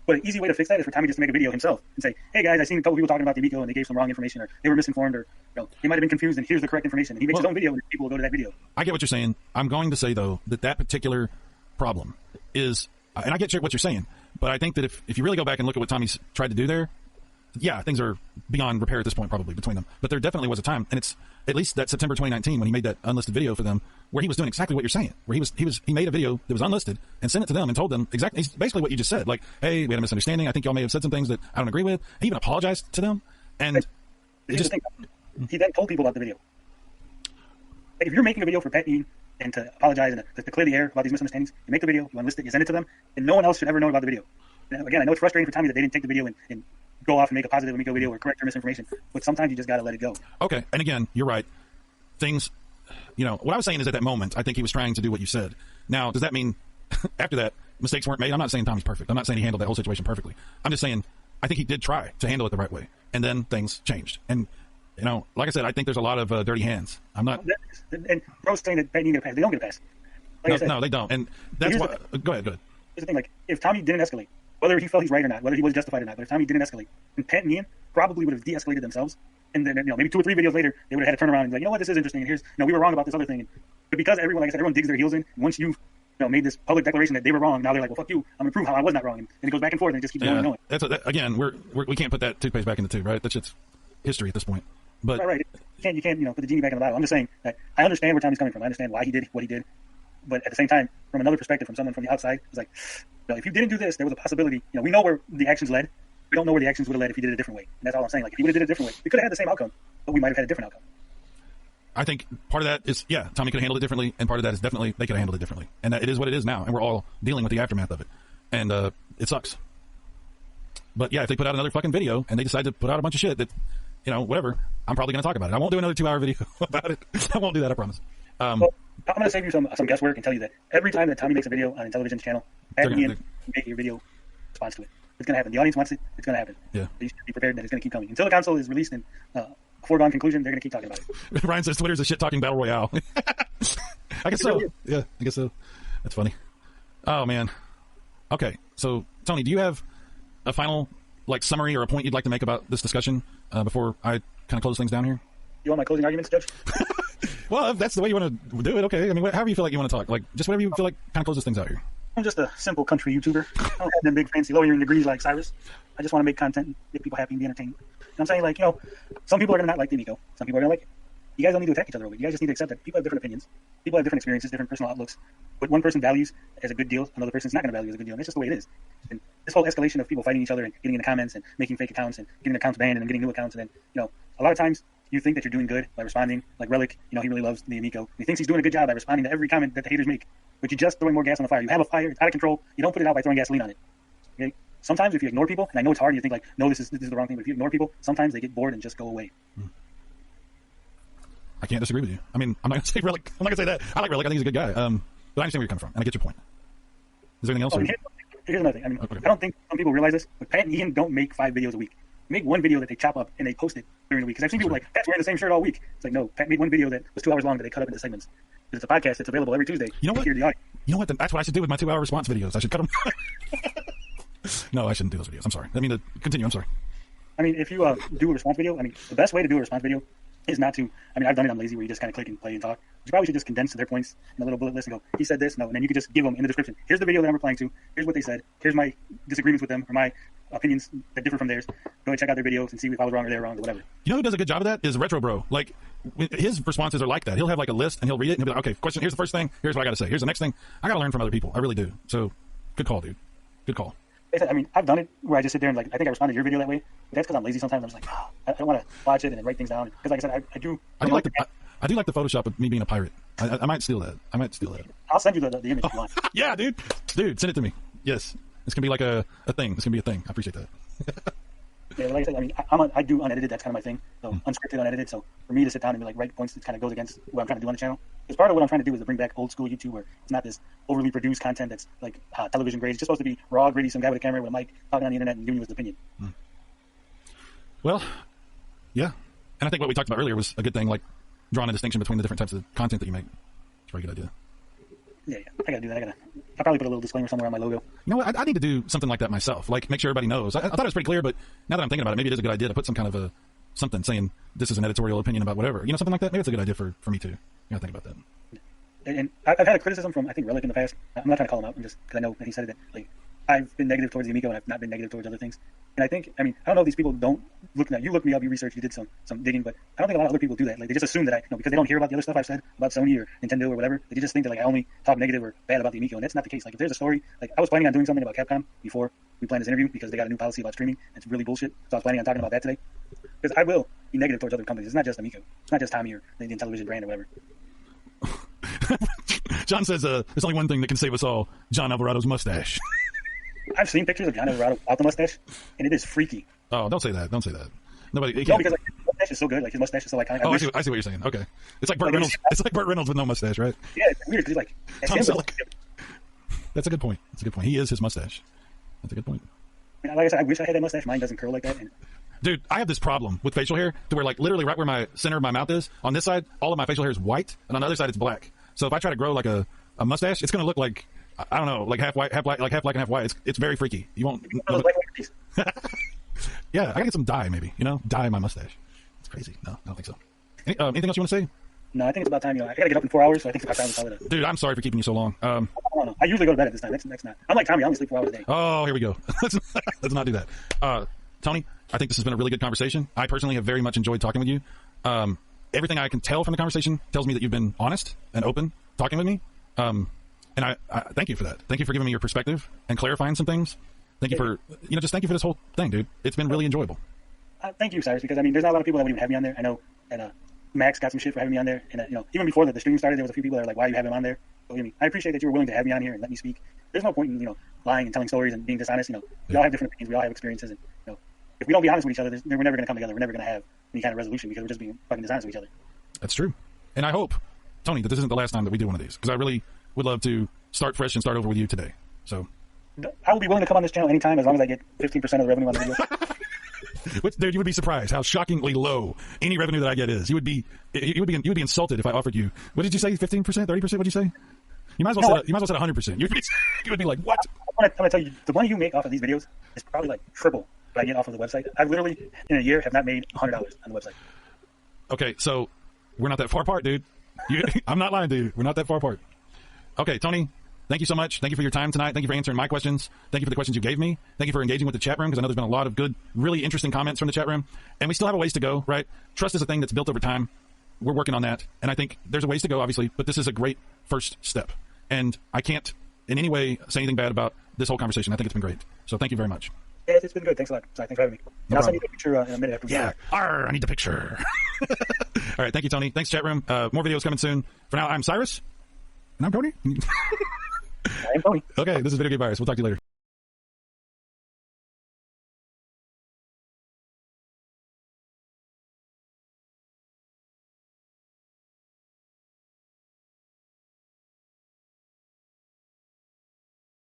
But an easy way to fix that is for Tommy just to make a video himself and say, hey guys, I seen a couple people talking about the Amico and they gave some wrong information or they were misinformed or they might have been confused and here's the correct information. And he makes his own video and people will go to that video. I get what you're saying. I'm going to say though that particular problem is, and I get what you're saying, but I think that if you really go back and look at what Tommy's tried to do there, yeah, things are beyond repair at this point probably between them. But there definitely was a time, and it's at least that September 2019 when he made that unlisted video for them, where he was doing exactly what you're saying. Where he made a video that was unlisted and sent it to them and told them exactly basically what you just said. Like, hey, we had a misunderstanding. I think y'all may have said some things that I don't agree with. He even apologized to them, and he then told people about the video. Like if you're making a video for Pat Ian and to apologize and to clear the air about these misunderstandings, you make the video, you unlist it, you send it to them, and no one else should ever know about the video. And again, I know it's frustrating for Tommy that they didn't take the video and go off and make a positive Amico video or correct your misinformation, but sometimes you just got to let it go. Okay, and again, you're right. Things, you know, what I was saying is at that moment, I think he was trying to do what you said. Now, does that mean after that mistakes weren't made? I'm not saying Tommy's perfect. I'm not saying he handled that whole situation perfectly. I'm just saying I think he did try to handle it the right way, and then things changed. And you know, like I said, I think there's a lot of dirty hands. I'm not. And bro's saying that Pat Ian get a pass. They don't get a pass. Like no, they don't. And that's why. Go ahead. Here's the thing: like if Tommy didn't escalate, whether he felt he's right or not, whether he was justified or not, but if Tommy didn't escalate, then Pat and Ian probably would have de-escalated themselves. And then, maybe 2 or 3 videos later, they would have had to turn around and be like, you know what, this is interesting. And here's, we were wrong about this other thing. But because everyone, like I said, everyone digs their heels in. Once you've, made this public declaration that they were wrong, now they're like, well, fuck you. I'm going to prove how I was not wrong. And it goes back and forth and it just keeps going and going. Again, we can't put that toothpaste back in the tube, right? That's just history at this point. But right. You can't, put the genie back in the bottle. I'm just saying that I understand where Tommy's coming from. I understand why he did what he did. But at the same time, from another perspective, from someone from the outside, it's like, if you didn't do this, there was a possibility. We know where the actions led. We don't know where the actions would have led if he did it a different way. And that's all I'm saying. Like, if he would have did it a different way, we could have had the same outcome, but we might have had a different outcome. I think part of that is, Tommy could have handled it differently, and part of that is definitely they could have handled it differently. And that it is what it is now, and we're all dealing with the aftermath of it. And it sucks. But, if they put out another fucking video, and they decide to put out a bunch of shit that, whatever, I'm probably going to talk about it. I won't do another 2-hour video about it. I won't do that, I promise. Well, I'm going to save you some guesswork and tell you that every time that Tommy makes a video on Intellivision's channel, Pat and Ian make your video response to it. It's going to happen. The audience wants it. It's going to happen. Yeah. But you should be prepared that it's going to keep coming. Until the console is released and a foregone conclusion, they're going to keep talking about it. Ryan says Twitter's a shit-talking battle royale. I guess so. Yeah, I guess so. That's funny. Oh, man. Okay, so, Tony, do you have a final summary or a point you'd like to make about this discussion before I kind of close things down here? You want my closing arguments, Judge? Well, if that's the way you want to do it, okay. I mean, however you feel like you want to talk. Just whatever you feel like kind of closes things out here. I'm just a simple country YouTuber. I don't have them big fancy lawyering degrees like Cyrus. I just want to make content and make people happy and be entertained. And I'm saying, some people are going to not like the Amico. Some people are going to like it. You guys don't need to attack each other over it. You guys just need to accept that people have different opinions. People have different experiences, different personal outlooks. What one person values as a good deal, another person's not going to value as a good deal. And that's just the way it is. And this whole escalation of people fighting each other and getting in the comments and making fake accounts and getting accounts banned and then getting new accounts. And then, a lot of times you think that you're doing good by responding. Like Relic, he really loves the Amico. He thinks he's doing a good job by responding to every comment that the haters make. But you're just throwing more gas on the fire. You have a fire, it's out of control. You don't put it out by throwing gasoline on it. Okay? Sometimes if you ignore people, and I know it's hard and you think no, this is the wrong thing, but if you ignore people, sometimes they get bored and just go away. I can't disagree with you. I mean, I'm not going to say Relic. I'm not going to say that. I like Relic. I think he's a good guy. But I understand where you're coming from, and I get your point. Is there anything else? Here's another thing. I mean, okay. I don't think some people realize this, but Pat and Ian don't make 5 videos a week. They make one video that they chop up and they post it during the week. Because I've seen people Pat's wearing the same shirt all week. It's like, no, Pat made one video that was 2 hours long that they cut up into segments. It's a podcast that's available every Tuesday. You know what? Hear the audience. You know what? That's what I should do with my 2-hour response videos. I should cut them. No, I shouldn't do those videos. I'm sorry. I mean, continue. I'm sorry. I mean, if you do a response video, the best way to do a response video is not to, I've done it on Lazy where you just kind of click and play and talk. You probably should just condense their points in a little bullet list and go, he said this, no, and then you could just give them in the description. Here's the video that I'm replying to. Here's what they said. Here's my disagreements with them or my opinions that differ from theirs. Go and check out their videos and see if I was wrong or they're wrong or whatever. You know who does a good job of that is Retro Bro. His responses are like that. He'll have a list and he'll read it and he'll be like, okay, question, here's the first thing. Here's what I got to say. Here's the next thing. I got to learn from other people. I really do. So good call, dude. Good call. I've done it where I just sit there and I think I responded to your video that way. But that's because I'm lazy sometimes. I'm just like, I don't want to watch it and then write things down. Because like I said, I do like the Photoshop of me being a pirate. I might steal that. I'll send you the image if you want. Yeah, dude, send it to me. Yes, it's gonna be like a thing. It's gonna be a thing. I appreciate that. Yeah, like I said, I mean, I do unedited. That's kind of my thing. So unscripted, unedited. So for me to sit down and be like write points, it kind of goes against what I'm trying to do on the channel. Because part of what I'm trying to do is to bring back old school YouTube, where it's not this overly produced content that's like television grade. It's just supposed to be raw, gritty, some guy with a camera with a mic talking on the internet and giving you his opinion. Well, yeah. And I think what we talked about earlier was a good thing, like drawing a distinction between the different types of content that you make. It's a very good idea. Yeah, I gotta do that. I'll probably put a little disclaimer somewhere on my logo. You know what? I need to do something like that myself. Like, make sure everybody knows. I thought it was pretty clear, but now that I'm thinking about it, maybe it is a good idea to put some kind of something saying this is an editorial opinion about whatever. You know, something like that. Maybe it's a good idea for me too. You gotta think about that. And I've had a criticism from, I think, Relic in the past. I'm not trying to call him out, I'm just because I know that he said it, that like I've been negative towards the Amico and I've not been negative towards other things. And I think, I mean, I don't know if these people don't look at, you looked me up, you researched, you did some digging, but I don't think a lot of other people do that. Like, they just assume that because they don't hear about the other stuff I've said about Sony or Nintendo or whatever, they just think that like I only talk negative or bad about the Amico, and that's not the case. Like, if there's a story, like I was planning on doing something about Capcom before we planned this interview because they got a new policy about streaming. It's really bullshit. So I was planning on talking about that today. Because I will be negative towards other companies. It's not just Amico. It's not just Tommy or the Intellivision brand or whatever. John says there's only one thing that can save us all: John Alvarado's mustache. I've seen pictures of John Alvarado without the mustache, and it is freaky. Oh, don't say that. Don't say that. Nobody. No, because like, his mustache is so good. Like, his mustache is so iconic. Oh, I see what you're saying. Okay, it's like Burt Reynolds. It's like Burt Reynolds with no mustache, right? Yeah, it's weird because like Tom him, Selleck. That's a good point. That's a good point. He is his mustache. That's a good point. I mean, like I said, I wish I had that mustache. Mine doesn't curl like that. And dude, I have this problem with facial hair to where, like, literally right where my center of my mouth is, on this side, all of my facial hair is white, and on the other side, it's black. So if I try to grow like a mustache, it's going to look like, I don't know, like half white, half black, like half black and half white. It's very freaky. You won't. Yeah, I gotta get some dye, maybe. You know, dye my mustache. It's crazy. No, I don't think so. Anything else you want to say? No, I think it's about time. You know, I gotta get up in 4 hours, so I think it's about time to call it. Dude, I'm sorry for keeping you so long. I don't know. I usually go to bed at this time. That's not. I'm like Tommy. I only sleep 4 hours a day. Oh, here we go. Let's not do that. Tony, I think this has been a really good conversation. I personally have very much enjoyed talking with you. Everything I can tell from the conversation tells me that you've been honest and open talking with me. And I thank you for that. Thank you for giving me your perspective and clarifying some things. Thank you for, just thank you for this whole thing, dude. It's been really enjoyable. Thank you, Cyrus, because I mean, there's not a lot of people that would even have me on there. I know, and Max got some shit for having me on there, and even before the stream started, there was a few people that were like, "Why you have him on there?" So I appreciate that you were willing to have me on here and let me speak. There's no point in lying and telling stories and being dishonest. We all have different opinions, we all have experiences, and if we don't be honest with each other, we're never going to come together. We're never going to have any kind of resolution because we're just being fucking dishonest with each other. That's true, and I hope, Tony, that this isn't the last time that we do one of these, because I really would love to start fresh and start over with you today. So I will be willing to come on this channel anytime as long as I get 15% of the revenue on the video. Which, dude, you would be surprised how shockingly low any revenue that I get is. You would be insulted if I offered you. What did you say? 15%, 30%? What did you say? You might as well say 100%. You would be like, what? I'm gonna tell you, the money you make off of these videos is probably like triple what I get off of the website. I literally in a year have not made $100 on the website. Okay, so we're not that far apart, dude. I'm not lying to you. We're not that far apart. Okay, Tony, thank you so much. Thank you for your time tonight. Thank you for answering my questions. Thank you for the questions you gave me. Thank you for engaging with the chat room, because I know there's been a lot of good, really interesting comments from the chat room. And we still have a ways to go, right? Trust is a thing that's built over time. We're working on that. And I think there's a ways to go, obviously, but this is a great first step. And I can't in any way say anything bad about this whole conversation. I think it's been great. So thank you very much. Yeah, it's been good. Thanks a lot. Sorry, thanks for having me. No I'll send you a picture in a minute after we Yeah. I need the picture. All right. Thank you, Tony. Thanks, chat room. More videos coming soon. For now, I'm Cyrus. And I'm Tony. I am Tony. Okay, this is Video Game Virus. We'll talk to you later.